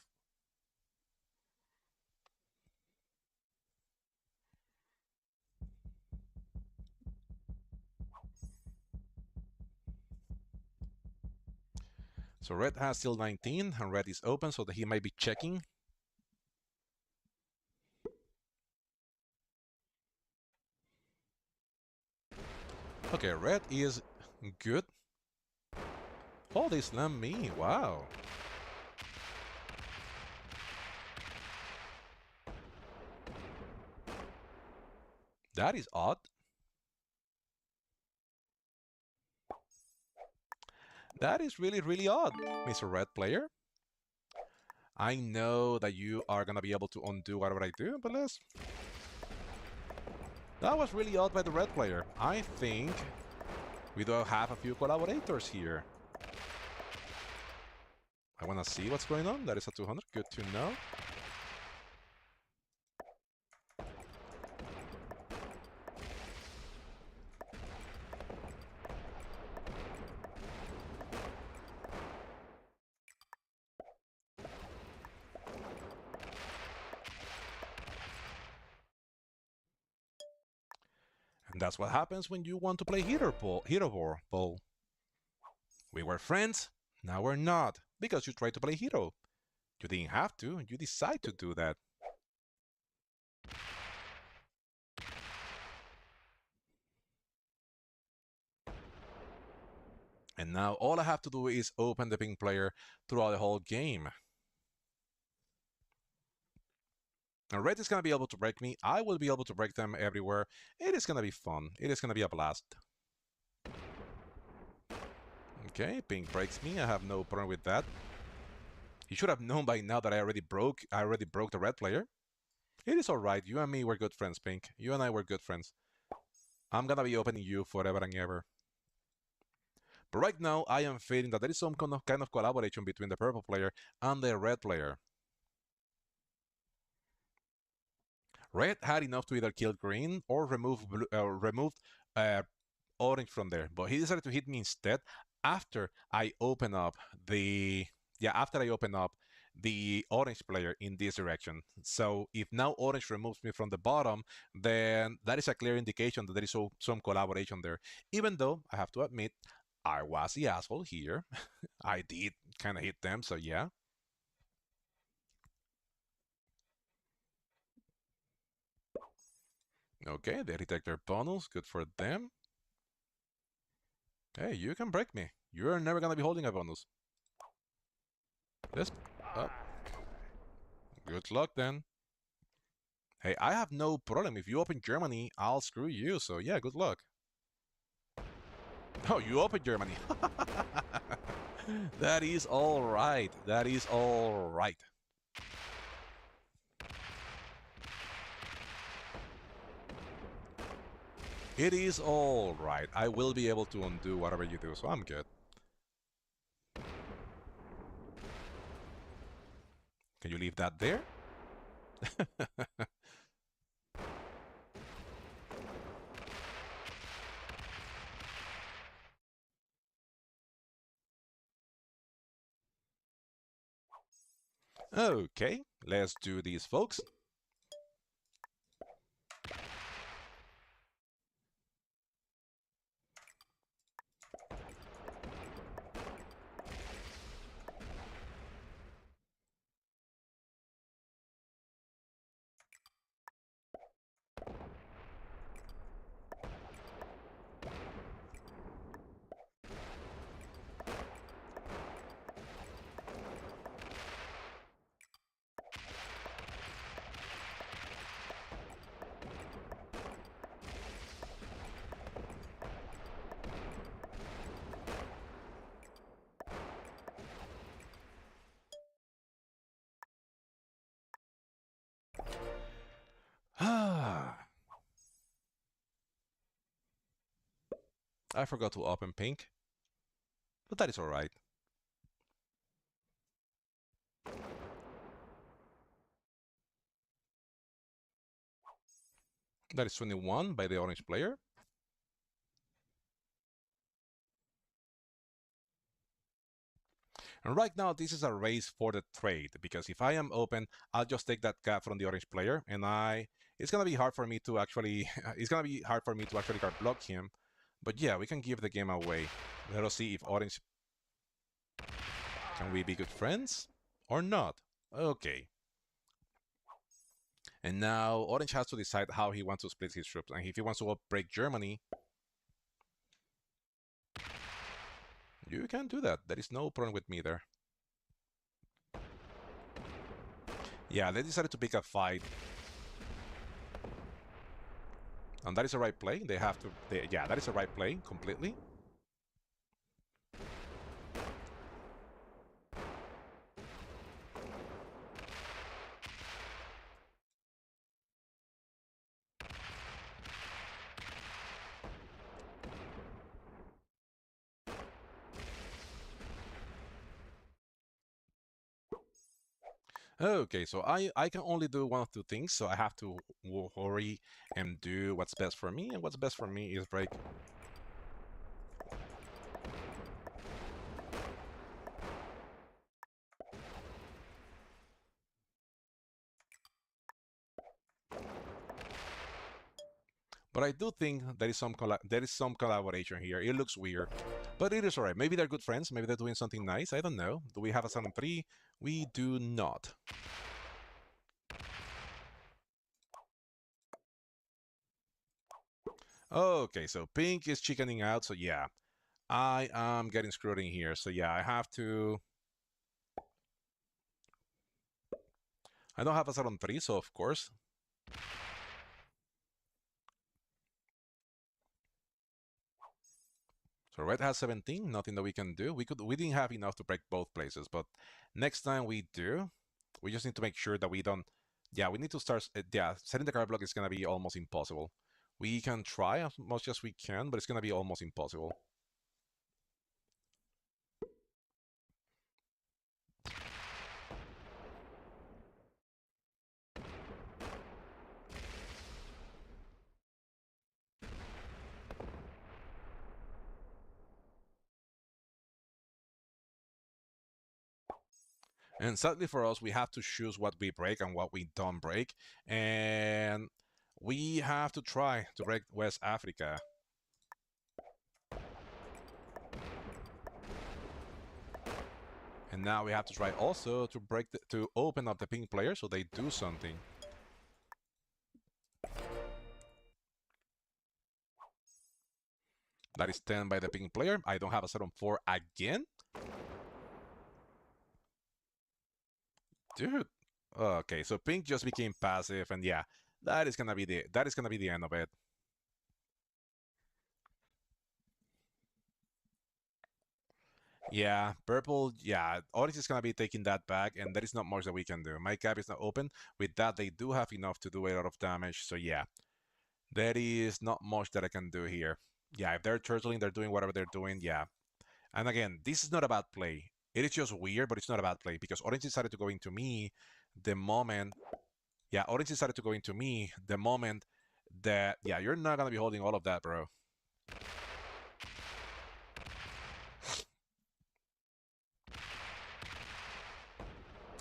So red has still 19, and red is open, so that he might be checking. Okay, red is good. Oh, they slam me. Wow. That is odd. That is really, really odd, Mr. Red player. I know that you are going to be able to undo whatever I do, but let's... That was really odd by the red player. I think we do have a few collaborators here. I want to see what's going on. That is a 200. Good to know. And that's what happens when you want to play Hero Ball. We were friends, now we're not, because you tried to play hero. You didn't have to, you decide to do that. And now all I have to do is open the pink player throughout the whole game. And red is going to be able to break me. I will be able to break them everywhere. It is going to be fun. It is going to be a blast. Okay, pink breaks me. I have no problem with that. You should have known by now that I already broke the red player. It is alright. You and me were good friends, Pink. You and I were good friends. I'm gonna be opening you forever and ever. But right now, I am feeling that there is some kind of collaboration between the purple player and the red player. Red had enough to either kill green or removed orange from there, but he decided to hit me instead after I open up the orange player in this direction. So if now orange removes me from the bottom, then that is a clear indication that there is some collaboration there. Even though I have to admit, I was the asshole here. I did kind of hit them, so yeah. Okay, they detect their bonus. Good for them. Hey, you can break me. You're never gonna be holding a bonus. This. Oh, good luck then. Hey, I have no problem. If you open Germany, I'll screw you. So yeah, good luck. Oh, you open Germany. That is all right. That is all right. It is all right. I will be able to undo whatever you do, so I'm good. Can you leave that there? Okay, let's do these, folks. I forgot to open pink, but that is all right. That is 21 by the orange player. And right now, this is a race for the trade, because if I am open, I'll just take that cat from the orange player, and it's gonna be hard for me to actually, it's gonna be hard for me to actually card block him. But yeah, we can give the game away. Let us see if orange, can we be good friends or not? Okay. And now orange has to decide how he wants to split his troops, and if he wants to break Germany, you can do that. There is no problem with me there. Yeah, they decided to pick a fight. And that is the right play. Yeah, that is the right play, completely. Okay, so I can only do one of two things, so I have to hurry and do what's best for me, and what's best for me is break. But I do think there is some collaboration here. It looks weird. But it is alright. Maybe they're good friends. Maybe they're doing something nice. I don't know. Do we have a 7-3? We do not. Okay, so pink is chickening out. So yeah, I am getting screwed in here. So yeah, I have to. I don't have a 7-3, so of course. So red has 17, nothing that we can do. We didn't have enough to break both places, but next time we do, we just need to make sure that we don't. Yeah, we need to start. Yeah, setting the card block is gonna be almost impossible. We can try as much as we can, but it's gonna be almost impossible. And sadly for us, we have to choose what we break and what we don't break, and we have to try to break West Africa. And now we have to try also to to open up the pink player so they do something. That is 10 by the pink player. I don't have a 7-4 again. Dude. Okay, so pink just became passive, and yeah, that is gonna be the end of it. Yeah, purple, yeah, Oryx is gonna be taking that back, and there is not much that we can do. My cap is not open. With that, they do have enough to do a lot of damage, so yeah, there is not much that I can do here. Yeah, if they're turtling, they're doing whatever they're doing, yeah. And again, this is not a bad play. It is just weird, but it's not a bad play because Orange decided to go into me the moment. Yeah, Orange decided to go into me the moment that. Yeah, you're not gonna be holding all of that, bro.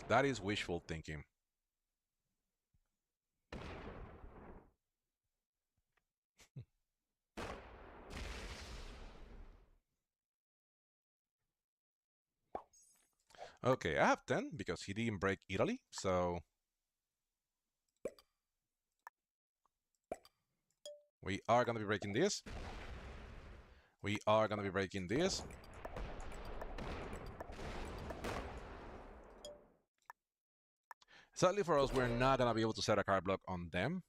That is wishful thinking. Okay, I have 10 because he didn't break Italy, so we are gonna be breaking this. We are gonna be breaking this. Sadly for us, we're not gonna be able to set a card block on them.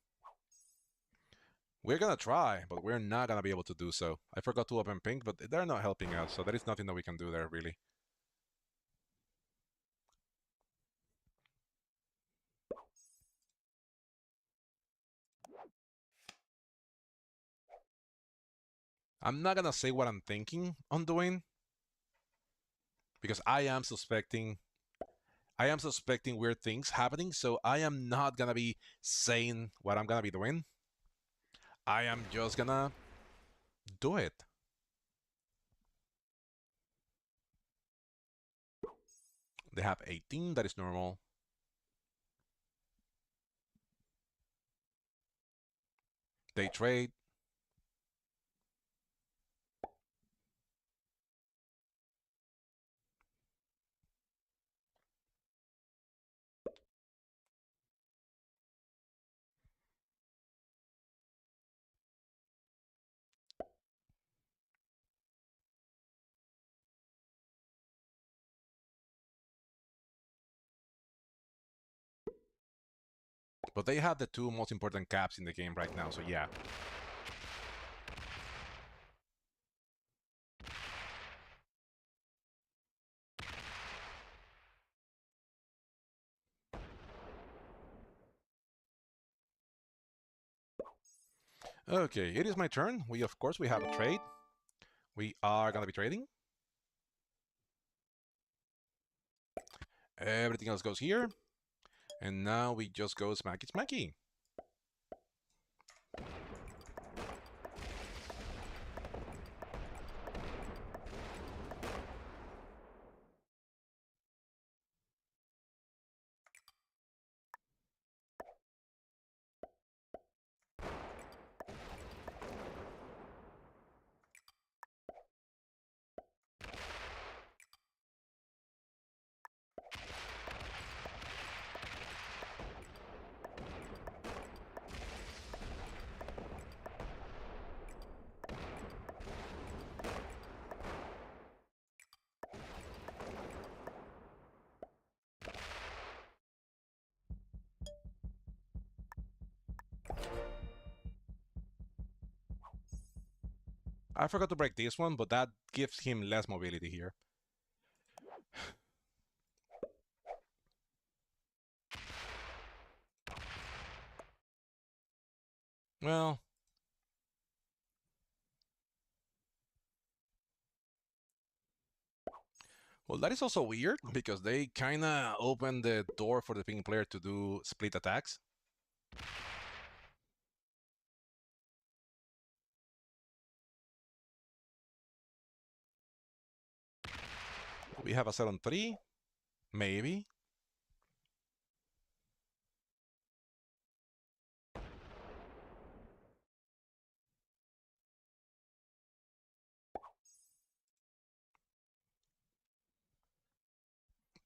We're gonna try, but we're not gonna be able to do so. I forgot to open pink, but they're not helping out, so there is nothing that we can do there, really. I'm not gonna say what I'm thinking on doing, because I am suspecting weird things happening, so I am not gonna be saying what I'm gonna be doing. I am just gonna do it. They have 18, that is normal. They trade. But they have the two most important caps in the game right now, so yeah. Okay, it is my turn. Of course, we have a trade. We are gonna be trading. Everything else goes here. And now we just go smacky smacky. I forgot to break this one, but that gives him less mobility here. Well, that is also weird because they kind of open the door for the pink player to do split attacks. We have a set on 3, maybe.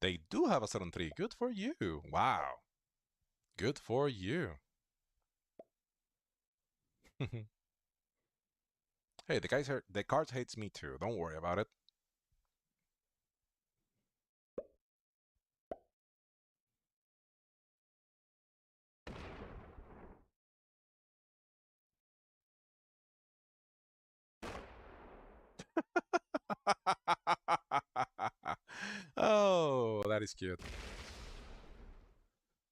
They do have a set on 3. Good for you. Wow. Good for you. Hey, the cards hates me too. Don't worry about it. Oh, that is cute.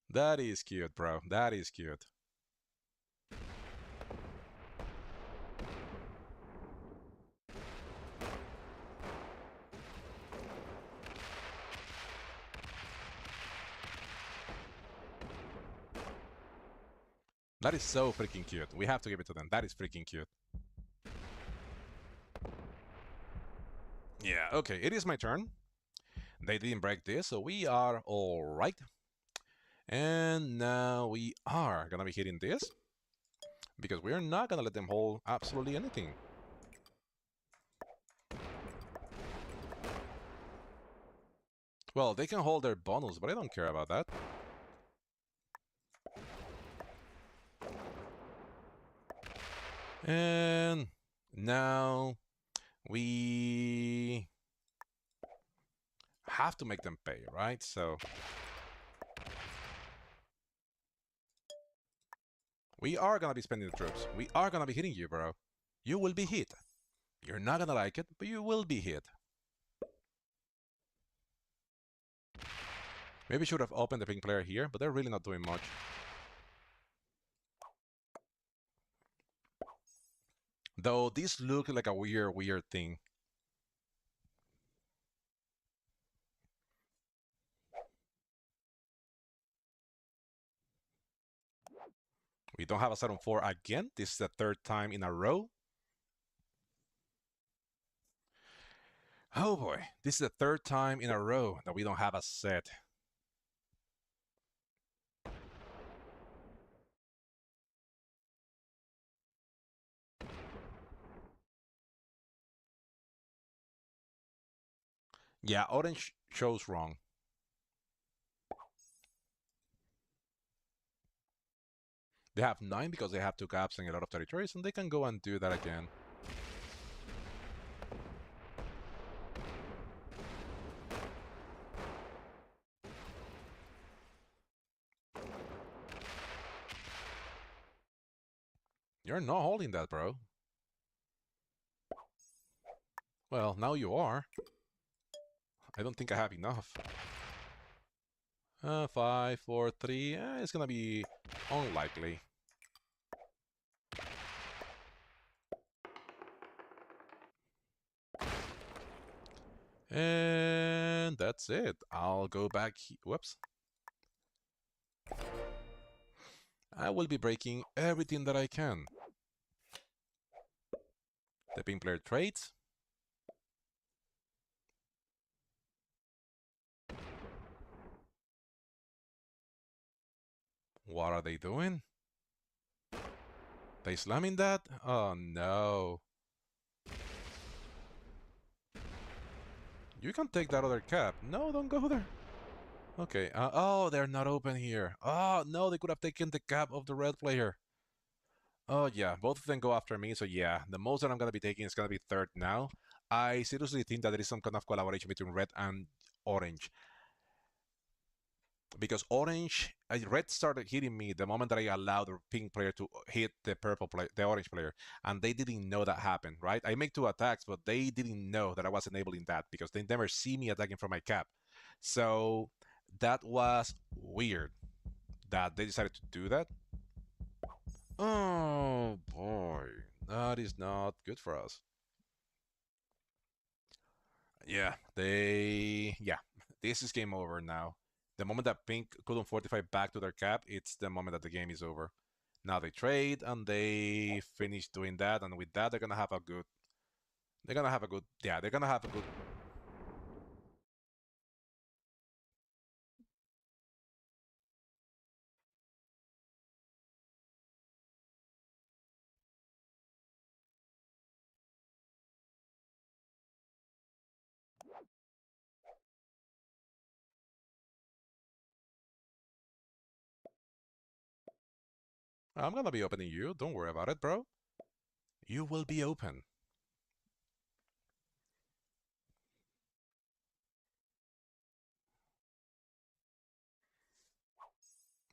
That is cute, bro. That is cute. That is so freaking cute. We have to give it to them. That is freaking cute. Yeah, okay, it is my turn. They didn't break this, so we are all right. And now we are gonna be hitting this because we're not gonna let them hold absolutely anything. Well, they can hold their bonus, but I don't care about that. And now we have to make them pay, right? So we are gonna be spending the troops. We are gonna be hitting you, bro. You will be hit. You're not gonna like it, but you will be hit. Maybe should have opened the pink player here, but they're really not doing much. Though this looks like a weird thing. We don't have a 7-4 again. This is the third time in a row. Oh boy, this is the third time in a row that we don't have a set. Yeah, orange shows wrong. They have 9 because they have 2 caps and a lot of territories, and they can go and do that again. You're not holding that, bro. Well, now you are. I don't think I have enough. 5, 4, 3. It's gonna be unlikely. And that's it. I'll go back. Whoops. I will be breaking everything that I can. The pink player trades. What are they doing? They slamming that? Oh no. You can take that other cap. No, don't go there. Okay. Oh, they're not open here. Oh no, they could have taken the cap of the red player. Oh yeah, both of them go after me. So yeah, the most that I'm gonna be taking is gonna be third now. I seriously think that there is some kind of collaboration between red and orange. because red started hitting me the moment that I allowed the pink player to hit the purple player, the orange player, and they didn't know that happened, right? I make two attacks, but they didn't know that I was enabling that because they never see me attacking from my cap. So that was weird that they decided to do that. Oh boy, that is not good for us. Yeah, this is game over now. The moment that Pink couldn't fortify back to their cap, it's the moment that the game is over. Now they trade and they finish doing that, and with that they're gonna have a good. They're gonna have a good. Yeah, they're gonna have a good. I'm gonna be opening you. Don't worry about it, bro. You will be open.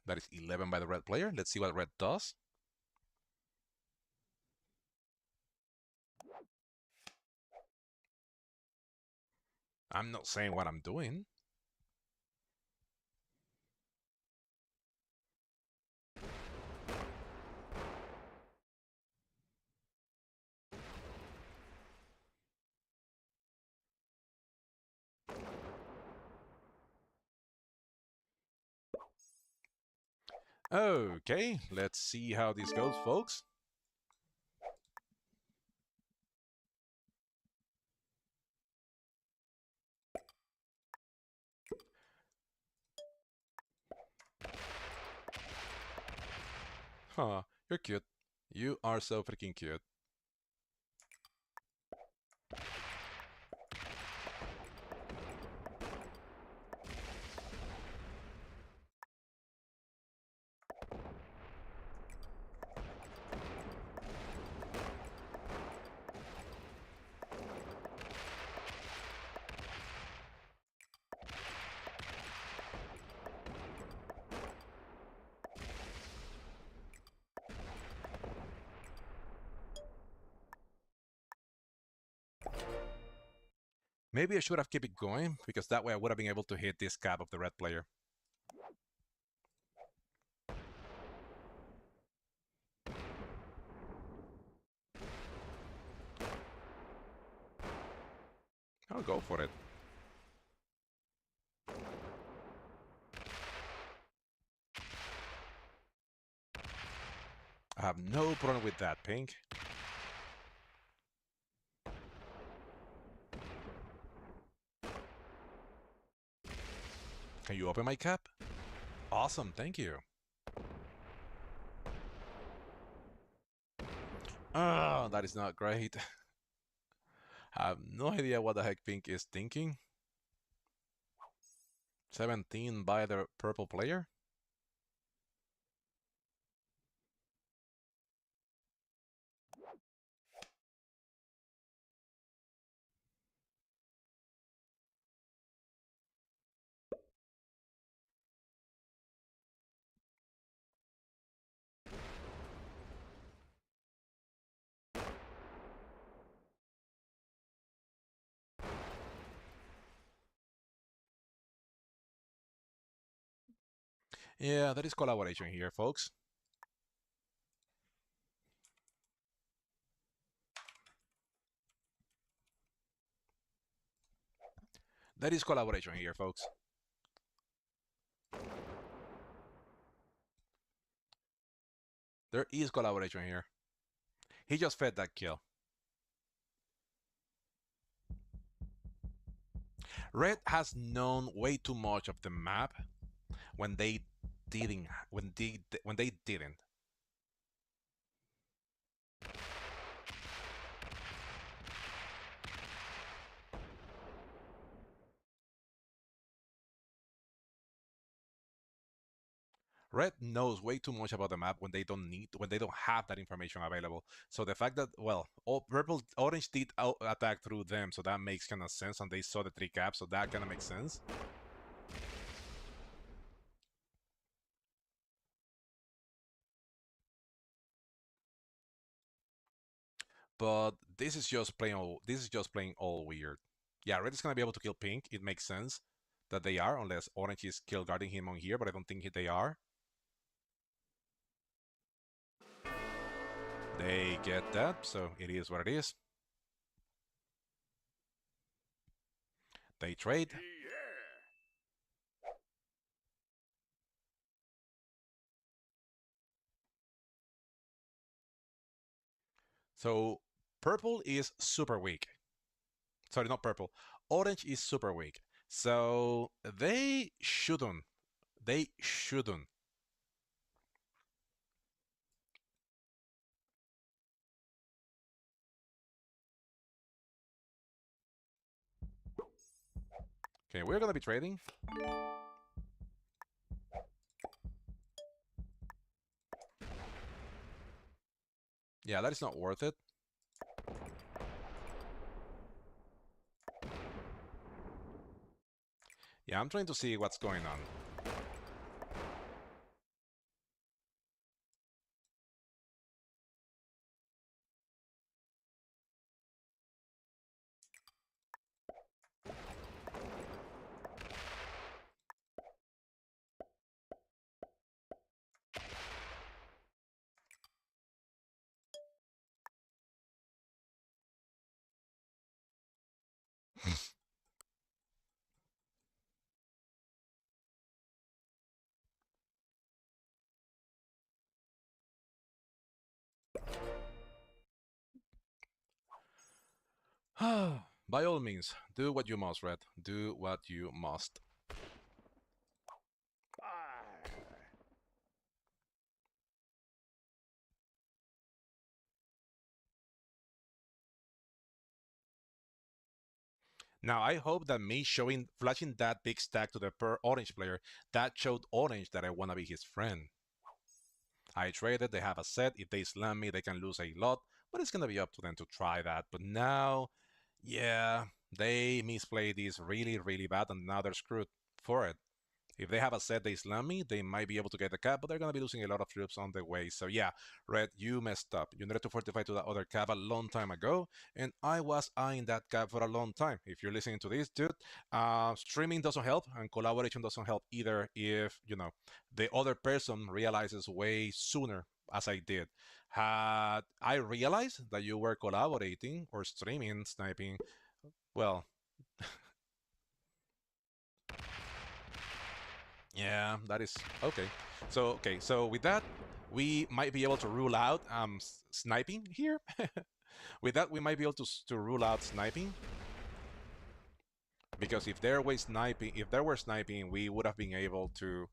That is 11 by the red player. Let's see what red does. I'm not saying what I'm doing. Okay, let's see how this goes, folks. Huh, you're cute. You are so freaking cute. Maybe I should have kept it going, because that way I would have been able to hit this cap of the red player. I'll go for it. I have no problem with that, Pink. Can you open my cap? Awesome, thank you. Oh, that is not great. I have no idea what the heck Pink is thinking. 17 by the purple player? Yeah, there is collaboration here, folks. There is collaboration here, folks. There is collaboration here. He just fed that kill. Red has known way too much of the map when they didn't. Red knows way too much about the map when they don't have that information available. So the fact that, well, orange did attack through them, so that makes kind of sense, and they saw the three caps, so that kind of makes sense. but this is just playing all weird. Yeah, red is gonna be able to kill pink. It makes sense that they are, unless orange is kill guarding him on here, but I don't think they are. They get that, so it is what it is. They trade. So purple is super weak. Sorry, not purple. Orange is super weak. So they shouldn't. They shouldn't. Okay, we're gonna be trading. Yeah, that is not worth it. Yeah, I'm trying to see what's going on. By all means, do what you must, Red. Do what you must. Now, I hope that me flashing that big stack to the per orange player, that showed orange that I want to be his friend. I traded, they have a set. If they slam me, they can lose a lot, but it's going to be up to them to try that. But now, yeah, they misplayed this really, really bad, and now they're screwed for it. If they have a set they slam me, they might be able to get the cap, but they're going to be losing a lot of troops on the way. So yeah, Red, you messed up. You needed to fortify to that other cap a long time ago, and I was eyeing that cap for a long time. If you're listening to this, dude, streaming doesn't help, and collaboration doesn't help either if, the other person realizes way sooner, as I did. Had I realized that you were collaborating or streaming, sniping, well, yeah, that is okay. So with that, we might be able to rule out sniping here. With that, we might be able to rule out sniping because if there were sniping, we would have been able to.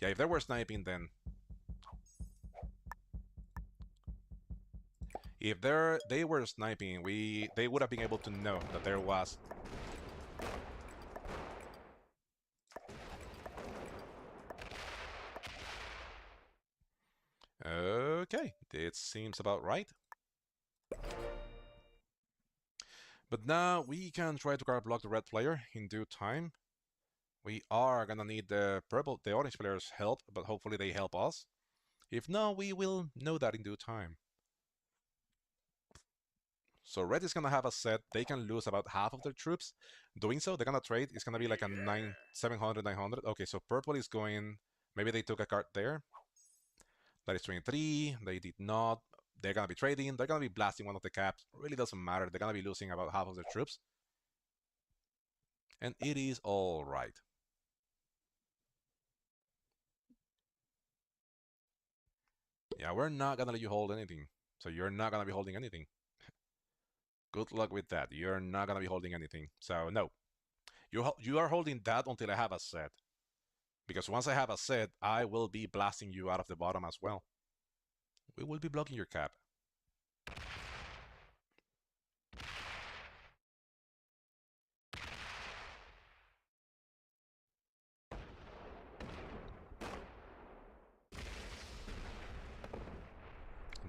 Yeah, if there were sniping, then if they were sniping, they would have been able to know that there was. Okay, it seems about right. But now we can try to guard block the red player in due time. We are gonna need the orange player's help, but hopefully they help us. If not, we will know that in due time. So red is gonna have a set. They can lose about half of their troops. Doing so, they're gonna trade. It's gonna be like a 700, 900. Okay, so purple is going. Maybe they took a card there. That is 23. They did not. They're gonna be trading. They're gonna be blasting one of the caps. Really doesn't matter. They're gonna be losing about half of their troops. And it is all right. Yeah, we're not gonna let you hold anything. So you're not gonna be holding anything. Good luck with that. You're not gonna be holding anything. So no, you are holding that until I have a set. Because once I have a set, I will be blasting you out of the bottom as well. We will be blocking your cap.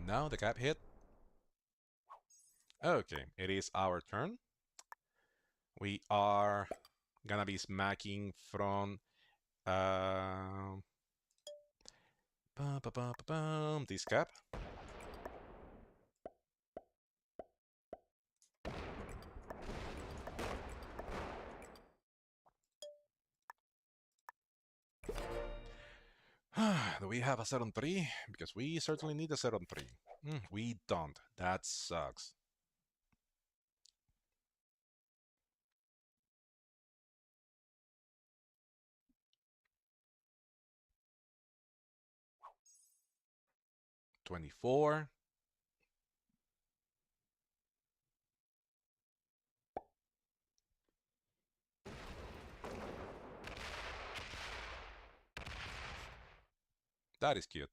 Now the cap hit. Okay, it is our turn. We are gonna be smacking from uh, this cap. Do we have a set on 3? Because we certainly need a set on 3. We don't. That sucks. $24. That is cute.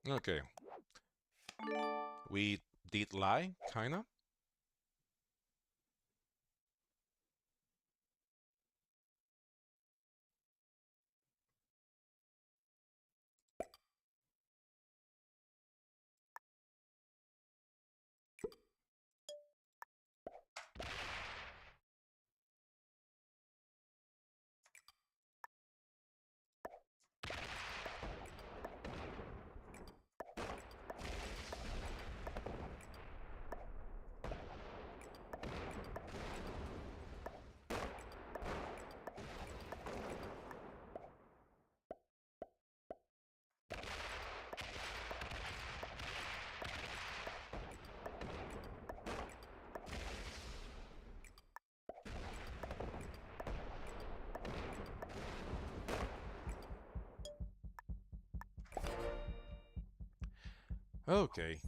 Okay. We did lie, kinda. Okay.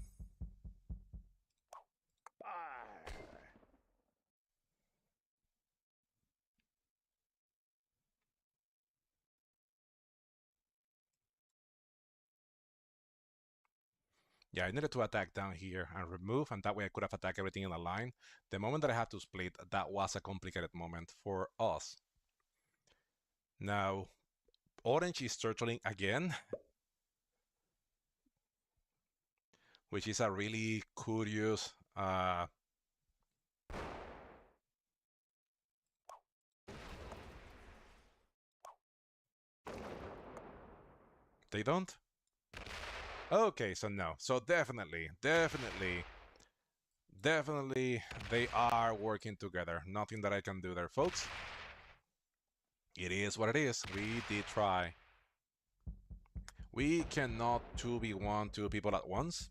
Yeah, I needed to attack down here and remove, and that way I could have attacked everything in a line. The moment that I had to split, that was a complicated moment for us. Now, orange is turtling again, which is a really curious. They don't? Okay, so no. So definitely, they are working together. Nothing that I can do there, folks. It is what it is. We did try. We cannot 2v1 two people at once.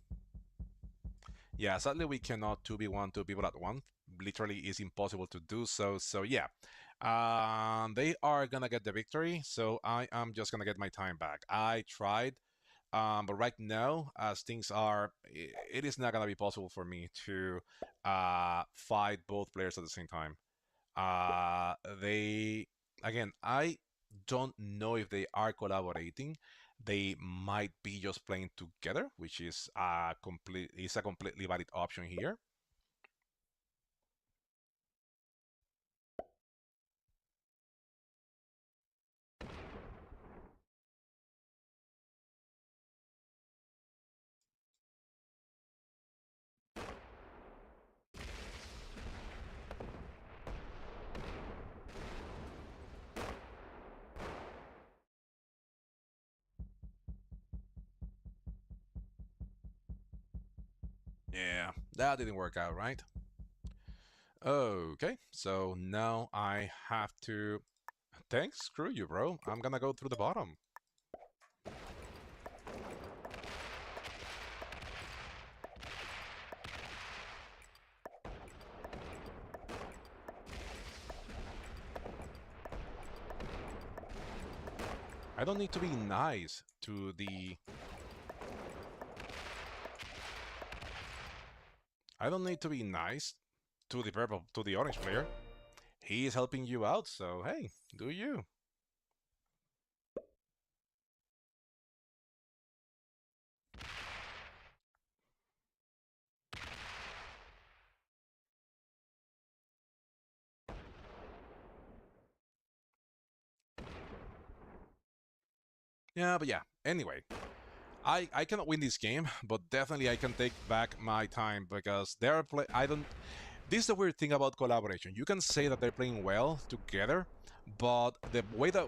Yeah, sadly we cannot 2v1 two people at once. Literally is impossible to do so. So yeah, they are gonna get the victory. So I am just gonna get my time back. I tried, but right now, as things are, it is not gonna be possible for me to fight both players at the same time. They again, I don't know if they are collaborating. They might be just playing together, which is a completely valid option here. Yeah, that didn't work out, right? Okay, so now I have to. Thanks, screw you, bro. I'm gonna go through the bottom. I don't need to be nice to the. I don't need to be nice to the purple to the orange player. He is helping you out, so hey, do you? Yeah, but yeah. Anyway, I cannot win this game, but definitely I can take back my time because they're play. I don't. This is the weird thing about collaboration. You can say that they're playing well together, but the way that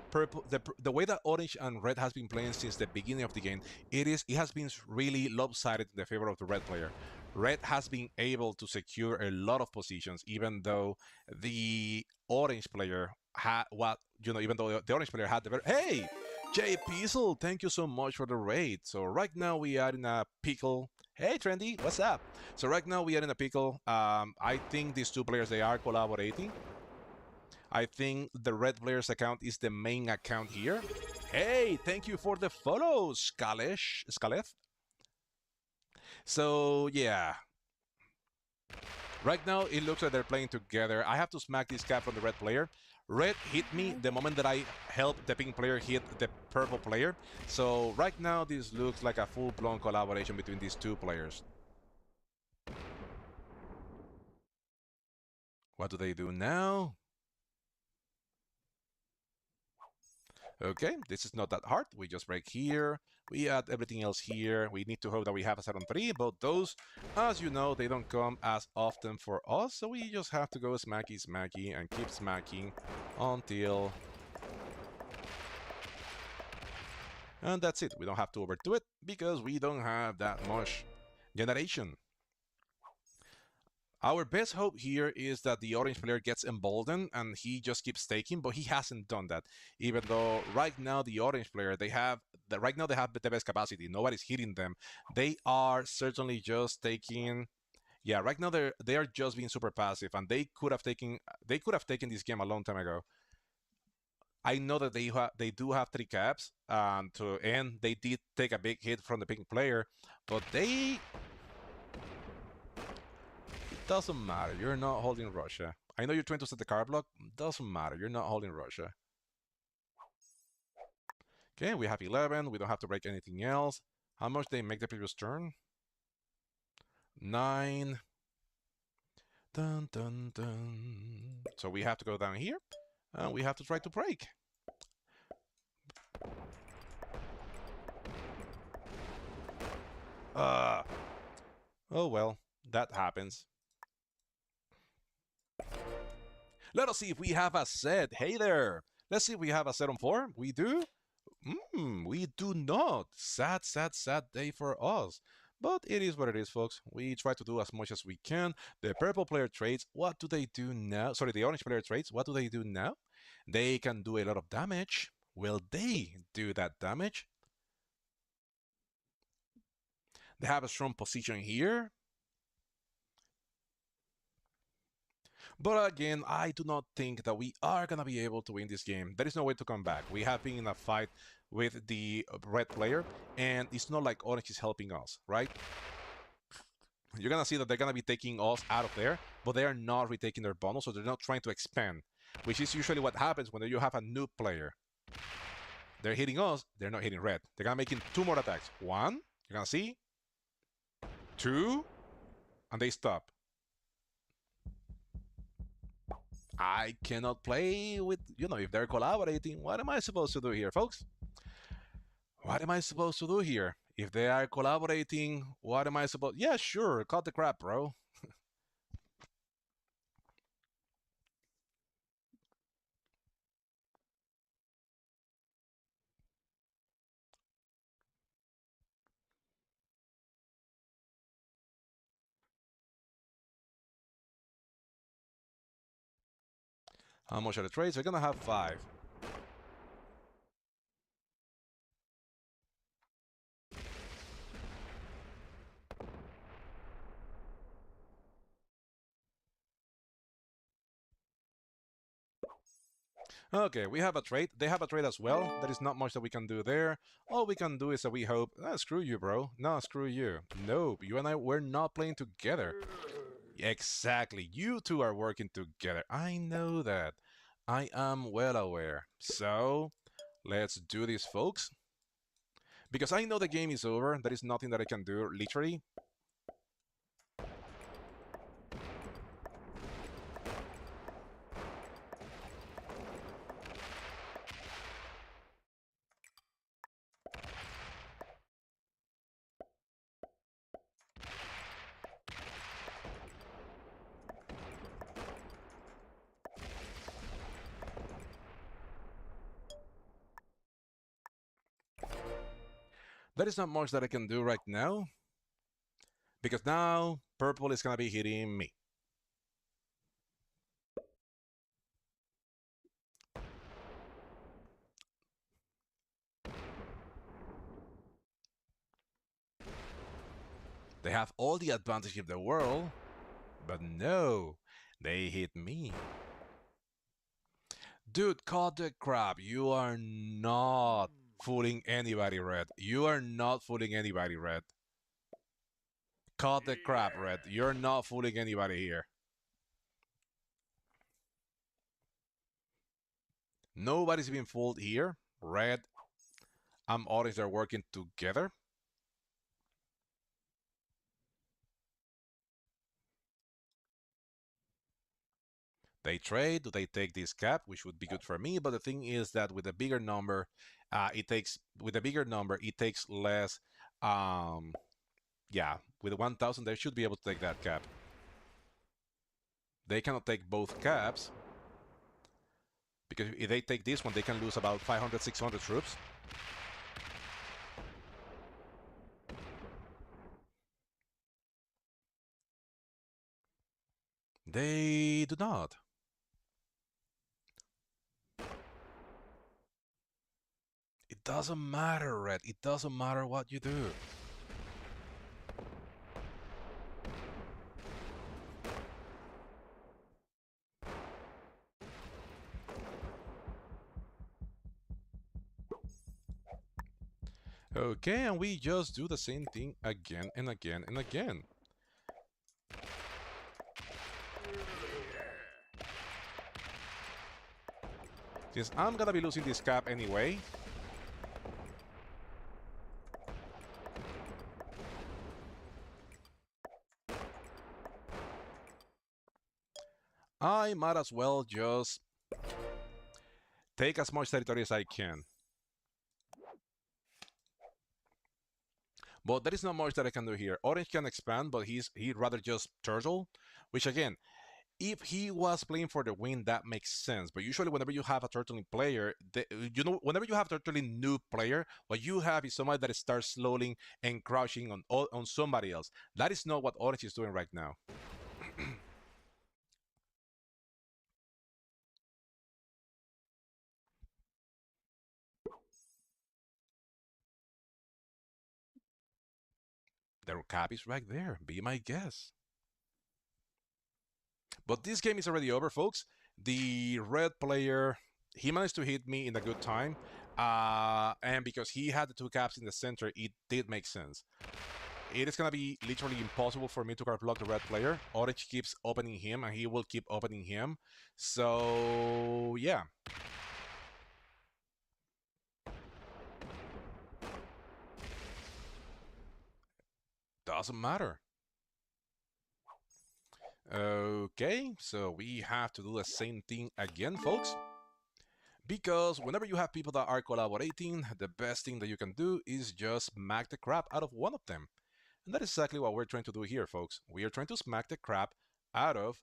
the way that orange and red has been playing since the beginning of the game, it has been really lopsided in the favor of the red player. Red has been able to secure a lot of positions, even though the orange player had what even though the orange player had the very hey. Jay Piesel, thank you so much for the raid. So right now we are in a pickle. Hey Trendy, what's up? So right now we are in a pickle. I think these two players they are collaborating. I think the red player's account is the main account here. Hey, thank you for the follow, Skaleth. So yeah, right now it looks like they're playing together. I have to smack this cap from the red player. Red hit me the moment that I helped the pink player hit the purple player. So right now this looks like a full-blown collaboration between these two players. What do they do now? Okay, this is not that hard. We just break here. We add everything else here. We need to hope that we have a set on 3, but those, as you know, they don't come as often for us, so we just have to go smacky smacky and keep smacking until... And that's it. We don't have to overdo it because we don't have that much generation. Our best hope here is that the orange player gets emboldened and he just keeps taking, but he hasn't done that. Even though right now the orange player they have the best capacity. Nobody's hitting them. They are certainly just taking. Yeah, right now they are just being super passive, and they could have taken this game a long time ago. I know that they do have 3 caps to end. They did take a big hit from the pink player, but they doesn't matter. You're not holding Russia. I know you're trying to set the card block. Doesn't matter. You're not holding Russia. Okay, we have 11. We don't have to break anything else. How much they make the previous turn? 9. Dun, dun, dun. So we have to go down here. And we have to try to break. Oh well, that happens. Let us see if we have a set. Hey there. Let's see if we have a set on 4. We do? We do not. Sad, sad, sad day for us. But it is what it is, folks. We try to do as much as we can. The purple player trades, what do they do now? Sorry, the orange player trades, what do they do now? They can do a lot of damage. Will they do that damage? They have a strong position here. But again, I do not think that we are going to be able to win this game. There is no way to come back. We have been in a fight with the red player, and it's not like Orange is helping us, right? You're going to see that they're going to be taking us out of there, but they are not retaking their bonus, so they're not trying to expand, which is usually what happens when you have a noob player. They're hitting us, they're not hitting red. They're going to make 2 more attacks. 1, you're going to see. 2, and they stop. I cannot play with, if they're collaborating. What am I supposed to do here, folks? What am I supposed to do here? If they are collaborating, what am I supposed... Yeah, sure, cut the crap, bro. How much are the trades? We're gonna have 5. Okay, we have a trade. They have a trade as well. There is not much that we can do there. All we can do is that we hope... screw you, bro. No, screw you. No, you and I, we're not playing together. Exactly. You two are working together. I know that. I am well aware. So, let's do this, folks. Because I know the game is over. There is nothing that I can do, literally. There is not much that I can do right now. Because now purple is gonna be hitting me. They have all the advantage in the world, but no, they hit me. Dude, cut the crap. You are not fooling anybody, Red. You are not fooling anybody, Red. Cut the crap, Red. You're not fooling anybody here. Nobody's being fooled here. Red and orange are working together. They trade, they take this cap, which would be good for me. But the thing is that with a bigger number, it takes less. Um, yeah, with 1,000, they should be able to take that cap. They cannot take both caps because if they take this one, they can lose about 500, 600 troops. They do not. It doesn't matter, Red. It doesn't matter what you do. Okay, and we just do the same thing again and again and again. Since I'm gonna be losing this cap anyway, I might as well just take as much territory as I can. But there is not much that I can do here. Orange can expand, but he'd rather just turtle, which again, if he was playing for the win, that makes sense. But usually, whenever you have a turtling player, whenever you have a turtling new player, what you have is somebody that starts slowing and crouching on somebody else. That is not what Orange is doing right now. Their cap is right there. Be my guess. But this game is already over, folks. The red player, he managed to hit me in a good time. And because he had the two caps in the center, it did make sense. It is going to be literally impossible for me to card block the red player. Orange keeps opening him, and he will keep opening him. So, yeah. Doesn't matter. Okay, so we have to do the same thing again, folks. Because whenever you have people that are collaborating, the best thing that you can do is just smack the crap out of one of them. And that is exactly what we're trying to do here, folks. We are trying to smack the crap out of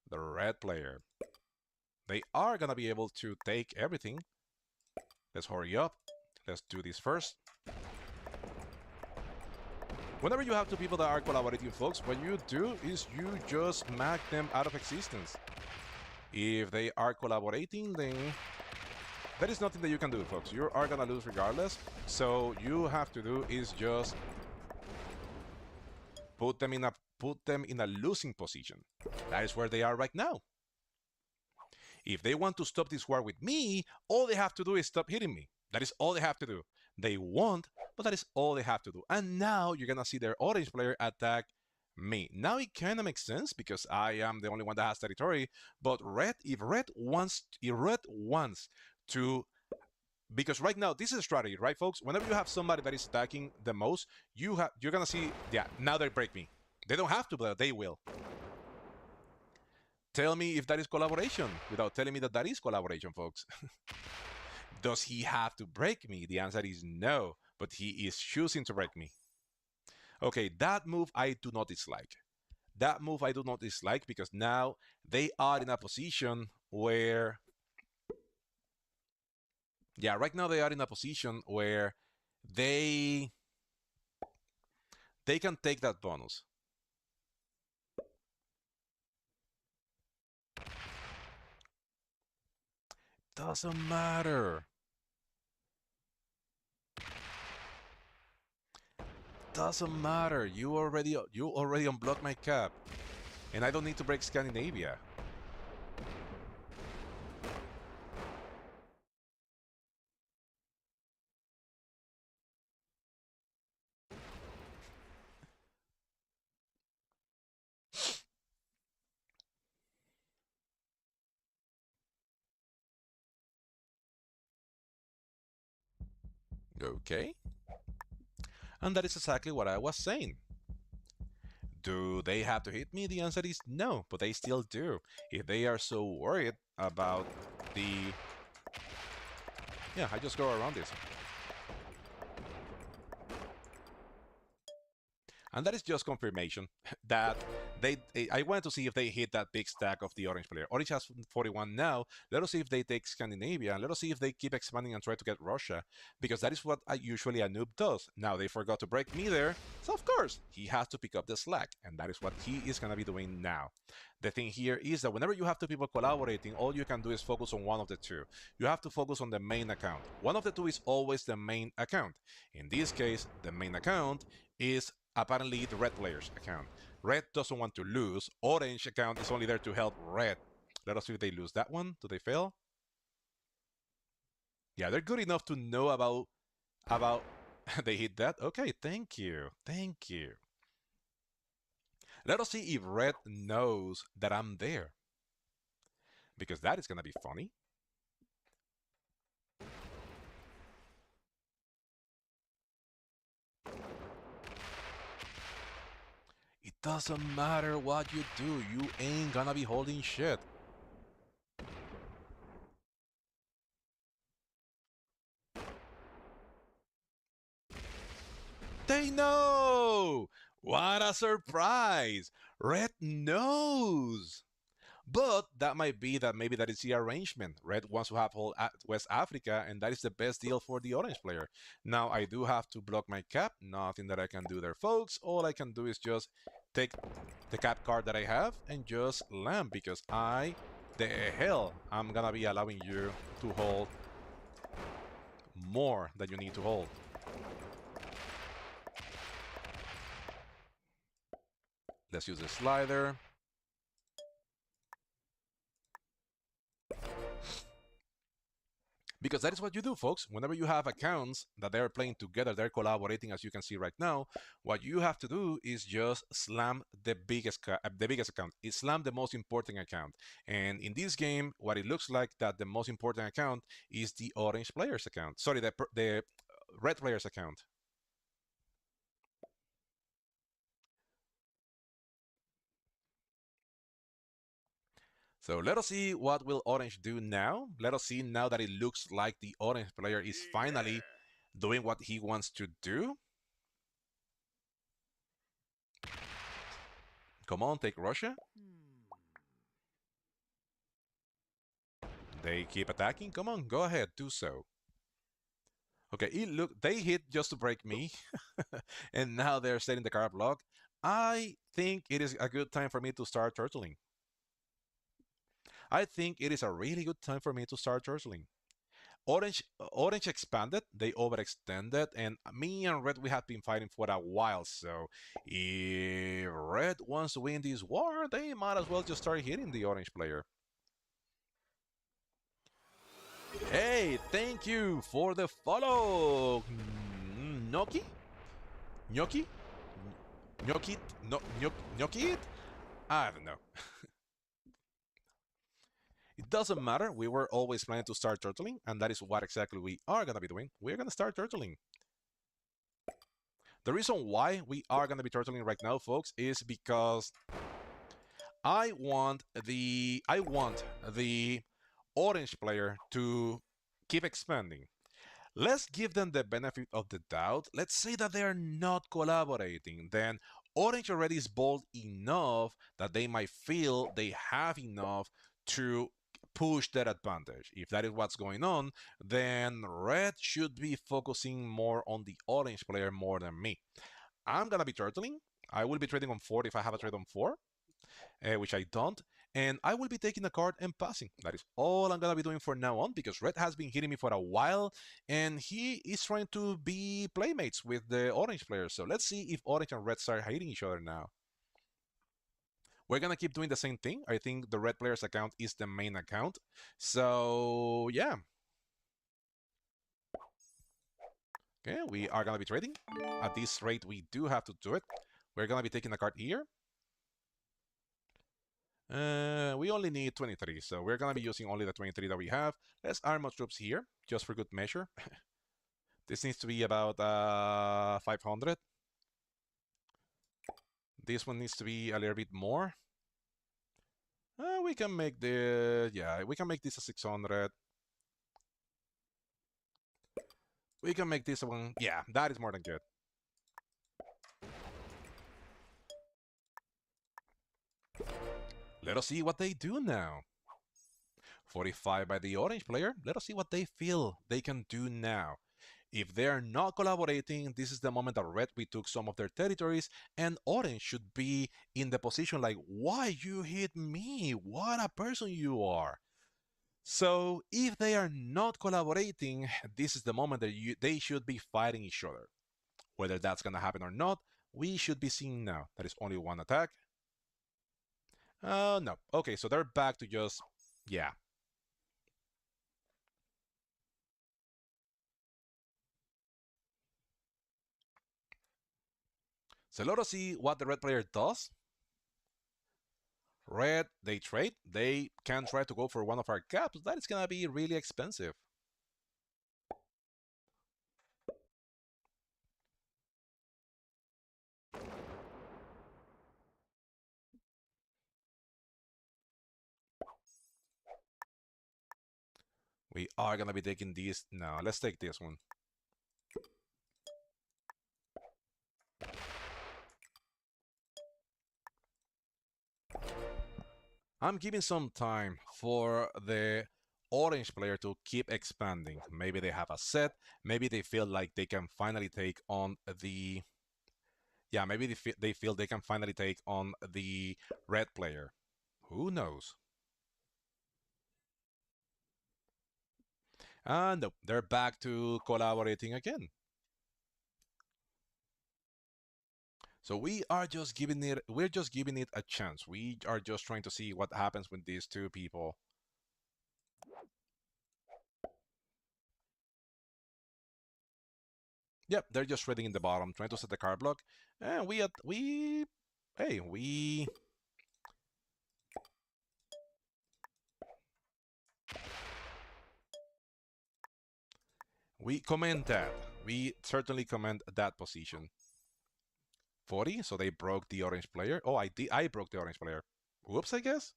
the red player. They are going to be able to take everything. Let's hurry up. Let's do this first. Whenever you have two people that are collaborating, folks, what you do is you just smack them out of existence. If they are collaborating, then there is nothing that you can do, folks. You are gonna lose regardless. So you have to do is just put them in a losing position. That is where they are right now. If they want to stop this war with me, all they have to do is stop hitting me. That is all they have to do. They won't, but that is all they have to do. And now you're gonna see their orange player attack me. Now it kind of makes sense because I am the only one that has territory. But if red wants to, because right now this is a strategy, right, folks? Whenever you have somebody that is attacking the most, you're gonna see, yeah, now they break me. They don't have to, but they will. Tell me if that is collaboration without telling me that that is collaboration, folks. Does he have to break me? The answer is no, but he is choosing to break me. Okay, that move I do not dislike. That move I do not dislike because now they are in a position where, right now they are in a position where they They can take that bonus. Doesn't matter. Doesn't matter. You already unblocked my cap, and I don't need to break Scandinavia. Okay. And that is exactly what I was saying. Do they have to hit me? The answer is no, but they still do. If they are so worried about the... Yeah, I just go around this. And that is just confirmation that they. I wanted to see if they hit that big stack of the orange player. Orange has 41 now. Let us see if they take Scandinavia, and let us see if they keep expanding and try to get Russia, because that is what usually a noob does. Now they forgot to break me there, so of course he has to pick up the slack, and that is what he is gonna be doing now. The thing here is that whenever you have two people collaborating, all you can do is focus on one of the two. You have to focus on the main account. One of the two is always the main account. In this case, the main account is apparently the red player's account. Red doesn't want to lose. Orange account is only there to help red. Let us see if they lose that one. Do they fail? Yeah, they're good enough to know about they hit that. Okay, thank you. Thank you. Let us see if red knows that I'm there. Because that is gonna be funny. It doesn't matter what you do, you ain't gonna be holding shit. They know! What a surprise! Red knows! But that might be that maybe that is the arrangement. Red wants to have whole West Africa, and that is the best deal for the orange player. Now I do have to block my cap. Nothing that I can do there, folks. All I can do is just take the cap card that I have and just land, because the hell, I'm gonna be allowing you to hold more than you need to hold. Let's use the slider. Because that is what you do, folks. Whenever you have accounts that they're playing together, they're collaborating, as you can see right now. What you have to do is just slam the biggest account. It slam the most important account. And in this game, what it looks like that the most important account is the orange player's account. Sorry, the red player's account. So let us see what will orange do now. Let us see now that it looks like the orange player is finally doing what he wants to do. Come on, take Russia. They keep attacking. Come on, go ahead, do so. Okay, look, they hit just to break me, and now they're setting the card block. I think it is a good time for me to start turtling. I think it is a really good time for me to start turtling. Orange expanded, they overextended, and me and Red, we have been fighting for a while. So if Red wants to win this war, they might as well just start hitting the orange player. Hey, thank you for the follow, Gnocchi, Gnocchi, Gnocchi, no, Gnocchi. I don't know. It doesn't matter. We were always planning to start turtling, and that is what exactly we are gonna be doing. We're gonna start turtling. The reason why we are gonna be turtling right now, folks, is because I want the orange player to keep expanding. Let's give them the benefit of the doubt. Let's say that they are not collaborating. Then orange already is bold enough that they might feel they have enough to push that advantage. If that is what's going on, then red should be focusing more on the orange player more than me. I'm gonna be turtling. I will be trading on 4 if I have a trade on 4, which I don't. And I will be taking a card and passing. That is all I'm gonna be doing for now on because Red has been hitting me for a while and he is trying to be playmates with the Orange players. So let's see if Orange and Red start hitting each other now. We're gonna keep doing the same thing. I think the Red player's account is the main account. So yeah. Okay, we are gonna be trading. At this rate, we do have to do it. We're gonna be taking a card here. We only need 23, so we're gonna be using only the 23 that we have. Let's arm our troops here, just for good measure. This needs to be about 500. This one needs to be a little bit more. We can make we can make this a 600. We can make this one, yeah, that is more than good. Let us see what they do now. 45 by the Orange player. Let us see what they feel they can do now. If they are not collaborating, this is the moment that Red retook some of their territories, and Orange should be in the position like, why you hit me? What a person you are. So if they are not collaborating, this is the moment that they should be fighting each other. Whether that's going to happen or not, we should be seeing now. That is only one attack. No. Okay, so they're back to just, yeah. So let us see what the Red player does. Red, they trade. They can try to go for one of our caps. That is going to be really expensive. We are going to be taking these. No, let's take this one. I'm giving some time for the Orange player to keep expanding. Maybe they have a set. Maybe they feel like they can finally take on the... Yeah, maybe they feel they can finally take on the Red player. Who knows? And no, they're back to collaborating again. So we're just giving it a chance. We are just trying to see what happens with these two people. Yep, they're just reading in the bottom, trying to set the card block. And hey, we commend that. We certainly commend that position. 40, so they broke the Orange player. Oh, I broke the Orange player. Whoops, I guess.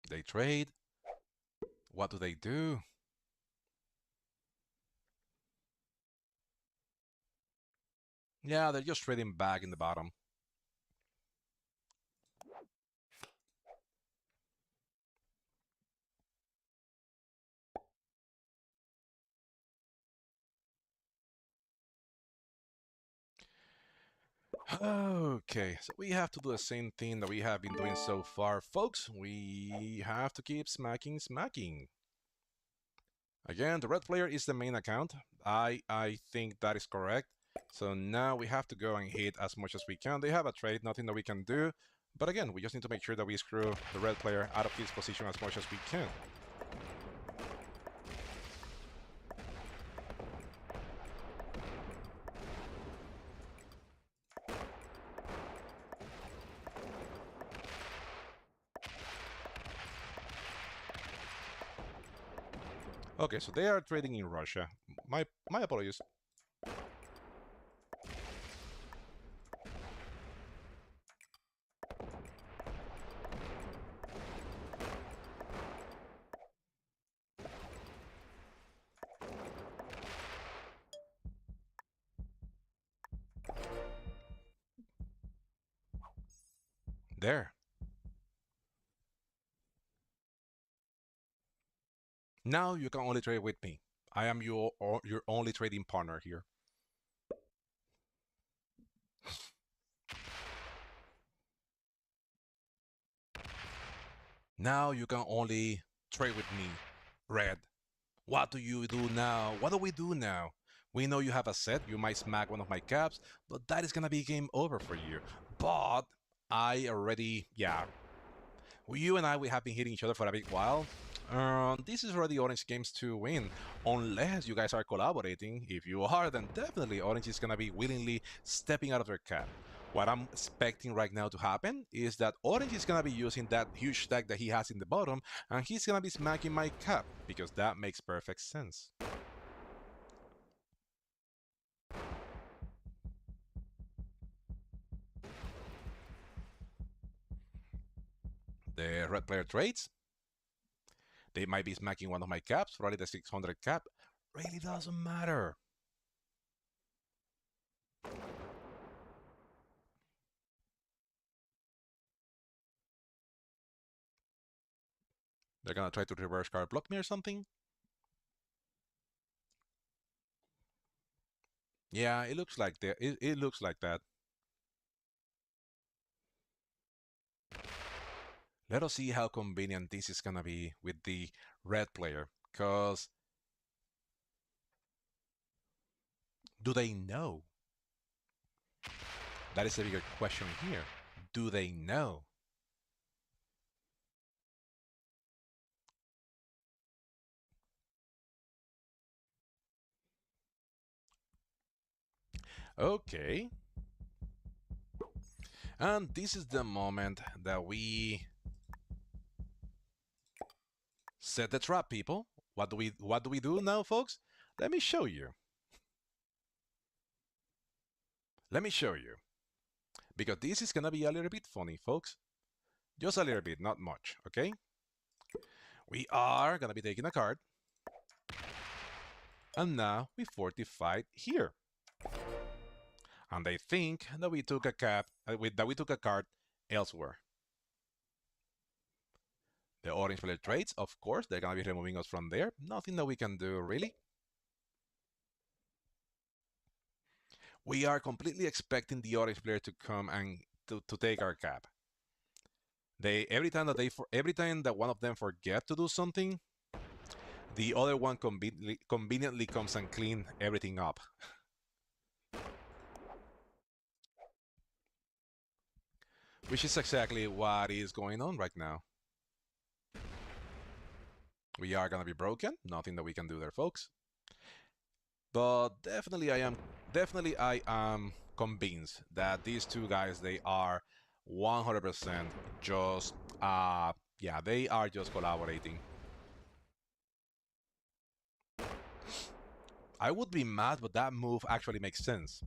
They trade. What do they do? Yeah, they're just trading back in the bottom. Okay, so we have to do the same thing that we have been doing so far, folks. We have to keep smacking. Again, the red player is the main account. I think that is correct. So now we have to go and hit as much as we can. They have a trade, nothing that we can do. But again, we just need to make sure that we screw the red player out of his position as much as we can. Okay, so they are trading in Russia. My apologies. There. Now you can only trade with me. I am your only trading partner here. Now you can only trade with me. Red. What do you do now? What do we do now? We know you have a set, you might smack one of my caps, but that is gonna be game over for you. But I already, yeah. Well, you and I, we have been hitting each other for a big while. This is already Orange games to win, unless you guys are collaborating. If you are, then definitely Orange is gonna be willingly stepping out of their cap. What I'm expecting right now to happen is that Orange is gonna be using that huge stack that he has in the bottom, and he's gonna be smacking my cap, because that makes perfect sense. The red player trades, they might be smacking one of my caps, probably the 600 cap. Really doesn't matter. They're gonna try to reverse card block me or something. Yeah, it looks like that. It looks like that. Let us see how convenient this is gonna be with the red player. Cause do they know? That is a bigger question here. Do they know? Okay. And this is the moment that we set the trap, people. What do we do now, folks? Let me show you. Let me show you. Because this is gonna be a little bit funny, folks. Just a little bit, not much, okay? We are gonna be taking a card. And now we fortified here. And they think that we took a that we took a card elsewhere. The orange player trades, of course, they're gonna be removing us from there. Nothing that we can do really. We are completely expecting the orange player to come and to take our cap. They every time that one of them forget to do something, the other one conveniently comes and clean everything up. Which is exactly what is going on right now. We are gonna be broken. Nothing that we can do there, folks. But definitely I am convinced that these two guys, they are 100% just yeah, they are just collaborating. I would be mad, but that move actually makes sense.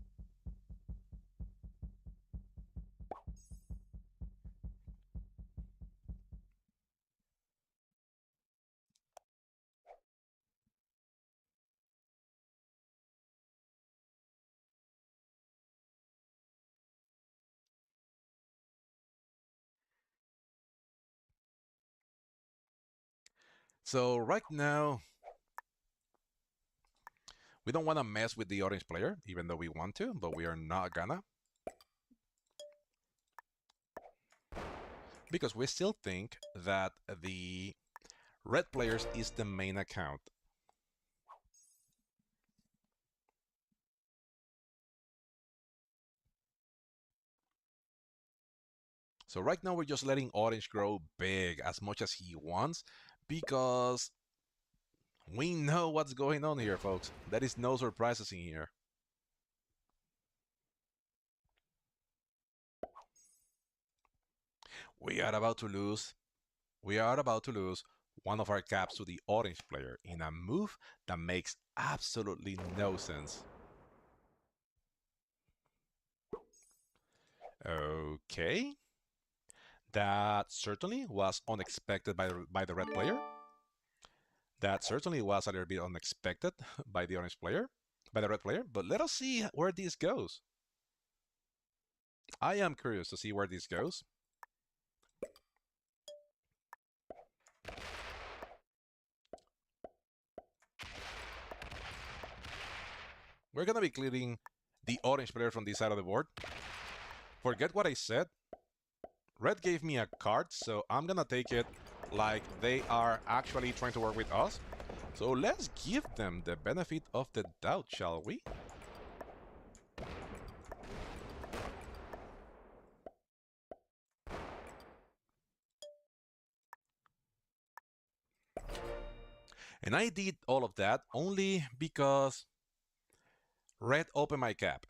So right now, we don't want to mess with the orange player, even though we want to, but we are not gonna. Because we still think that the red players is the main account. So right now we're just letting Orange grow big as much as he wants because we know what's going on here, folks. There is no surprises in here. We are about to lose. We are about to lose one of our caps to the Orange player in a move that makes absolutely no sense. Okay. That certainly was unexpected by the red player. That certainly was a little bit unexpected by the orange player, by the red player. But let us see where this goes. I am curious to see where this goes. We're gonna be clearing the orange player from this side of the board. Forget what I said. Red gave me a card, so I'm gonna take it like they are actually trying to work with us. So let's give them the benefit of the doubt, shall we? And I did all of that only because Red opened my cap.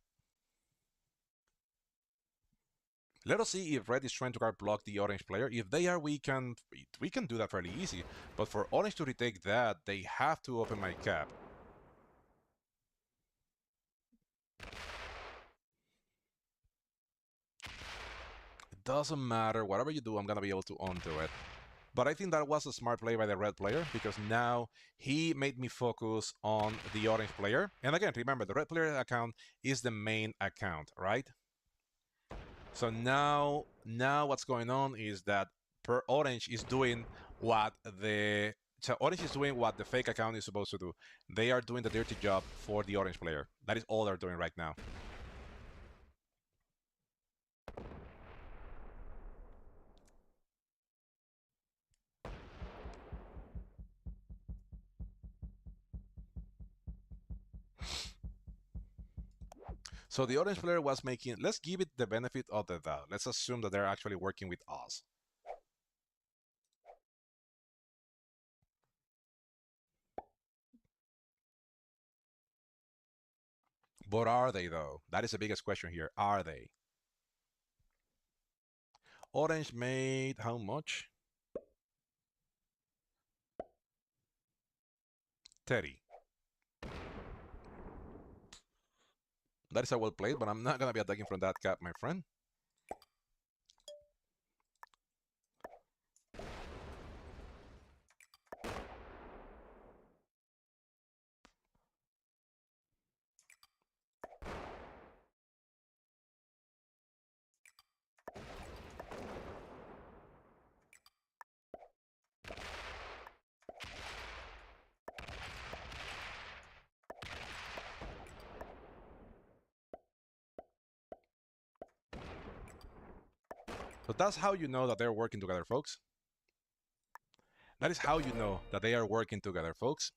Let us see if Red is trying to card block the orange player. If they are, we can do that fairly easy. But for orange to retake that, they have to open my cap. It doesn't matter. Whatever you do, I'm gonna be able to undo it. But I think that was a smart play by the red player because now he made me focus on the orange player. And again, remember, the red player account is the main account, right? So now what's going on is that orange is doing what the orange is doing what the fake account is supposed to do. They are doing the dirty job for the orange player. That is all they're doing right now. So the orange player was making, let's give it the benefit of the doubt. Let's assume that they're actually working with us. But are they though? That is the biggest question here. Are they? Orange made how much? 30. That is a well played, but I'm not gonna be attacking from that cap, my friend. So that's how you know that they're working together, folks. That is how you know that they are working together, folks.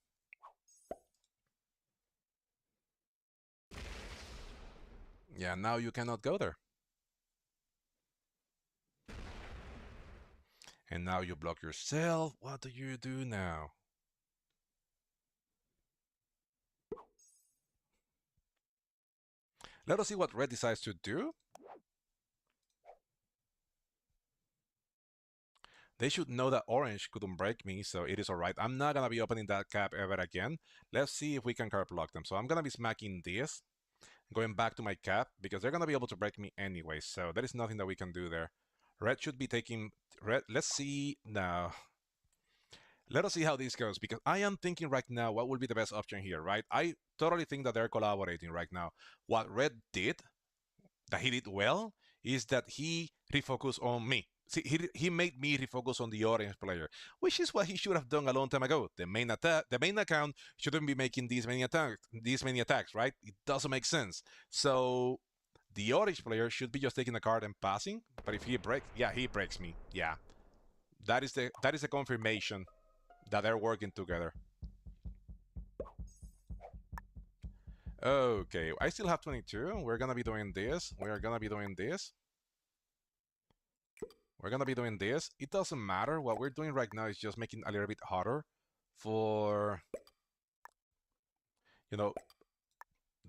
Yeah, now you cannot go there. And now you block yourself. What do you do now? Let us see what red decides to do. They should know that orange couldn't break me, so it is alright. I'm not gonna be opening that cap ever again. Let's see if we can card block them. So I'm gonna be smacking this, going back to my cap, because they're gonna be able to break me anyway, so there is nothing that we can do there. Red should be taking... Red, let's see now. Let us see how this goes, because I am thinking right now what will be the best option here, right? I totally think that they're collaborating right now. What Red did, that he did well, is that he refocused on me. See, he made me refocus on the orange player, which is what he should have done a long time ago. The main account shouldn't be making these many attacks, right? It doesn't make sense. So the orange player should be just taking the card and passing. But if he breaks, yeah, he breaks me. Yeah, that is the confirmation that they're working together. Okay, I still have 22. We're gonna be doing this. We're gonna be doing this. We're gonna be doing this. It doesn't matter. What we're doing right now is just making a little bit harder for, you know,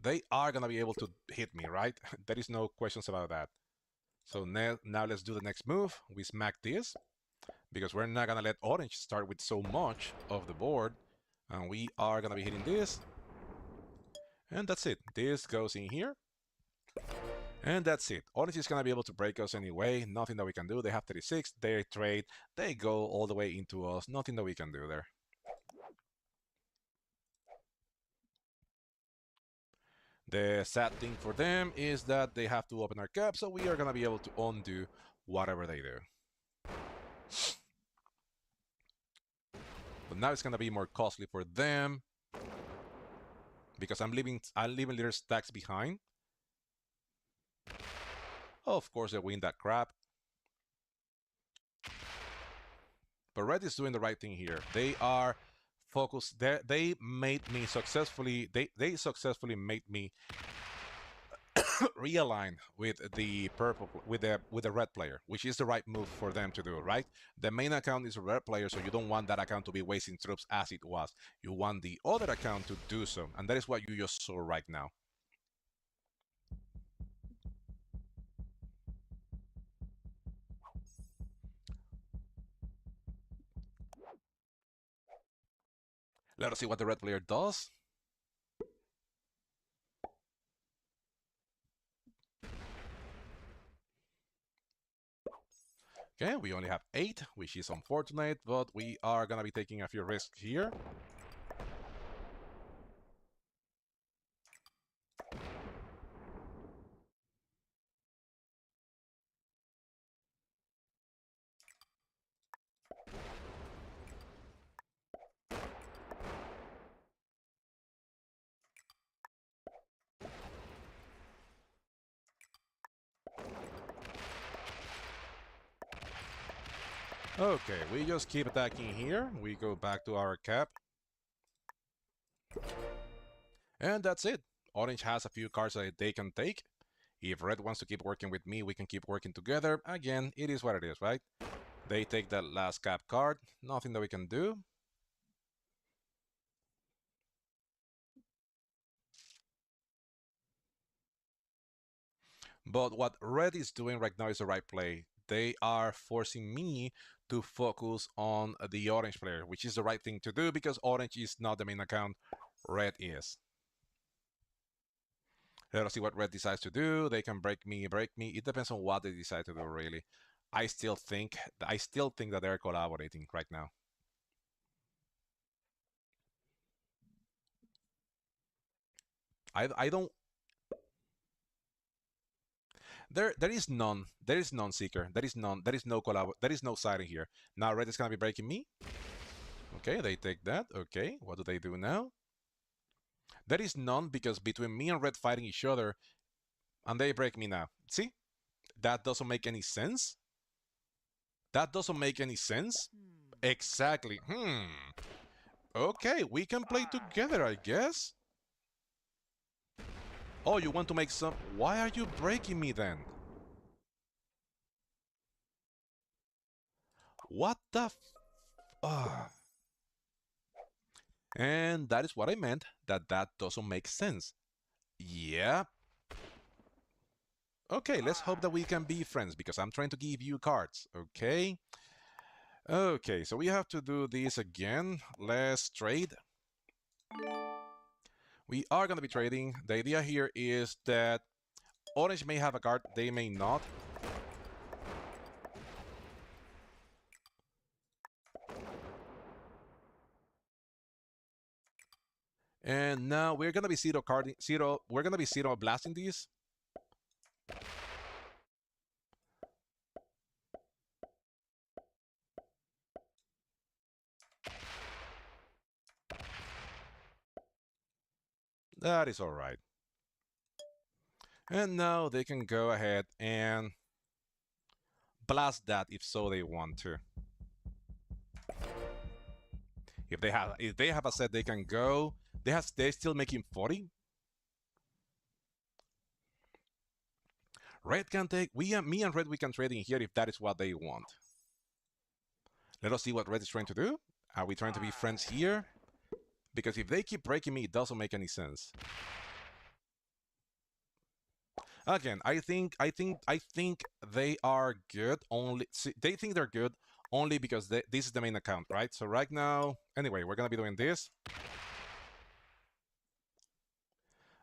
they are gonna be able to hit me, right? There is no questions about that. So now let's do the next move. We smack this because we're not gonna let orange start with so much of the board. And we are gonna be hitting this. And that's it. This goes in here. And that's it. Orange is going to be able to break us anyway. Nothing that we can do. They have 36. They trade. They go all the way into us. Nothing that we can do there. The sad thing for them is that they have to open our cap, so we are going to be able to undo whatever they do. But now it's going to be more costly for them. because I'm leaving little stacks behind. Of course, they win that crap. But red is doing the right thing here. They are focused. They made me successfully. They successfully made me realign with the purple with the red player, which is the right move for them to do. Right. The main account is a red player, so you don't want that account to be wasting troops as it was. You want the other account to do so, and that is what you just saw right now. Let us see what the red player does. Okay, we only have 8, which is unfortunate, but we are gonna be taking a few risks here. Okay, we just keep attacking here. We go back to our cap. And that's it. Orange has a few cards that they can take. If red wants to keep working with me, we can keep working together. Again, it is what it is, right? They take that last cap card. Nothing that we can do. But what red is doing right now is the right play. They are forcing me to focus on the orange player, which is the right thing to do because orange is not the main account, red is. Let's see what red decides to do. They can break me, break me. It depends on what they decide to do, really. I still think that they're collaborating right now. I don't. There is none seeker. There is no collab. There is no siding here. Now red is gonna be breaking me. Okay, they take that. Okay, what do they do now? There is none because between me and red fighting each other, and they break me now. See, that doesn't make any sense. That doesn't make any sense. Exactly. Okay, we can play together, I guess. Oh, you want to make some... Why are you breaking me then? What the f... Ah. And that is what I meant, that doesn't make sense. Yeah. Okay, let's hope that we can be friends, because I'm trying to give you cards, okay? Okay, so we have to do this again. Let's trade. We are going to be trading. The idea here is that orange may have a card, they may not. And now we're gonna be zero carding zero. We're gonna be zero blasting these. That is all right. And now they can go ahead and blast that if so they want to. If they have a set, they can go. They're still making 40. Red can take. Me and red, we can trade in here if that is what they want. Let us see what red is trying to do. Are we trying to be friends here? Because if they keep breaking me, it doesn't make any sense. Again, I think they are good only. See, they think they're good only because this is the main account, right? So right now, anyway, we're gonna be doing this.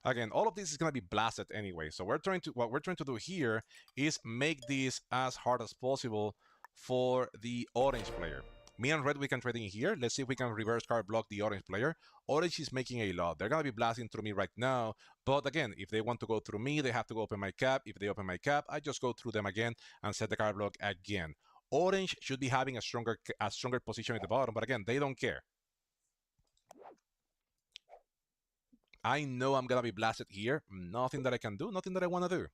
Again, all of this is gonna be blasted anyway. So what we're trying to do here is make this as hard as possible for the orange player. Me and red, we can trade in here. Let's see if we can reverse card block the orange player. Orange is making a lot. They're gonna be blasting through me right now. But again, if they want to go through me, they have to go open my cap. If they open my cap, I just go through them again and set the card block again. Orange should be having a stronger position at the bottom, but again, they don't care. I know I'm gonna be blasted here. Nothing that I can do, nothing that I wanna do.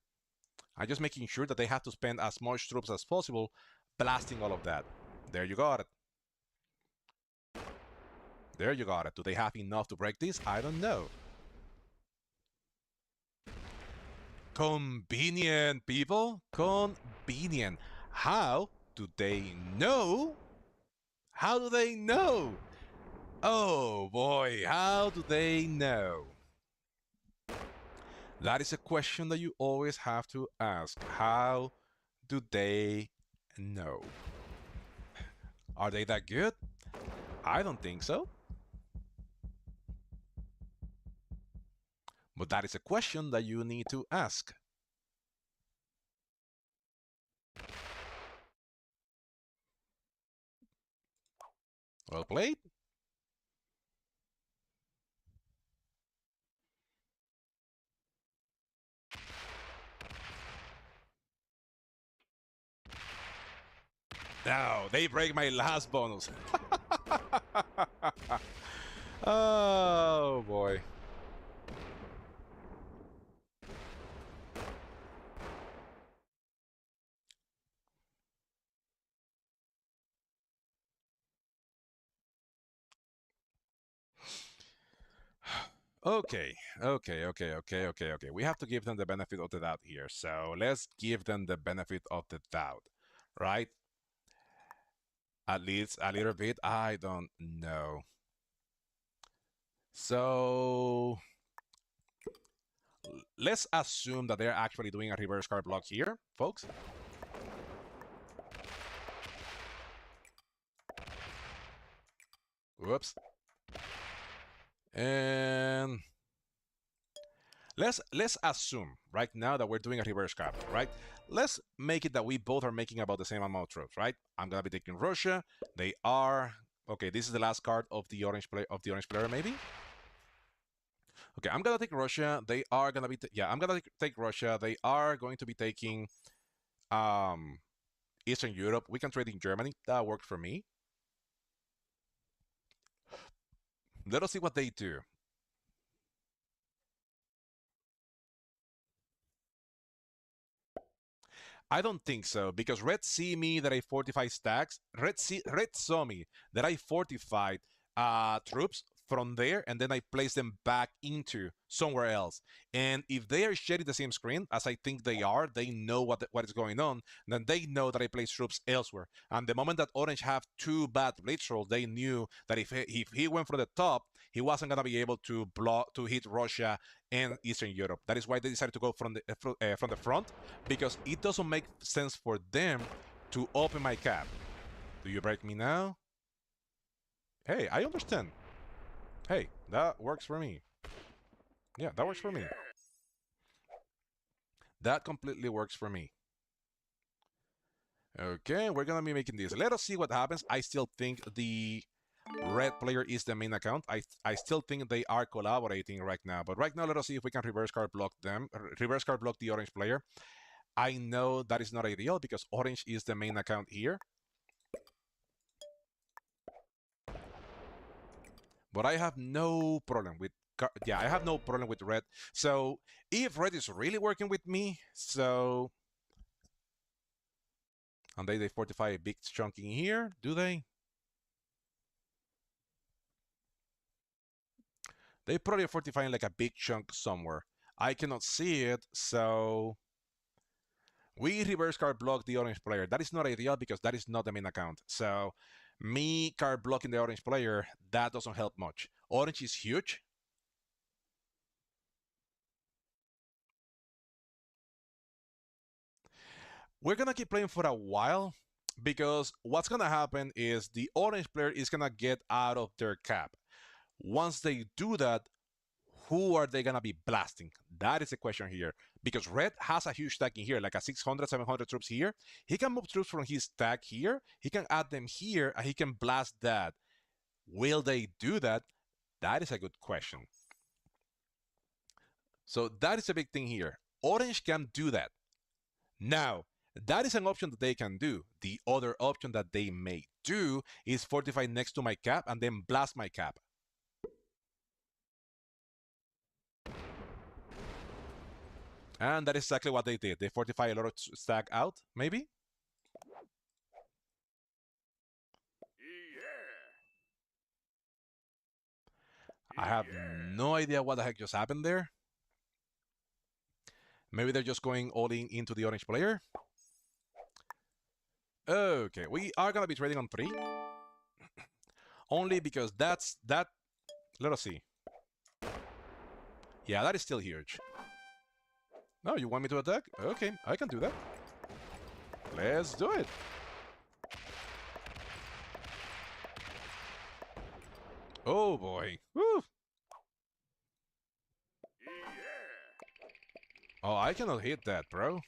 I'm just making sure that they have to spend as much troops as possible blasting all of that. There you got it. There you got it. Do they have enough to break this? I don't know. Convenient, people. Convenient. How do they know? How do they know? Oh boy, how do they know? That is a question that you always have to ask. How do they know? Are they that good? I don't think so. But that is a question that you need to ask. Well played. No, they break my last bonus. Oh boy. Okay. We have to give them the benefit of the doubt here. So let's give them the benefit of the doubt, right? At least a little bit. I don't know. So let's assume that they're actually doing a reverse card block here, folks. Whoops. And let's assume right now that we're doing a reverse card, right? Let's make it that we both are making about the same amount of troops, right? I'm gonna be taking Russia. They are okay. This is the last card of the orange player, maybe. Okay, I'm gonna take Russia. They are gonna be yeah. I'm gonna take Russia. They are going to be taking um Eastern Europe. We can trade in Germany. That works for me. Let us see what they do. I don't think so because Red see me that I fortify stacks. Red saw me that I fortified troops from there, and then I place them back into somewhere else. And if they are sharing the same screen as I think they are, they know what is going on. Then they know that I place troops elsewhere. And the moment that Orange have two bad blitz rolls, they knew that if he went from the top, he wasn't gonna be able to block to hit Russia and Eastern Europe. That is why they decided to go from the front because it doesn't make sense for them to open my cap. Do you break me now? Hey, I understand. Hey, that works for me. Yeah, that works for me. That completely works for me. Okay, we're gonna be making this. Let us see what happens. I still think the red player is the main account. I still think they are collaborating right now. But right now, let us see if we can reverse card block them. Reverse card block the orange player. I know that is not ideal because orange is the main account here. But I have no problem with I have no problem with red. So if red is really working with me, so and they fortify a big chunk in here, do they? They probably are fortifying like a big chunk somewhere. I cannot see it, so we reverse card block the orange player. That is not ideal because that is not the main account. So me card blocking the orange player, that doesn't help much. Orange is huge. We're gonna keep playing for a while because what's gonna happen is the orange player is gonna get out of their cap. Once they do that, who are they gonna be blasting? That is the question here. Because red has a huge stack in here, like a 600, 700 troops here. He can move troops from his stack here. He can add them here, and he can blast that. Will they do that? That is a good question. So that is a big thing here. Orange can do that. Now, that is an option that they can do. The other option that they may do is fortify next to my cap and then blast my cap. And that is exactly what they did. They fortify a lot of stack out, maybe? I have no idea what the heck just happened there. Maybe they're just going all in into the orange player. Okay, we are gonna be trading on 3. Only because that's that. Let us see. Yeah, that is still huge. No, you want me to attack? Okay, I can do that. Let's do it. Oh boy. Woo. Oh, I cannot hit that, bro.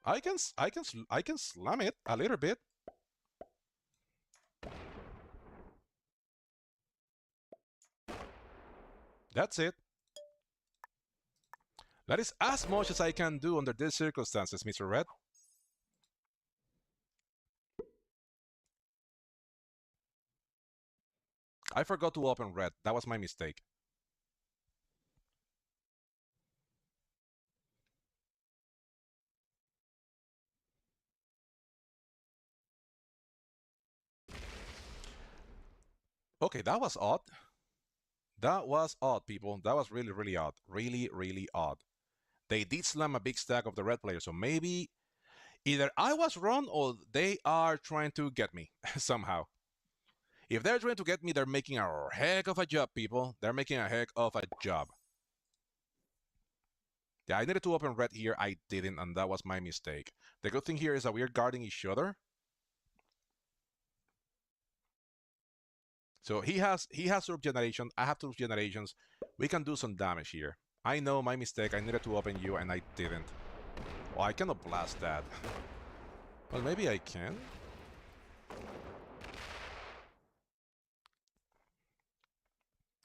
I can slam it a little bit. That's it. That is as much as I can do under these circumstances, Mr. Red. I forgot to open red. That was my mistake. Okay, that was odd. That was odd, people. That was really, really odd. Really, really odd. They did slam a big stack of the red player, so maybe either I was wrong or they are trying to get me somehow. If they're trying to get me, they're making a heck of a job, people. They're making a heck of a job. Yeah, I needed to open red here. I didn't, and that was my mistake. The good thing here is that we are guarding each other. So he has Surf Generation. I have Surf Generations. We can do some damage here. I know my mistake. I needed to open you, and I didn't. Oh, I cannot blast that. Well, maybe I can.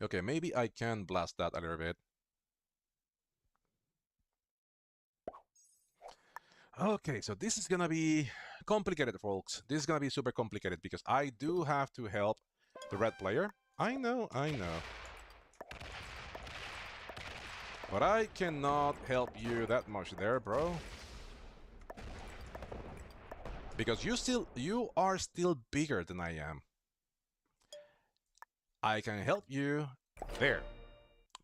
Okay, maybe I can blast that a little bit. Okay, so this is gonna be complicated, folks. This is gonna be super complicated because I do have to help the red player. I know. But I cannot help you that much there, bro. Because you are still bigger than I am. I can help you there.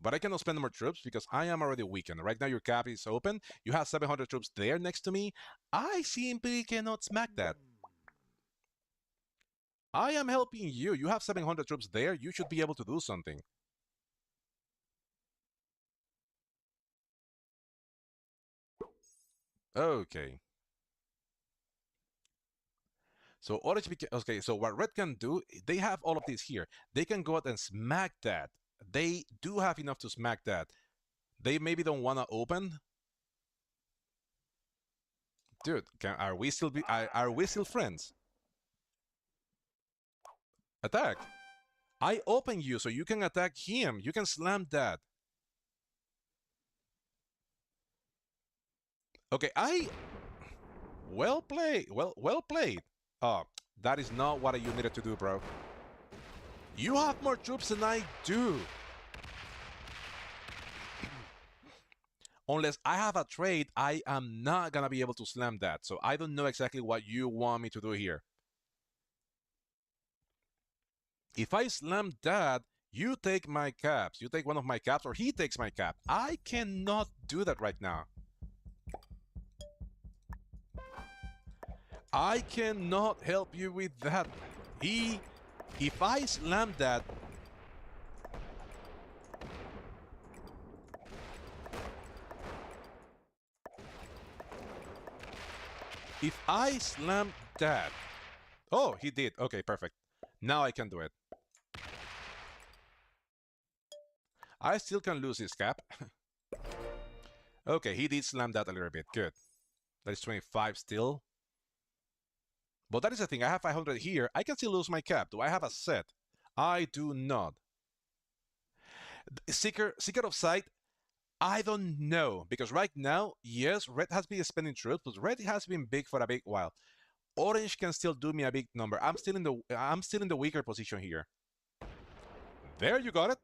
But I cannot spend more troops because I am already weakened. Right now your cap is open. You have 700 troops there next to me. I simply cannot smack that. I am helping you. You have 700 troops there. You should be able to do something. Okay. So orange okay, so what red can do, they have all of this here. They can go out and smack that. They do have enough to smack that. They maybe don't want to open. Dude, are we still are we still friends? Attack. I open you so you can attack him. You can slam that. Okay, well played. Well played. Oh, that is not what you needed to do, bro. You have more troops than I do. Unless I have a trade, I am not gonna be able to slam that. So I don't know exactly what you want me to do here. If I slam that, you take my caps. You take one of my caps, or he takes my cap. I cannot do that right now. I cannot help you with that. If I slam that, if I slam that, oh, he did. Okay, perfect. Now I can do it. I still can lose his cap. Okay, he did slam that a little bit. Good. That is 25 still. But that is the thing. I have 500 here. I can still lose my cap. Do I have a set? I do not. Seeker of Sight, I don't know. Because right now, yes, red has been spending troops, but red has been big for a big while. Orange can still do me a big number. I'm still in the weaker position here. There, you got it.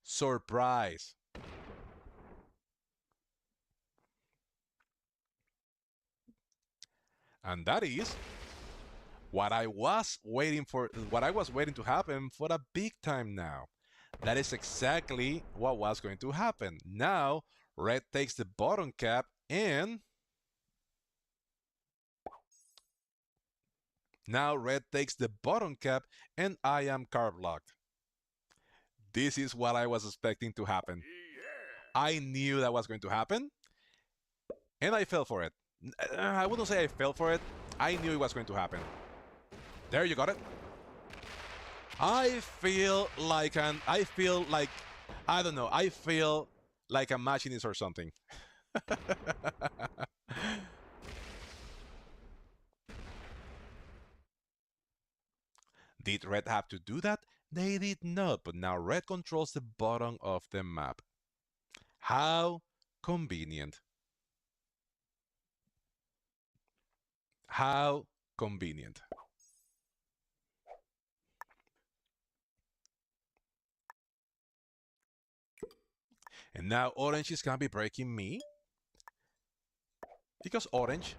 Surprise. And that is what I was waiting to happen for a big time now. That is exactly what was going to happen. Now, red takes the bottom cap and now red takes the bottom cap and I am card blocked. This is what I was expecting to happen. I knew that was going to happen and I fell for it. I wouldn't say I fell for it. I knew it was going to happen. There you got it. I feel like I don't know. I feel like a machinist or something. Did red have to do that? They did not, but now red controls the bottom of the map. How convenient. How convenient. And now orange is gonna be breaking me because orange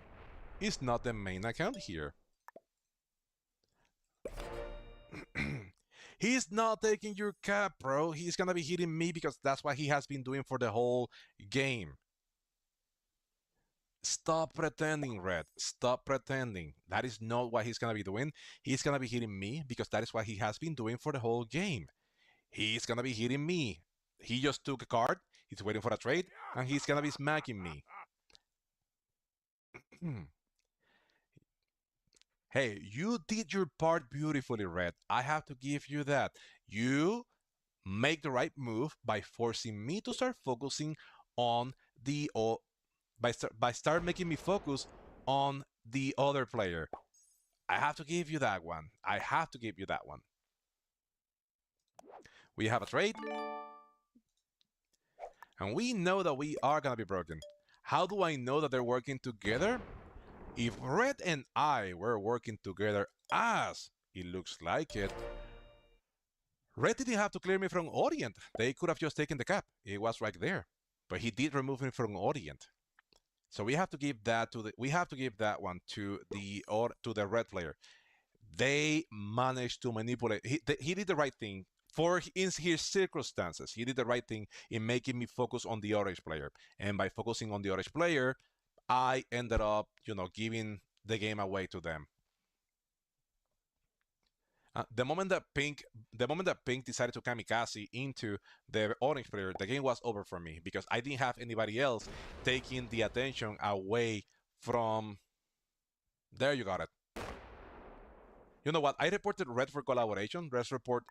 is not the main account here. He's not taking your cap, bro. He's gonna be hitting me because that's what he has been doing for the whole game. Stop pretending, Red. Stop pretending. That is not what he's gonna be doing. He's gonna be hitting me because that is what he has been doing for the whole game. He's gonna be hitting me. He just took a card. He's waiting for a trade, and he's gonna be smacking me. Hey, you did your part beautifully, Red. I have to give you that. You make the right move by forcing me to start focusing on the by start making me focus on the other player. I have to give you that one. I have to give you that one. We have a trade. And we know that we are gonna be broken. How do I know that they're working together? If Red and I were working together as it looks like it, Red didn't have to clear me from Orient. They could have just taken the cap. It was right there. But he did remove me from Orient. So we have to give that one to the red player. They managed to manipulate. He did the right thing in his circumstances. He did the right thing in making me focus on the orange player. And by focusing on the orange player, I ended up, giving the game away to them. The moment that Pink decided to kamikaze into the orange player, the game was over for me because I didn't have anybody else taking the attention away from. There you got it. You know what? I reported red for collaboration. Red report.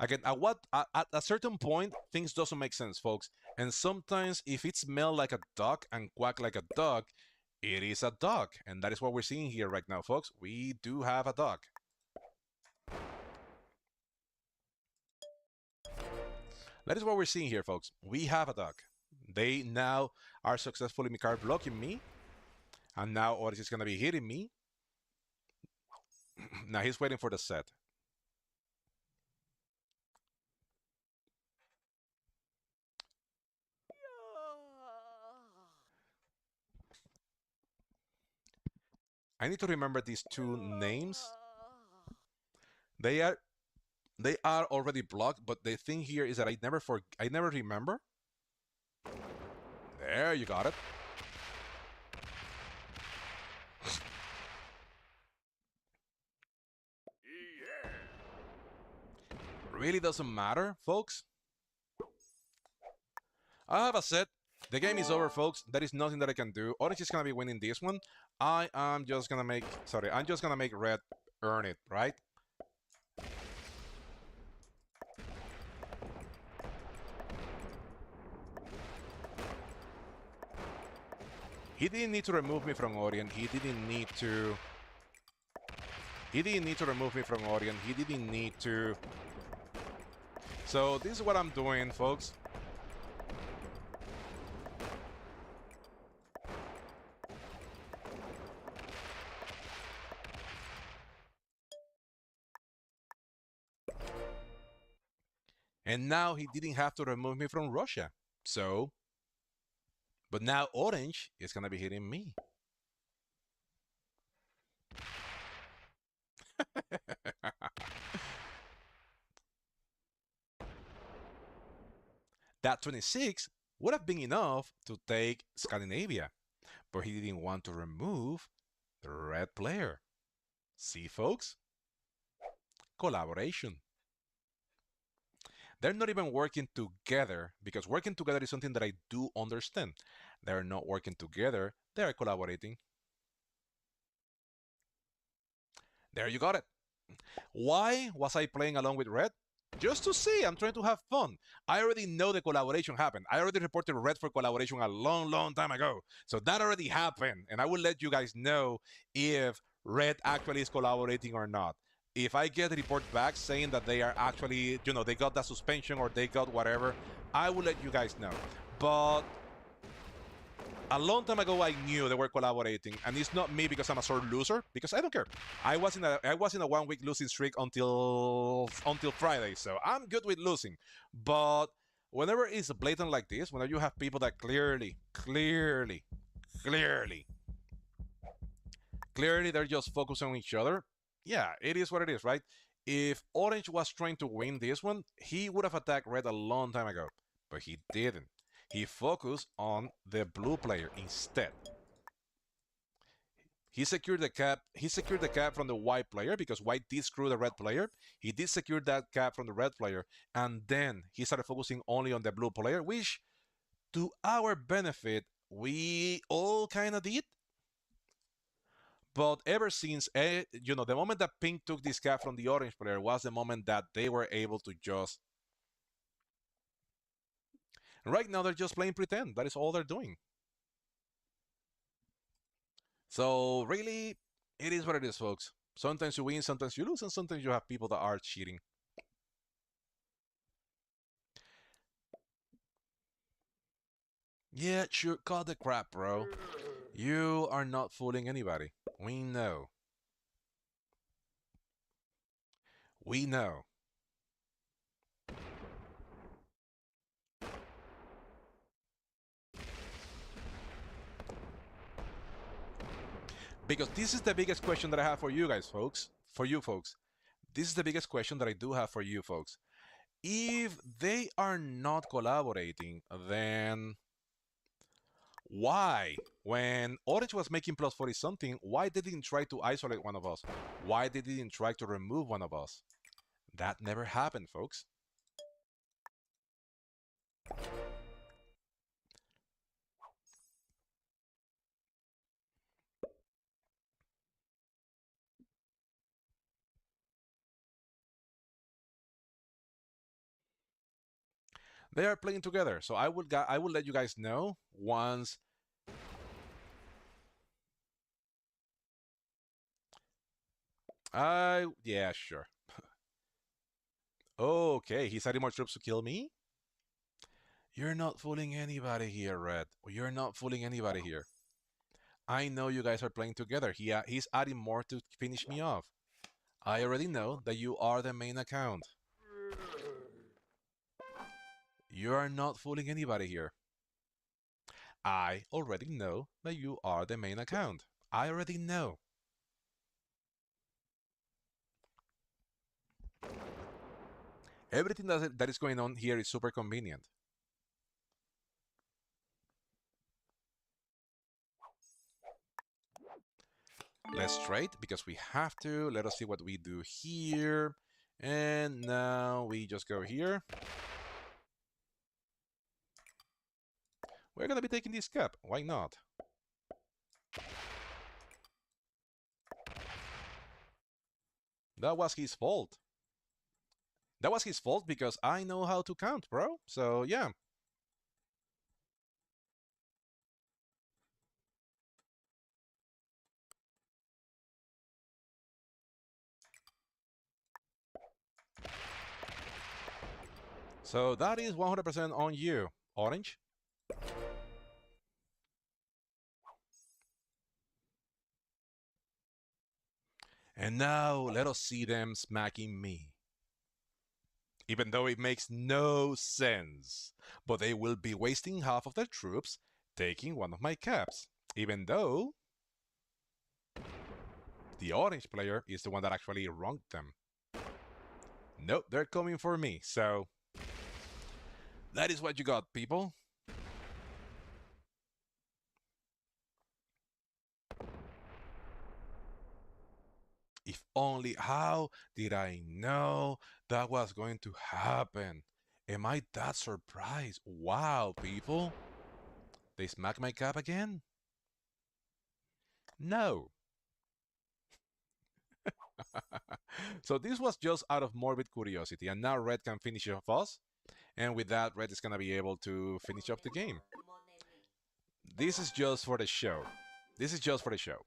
Again, at a certain point, things doesn't make sense, folks. And sometimes, if it smells like a duck and quack like a duck, it is a duck, and that is what we're seeing here right now, folks. We do have a duck. That is what we're seeing here, folks. We have a duck. They now are successfully card blocking me, and now Oris is gonna be hitting me. Now he's waiting for the set. I need to remember these two names. They are already blocked, but the thing here is that I never remember. There, you got it. Really doesn't matter, folks. I have a set. The game is over, folks. There is nothing that I can do. Orange is gonna be winning this one. I'm just gonna make red earn it, right? He didn't need to remove me from Orient. He didn't need to remove me from Orient. He didn't need to. So this is what I'm doing, folks. And now he didn't have to remove me from Russia. So, but now Orange is going to be hitting me. That 26 would have been enough to take Scandinavia, but he didn't want to remove the red player. See, folks? Collaboration. They're not even working together because working together is something that I do understand. They're not working together, they're collaborating. There you got it. Why was I playing along with Red? Just to see, I'm trying to have fun. I already know the collaboration happened. I already reported Red for collaboration a long, long time ago. So that already happened. And I will let you guys know if Red actually is collaborating or not. If I get a report back saying that they are actually, they got that suspension or they got whatever, I will let you guys know. But a long time ago I knew they were collaborating, and it's not me because I'm a sore loser, because I don't care. I was in a 1 week losing streak until Friday, so I'm good with losing. But whenever it's blatant like this, whenever you have people that clearly they're just focused on each other, yeah, it is what it is, right? If Orange was trying to win this one, he would have attacked Red a long time ago, but he didn't. He focused on the blue player instead. He secured the cap. He secured the cap from the white player because white did screw the red player. He did secure that cap from the red player, and then he started focusing only on the blue player, which, to our benefit, we all kind of did. But ever since, the moment that Pink took this cap from the orange player was the moment that they were able to just. Right now, they're just playing pretend. That is all they're doing. So really, it is what it is, folks. Sometimes you win, sometimes you lose, and sometimes you have people that are cheating. Yeah, sure, cut the crap, bro. You are not fooling anybody. We know. We know. Because this is the biggest question that I have for you guys, folks. For you folks. This is the biggest question that I do have for you folks. If they are not collaborating, then why? When Orange was making plus 40 something, why they didn't try to isolate one of us? Why they didn't try to remove one of us? That never happened, folks. They are playing together, so I will let you guys know once. Yeah, sure. Okay, he's adding more troops to kill me? You're not fooling anybody here, Red. You're not fooling anybody here. I know you guys are playing together. He's adding more to finish me off. I already know that you are the main account. You are not fooling anybody here. I already know that you are the main account. I already know. Everything that is going on here is super convenient. Let's trade because we have to. Let us see what we do here. And now we just go here. We're going to be taking this cap. Why not? That was his fault. That was his fault because I know how to count, bro. So, yeah. So that is 100% on you, Orange. And now let us see them smacking me. even though it makes no sense. But they will be wasting half of their troops taking one of my caps, even though the orange player is the one that actually wronged them. Nope, they're coming for me, so that is what you got, people. If only, how did I know that was going to happen? Am I that surprised? Wow, people. They smack my cap again? No. So this was just out of morbid curiosity, and now Red can finish off us, and with that, Red is gonna be able to finish up the game. This is just for the show. This is just for the show.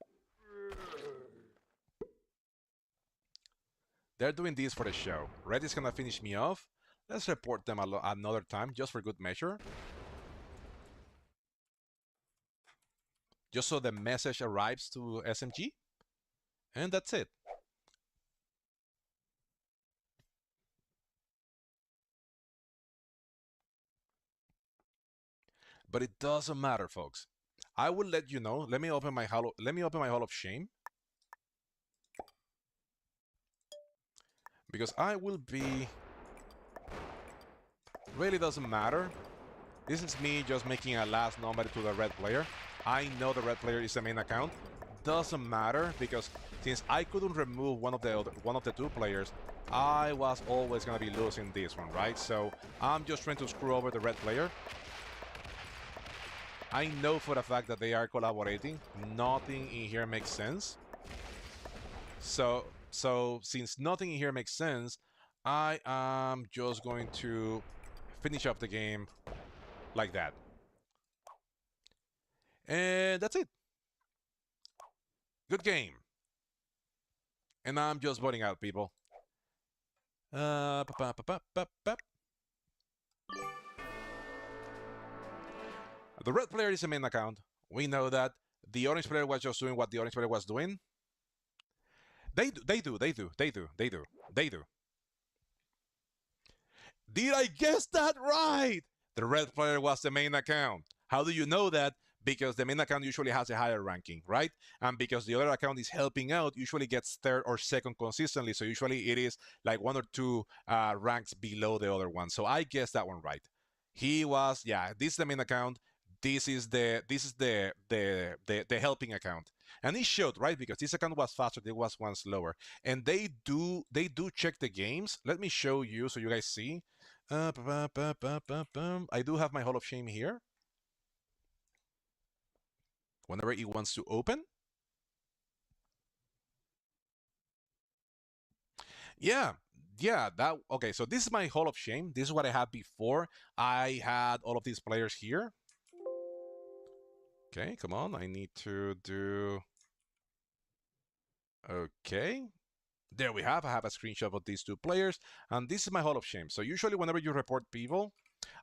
They're doing this for the show. Red is gonna finish me off. Let's report them another time, just for good measure. Just so the message arrives to SMG. And that's it. But it doesn't matter, folks. I will let you know. Let me open my Hall of Shame. Because I will be... Really doesn't matter. This is me just making a last number to the red player. I know the red player is the main account. Doesn't matter because since I couldn't remove one of the two players, I was always gonna be losing this one, right? So I'm just trying to screw over the red player. I know for the fact that they are collaborating. Nothing in here makes sense. So since nothing in here makes sense, I am just going to finish up the game like that. And that's it. Good game. And I'm just voting out, people. The red player is the main account. We know that. The orange player was just doing what the orange player was doing. They do. Did I guess that right? The red player was the main account. How do you know that? Because the main account usually has a higher ranking, right? And because the other account is helping out, usually gets third or second consistently. So usually it is like one or two ranks below the other one. So I guessed that one right. He was, yeah, this is the main account. This is the helping account. And it showed, right? Because this account was faster, there was one slower. And they do check the games. Let me show you so you guys see. I do have my Hall of Shame here. Whenever it wants to open. Yeah, that okay. So this is my Hall of Shame. This is what I had before. I had all of these players here. Okay, come on. I need to do. Okay. There we have. I have a screenshot of these two players, and this is my Hall of Shame. So usually, whenever you report people,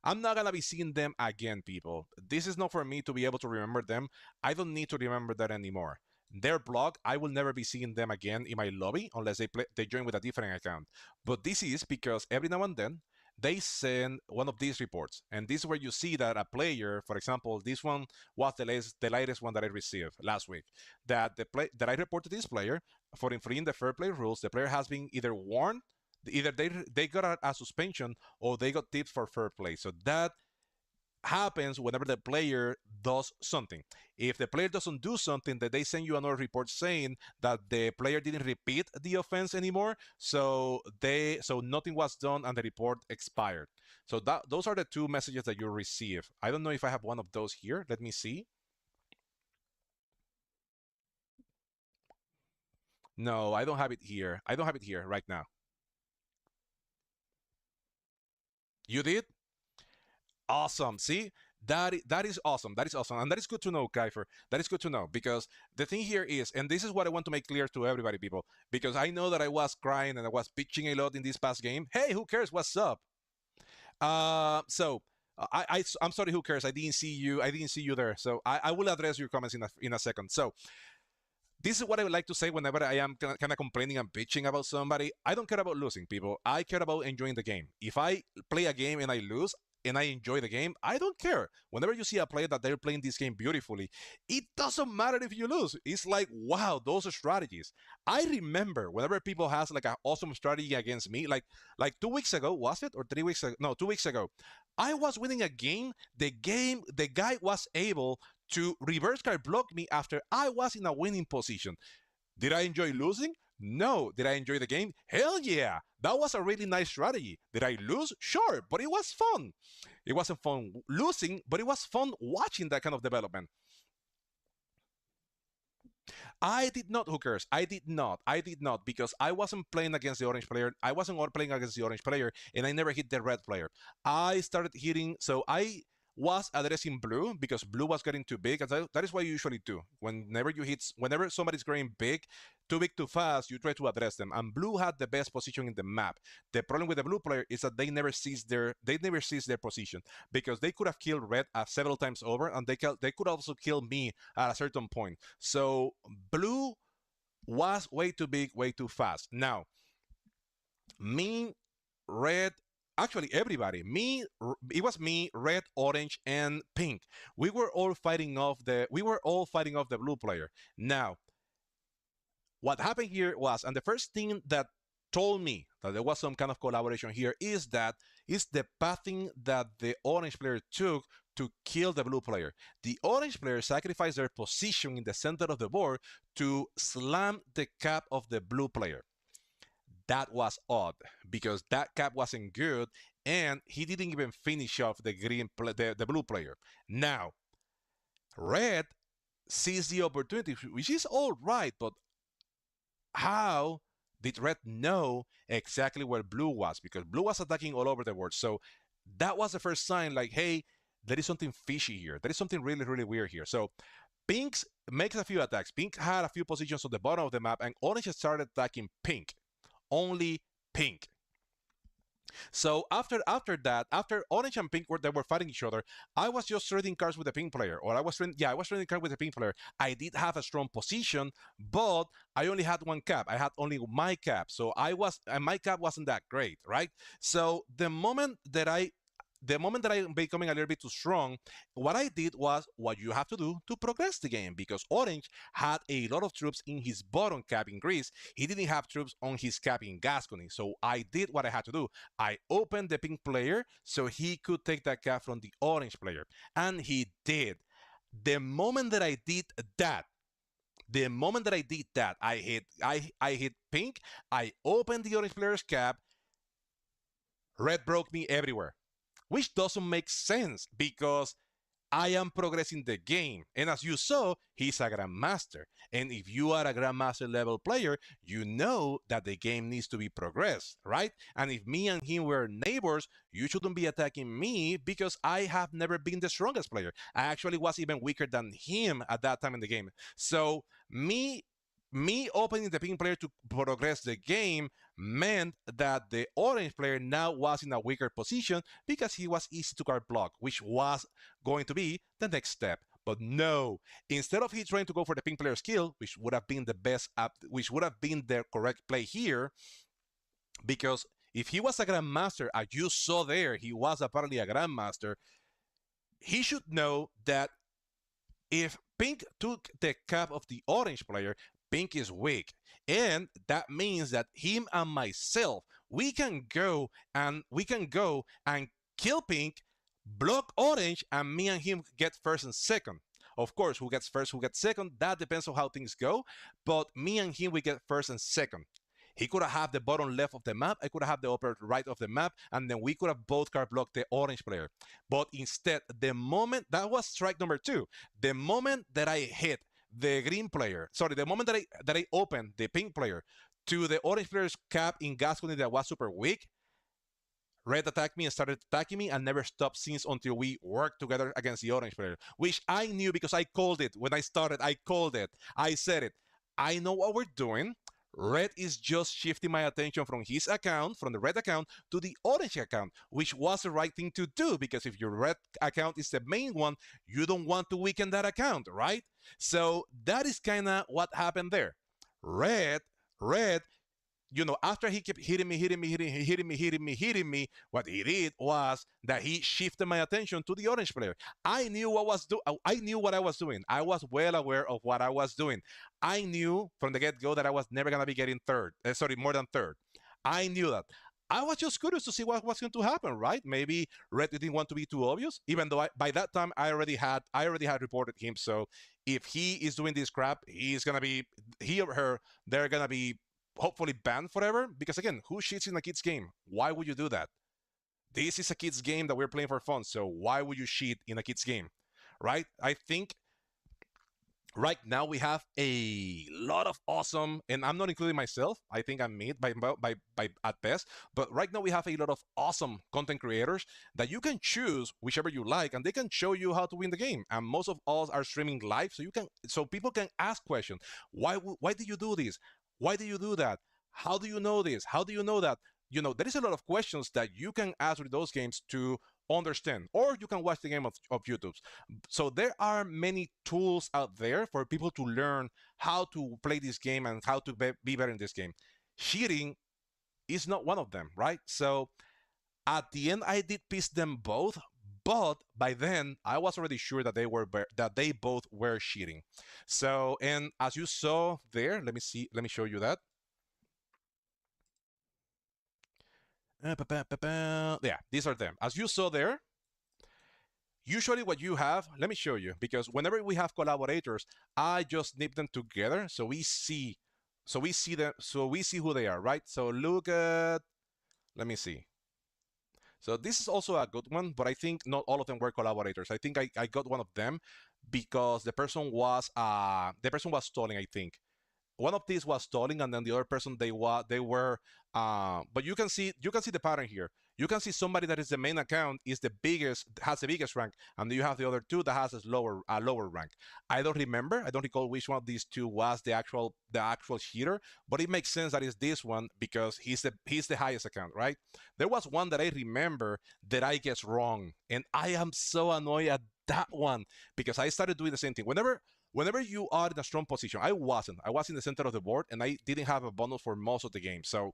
I'm not gonna be seeing them again, people. This is not for me to be able to remember them. I don't need to remember that anymore. Their blog, I will never be seeing them again in my lobby unless they join with a different account. But this is because every now and then they send one of these reports, and this is where you see that a player, for example, this one was the latest one that I received last week. That that I reported this player for infringing the fair play rules. The player has been either warned, either they got a suspension or they got tipped for fair play. So that happens whenever the player does something. If the player doesn't do something, that they send you another report saying that the player didn't repeat the offense anymore, so nothing was done and the report expired. So those are the two messages that you receive. I don't know if I have one of those here. Let me see. No, I don't have it here. I don't have it here right now. You did? Awesome. See, that is awesome. That is awesome, and that is good to know, Kiefer. That is good to know because the thing here is, and this is what I want to make clear to everybody, people, because I know that I was crying and I was bitching a lot in this past game. Hey, who cares? What's up? So. I'm sorry. Who cares? I didn't see you. I didn't see you there. So I will address your comments in a second. So this is what I would like to say whenever I am kind of complaining and bitching about somebody. I don't care about losing, people. I care about enjoying the game. If I play a game and I lose and I enjoy the game, I don't care. Whenever you see a player that they're playing this game beautifully, it doesn't matter if you lose. It's like, wow, those are strategies. I remember whenever people has like an awesome strategy against me, like 2 weeks ago, was it? Or 3 weeks ago? No, 2 weeks ago. I was winning a game. The guy was able to reverse card block me after I was in a winning position. Did I enjoy losing? No. Did I enjoy the game? Hell yeah. That was a really nice strategy. Did I lose? Sure, but it was fun. It wasn't fun losing, but it was fun watching that kind of development. I did not, hookers. I did not. I did not because I wasn't playing against the orange player. I wasn't playing against the orange player, and I never hit the red player. I started hitting, so I was addressing blue because blue was getting too big. And that is what you usually do. Whenever somebody's growing big, too big, too fast, you try to address them. And blue had the best position in the map. The problem with the blue player is that they never seize their position because they could have killed red several times over, and they could also kill me at a certain point. So blue was way too big, way too fast. Now, me, red, actually everybody, it was me, red, orange, and pink. We were all fighting off the blue player. Now, what happened here was, and the first thing that told me that there was some kind of collaboration here is the pathing that the orange player took to kill the blue player. The orange player sacrificed their position in the center of the board to slam the cap of the blue player. That was odd because that cap wasn't good, and he didn't even finish off the blue player. Now, red sees the opportunity, which is all right, but how did red know exactly where blue was? Because blue was attacking all over the board. So that was the first sign, like, hey, there is something fishy here. There is something really, really weird here. So pink makes a few attacks. Pink had a few positions on the bottom of the map, and orange started attacking pink. Only pink. So after Orange and Pink were fighting each other, I was just trading cards with the Pink player, or I was trading cards with the Pink player. I did have a strong position, but I only had one cap. I had only my cap, so and my cap wasn't that great, right? So the moment that I'm becoming a little bit too strong, what I did was what you have to do to progress the game, because Orange had a lot of troops in his bottom cap in Greece. He didn't have troops on his cap in Gascony. So I did what I had to do. I opened the pink player so he could take that cap from the orange player. And he did. The moment that I did that, I hit pink, I opened the orange player's cap, red broke me everywhere, which doesn't make sense because I am progressing the game. And as you saw, he's a Grandmaster. And if you are a Grandmaster level player, you know that the game needs to be progressed, right? And if me and him were neighbors, you shouldn't be attacking me because I have never been the strongest player. I actually was even weaker than him at that time in the game. So me opening the pink player to progress the game meant that the orange player now was in a weaker position because he was easy to card block, which was going to be the next step. But no, instead of he trying to go for the pink player's kill, which would have been which would have been the correct play here, because if he was a Grandmaster, as you saw there, he was apparently a Grandmaster, he should know that if pink took the cap of the orange player, pink is weak. And that means that him and myself, we can go and kill pink, block orange, and me and him get first and second. Of course, who gets first, who gets second, that depends on how things go. But me and him, we get first and second. He could have had the bottom left of the map. I could have the upper right of the map, and then we could have both card blocked the orange player. But instead, the moment that was strike number 2, the moment that I hit the green player, sorry, the moment that I opened the pink player to the orange player's cap in Gascony that was super weak, red attacked me and started attacking me and never stopped since until we worked together against the orange player, which I knew because I called it when I started. I called it. I said it. I know what we're doing. Red is just shifting my attention from his account, from the red account, to the orange account, which was the right thing to do because if your red account is the main one, you don't want to weaken that account, right? So that is kind of what happened there. Red, red after he kept hitting me, hitting me, what he did was that he shifted my attention to the orange player. I knew what I was doing. I was well aware of what I was doing. I knew from the get-go that I was never gonna be getting third. Sorry, more than third. I knew that. I was just curious to see what was going to happen, right? Maybe Red didn't want to be too obvious, even though by that time I already had reported him. So if he is doing this crap, he's gonna be he or her. They're gonna be hopefully banned forever. Because again, who cheats in a kid's game? Why would you do that? This is a kid's game that we're playing for fun. So why would you cheat in a kid's game, right? I think right now we have a lot of awesome, and I'm not including myself. I think I'm mid by at best. But right now we have a lot of awesome content creators that you can choose whichever you like, and they can show you how to win the game. And most of us are streaming live, so people can ask questions. Why did you do this? Why do you do that? How do you know this? How do you know that? There is a lot of questions that you can ask with those games to understand, or you can watch the game of YouTube. So there are many tools out there for people to learn how to play this game and how to be better in this game. Cheating is not one of them, right? So at the end, I did piece them both, but by then I was already sure that they both were cheating. So, and as you saw there, let me show you that. Yeah, these are them. As you saw there, usually what you have, let me show you, because whenever we have collaborators, I just knit them together so we see who they are, right? So look at, let me see. So this is also a good one, but I think not all of them were collaborators. I think I got one of them because the person was stalling, I think. One of these was stalling, and then the other person they were but you can see the pattern here. You can see somebody that is the main account is the biggest has the biggest rank, and then you have the other two that has a lower rank. I don't recall which one of these two was the actual cheater, but it makes sense that it's this one because he's the highest account, right? There was one that I remember that I guessed wrong, and I am so annoyed at that one because I started doing the same thing. Whenever you are in a strong position, I wasn't. I was in the center of the board, and I didn't have a bonus for most of the game. So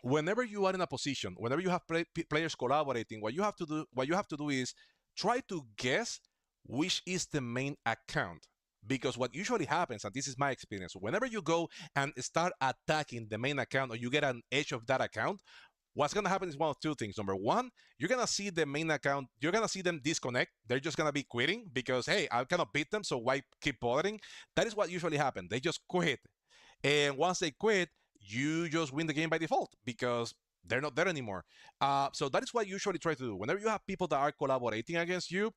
whenever you are in a position, whenever you have players collaborating, what you have to do is try to guess which is the main account. Because what usually happens, and this is my experience, whenever you go and start attacking the main account or you get an edge of that account, what's going to happen is one of two things. Number one, you're going to see the main account, you're going to see them disconnect. They're just going to be quitting because, hey, I cannot beat them, so why keep bothering? That is what usually happens. They just quit. And once they quit, you just win the game by default because they're not there anymore. So that is what you usually try to do. Whenever you have people that are collaborating against you,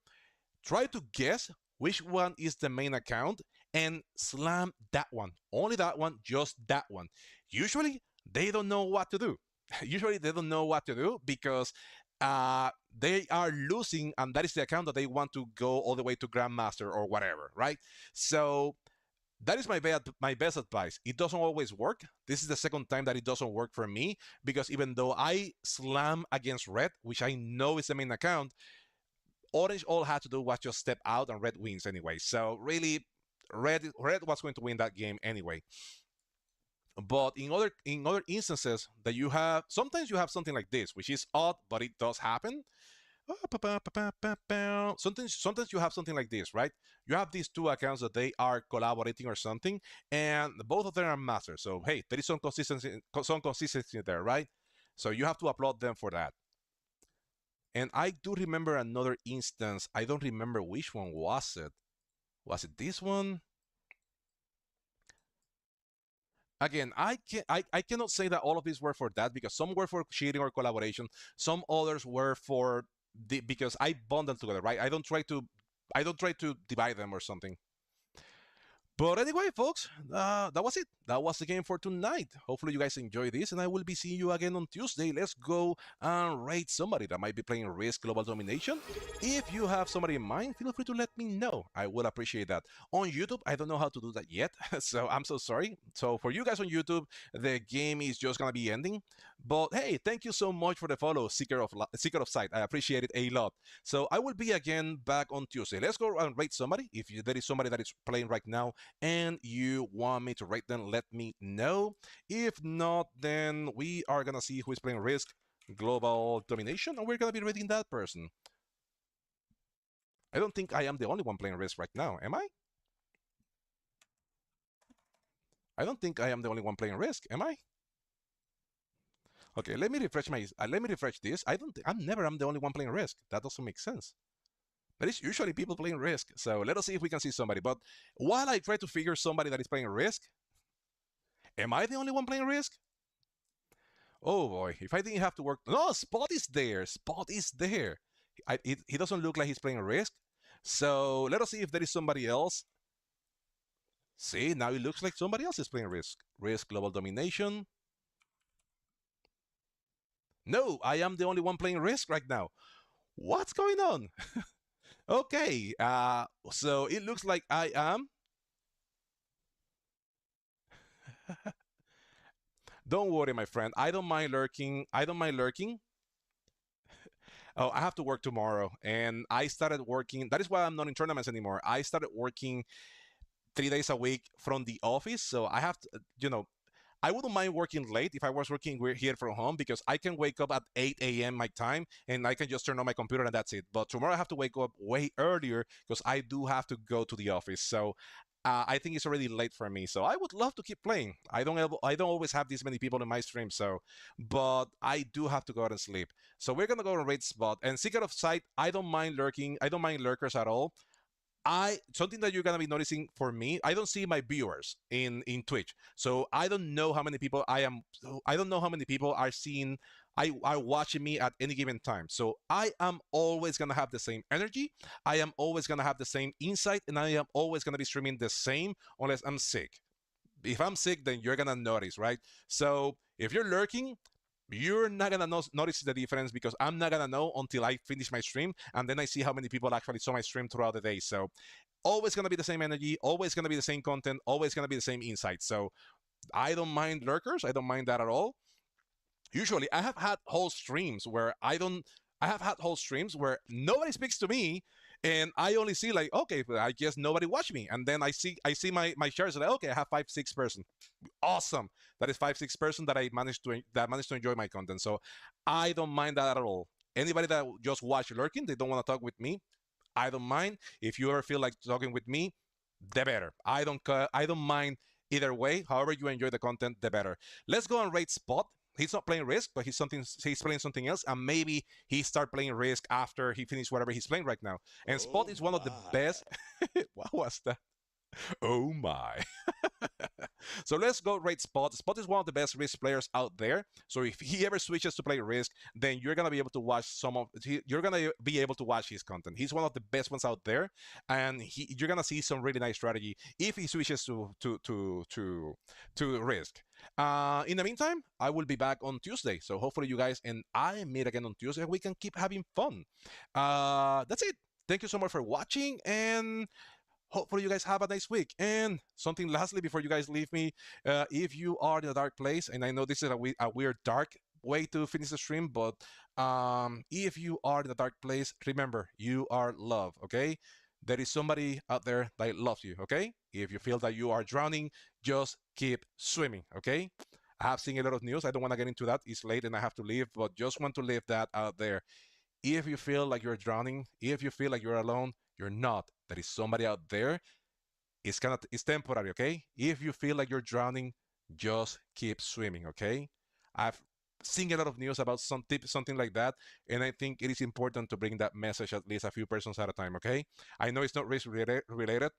try to guess which one is the main account and slam that one. Only that one, just that one. Usually, they don't know what to do. Usually, they don't know what to do because they are losing, and that is the account that they want to go all the way to Grandmaster or whatever, right? So that is my best advice. It doesn't always work. This is the second time that it doesn't work for me because even though I slam against red, which I know is the main account, orange all had to do was just step out and red wins anyway. So really, red was going to win that game anyway. But in other instances that you have, sometimes you have something like this, which is odd, but it does happen. Sometimes you have something like this, right? You have these two accounts that they are collaborating or something, and both of them are masters. So hey, there is some consistency there, right? So you have to applaud them for that. And I do remember another instance. I don't remember which one was it. Was it this one? Again, I cannot say that all of these were for that because some were for cheating or collaboration. Some others were for because I bundle together, right? I don't try to divide them or something. But anyway, folks, that was it. That was the game for tonight. Hopefully, you guys enjoy this, and I will be seeing you again on Tuesday. Let's go and rate somebody that might be playing Risk Global Domination. If you have somebody in mind, feel free to let me know. I would appreciate that. On YouTube, I don't know how to do that yet, so I'm so sorry. So, for you guys on YouTube, the game is just gonna be ending. But hey, thank you so much for the follow, Seeker of Sight. I appreciate it a lot. So, I will be again back on Tuesday. Let's go and rate somebody. If there is somebody that is playing right now and you want me to rate them, let me know. If not, then we are gonna see who is playing Risk Global Domination, and we're gonna be rating that person. I don't think I am the only one playing Risk right now, am I? I don't think I am the only one playing Risk, am I? Okay, let me refresh this. I'm never I'm the only one playing Risk. That doesn't make sense. There is usually people playing Risk. So let us see if we can see somebody. But while I try to figure somebody that is playing Risk, am I the only one playing Risk? Oh boy, if I didn't have to work. No, Spot is there. Spot is there. He doesn't look like he's playing Risk. So let us see if there is somebody else. See, now it looks like somebody else is playing Risk. Risk Global Domination. No, I am the only one playing Risk right now. What's going on? Okay, so it looks like I am. Don't worry, my friend. I don't mind lurking. I don't mind lurking. Oh, I have to work tomorrow, and I started working. That is why I'm not in tournaments anymore. I started working 3 days a week from the office, so I have to, I wouldn't mind working late if I was working here from home because I can wake up at 8 a.m. my time and I can just turn on my computer and that's it. But tomorrow I have to wake up way earlier because I do have to go to the office. So I think it's already late for me. So I would love to keep playing. I don't always have this many people in my stream. So, but I do have to go out and sleep. So we're gonna go and raid Spot and Secret of Sight. I don't mind lurking. I don't mind lurkers at all. I something that you're gonna be noticing for me, I don't see my viewers in Twitch, so I don't know how many people I am. I don't know how many people are seeing. I are watching me at any given time. So I am always gonna have the same energy. I am always gonna have the same insight, and I am always gonna be streaming the same unless I'm sick. If I'm sick, then you're gonna notice, right? So if you're lurking, you're not gonna notice the difference because I'm not gonna know until I finish my stream and then I see how many people actually saw my stream throughout the day. So always gonna be the same energy, always gonna be the same content, always gonna be the same insight. So I don't mind lurkers, I don't mind that at all. Usually I have had whole streams where I have had whole streams where nobody speaks to me and I only see like, okay, I guess nobody watched me. And then I see my shares like, okay, I have 5-6 person. Awesome. That is 5-6 person that I managed to enjoy my content. So I don't mind that at all. Anybody that just watch lurking, they don't want to talk with me. I don't mind. If you ever feel like talking with me, the better. I don't mind either way. However you enjoy the content, the better. Let's go and rate Spot. He's not playing Risk, but he's playing something else, and maybe he start playing Risk after he finishes whatever he's playing right now. And Spot Oh is one of the my. best. What was that? Oh my. So let's go rate Spot. Spot is one of the best Risk players out there. So if he ever switches to play Risk, then you're gonna be able to watch you're gonna be able to watch his content. He's one of the best ones out there, and you're gonna see some really nice strategy if he switches to Risk. In the meantime, I will be back on Tuesday. So hopefully you guys and I meet again on Tuesday. We can keep having fun. That's it. Thank you so much for watching, and hopefully you guys have a nice week. And something lastly before you guys leave me, if you are in a dark place, and I know this is a weird dark way to finish the stream, but if you are in a dark place, remember you are loved. Okay, there is somebody out there that loves you. Okay, if you feel that you are drowning, just keep swimming. Okay. I have seen a lot of news. I don't want to get into that. It's late and I have to leave, but just want to leave that out there. If you feel like you're drowning, if you feel like you're alone, you're not. There is somebody out there. It's temporary, okay? If you feel like you're drowning, just keep swimming, okay? I've seen a lot of news about something like that, and I think it is important to bring that message at least a few persons at a time, okay? I know it's not risk related,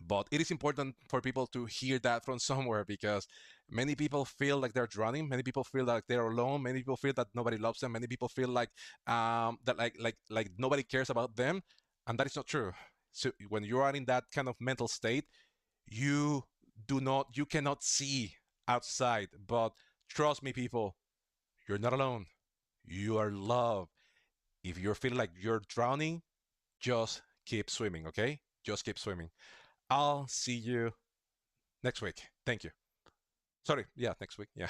but it is important for people to hear that from somewhere because many people feel like they're drowning, many people feel like they're alone, many people feel that nobody loves them, many people feel like that like nobody cares about them, and that is not true. So when you are in that kind of mental state, You you cannot see outside, but trust me, people, you're not alone. You are loved. If you're feeling like you're drowning, just keep swimming, okay? Just keep swimming. I'll see you next week. Thank you. Sorry, yeah, next week. Yeah.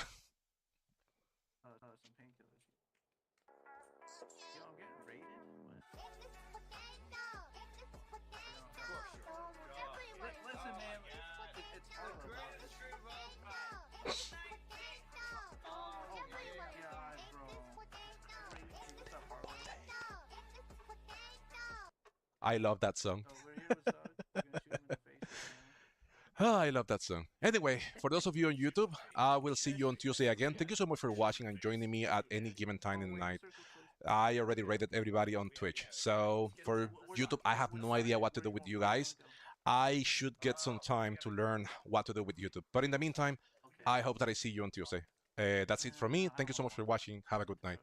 I love that song. Ah, I love that song. Anyway, for those of you on YouTube, I will see you on Tuesday again. Thank you so much for watching and joining me at any given time in the night. I already rated everybody on Twitch. So for YouTube, I have no idea what to do with you guys. I should get some time to learn what to do with YouTube. But in the meantime, I hope that I see you on Tuesday. That's it from me. Thank you so much for watching. Have a good night.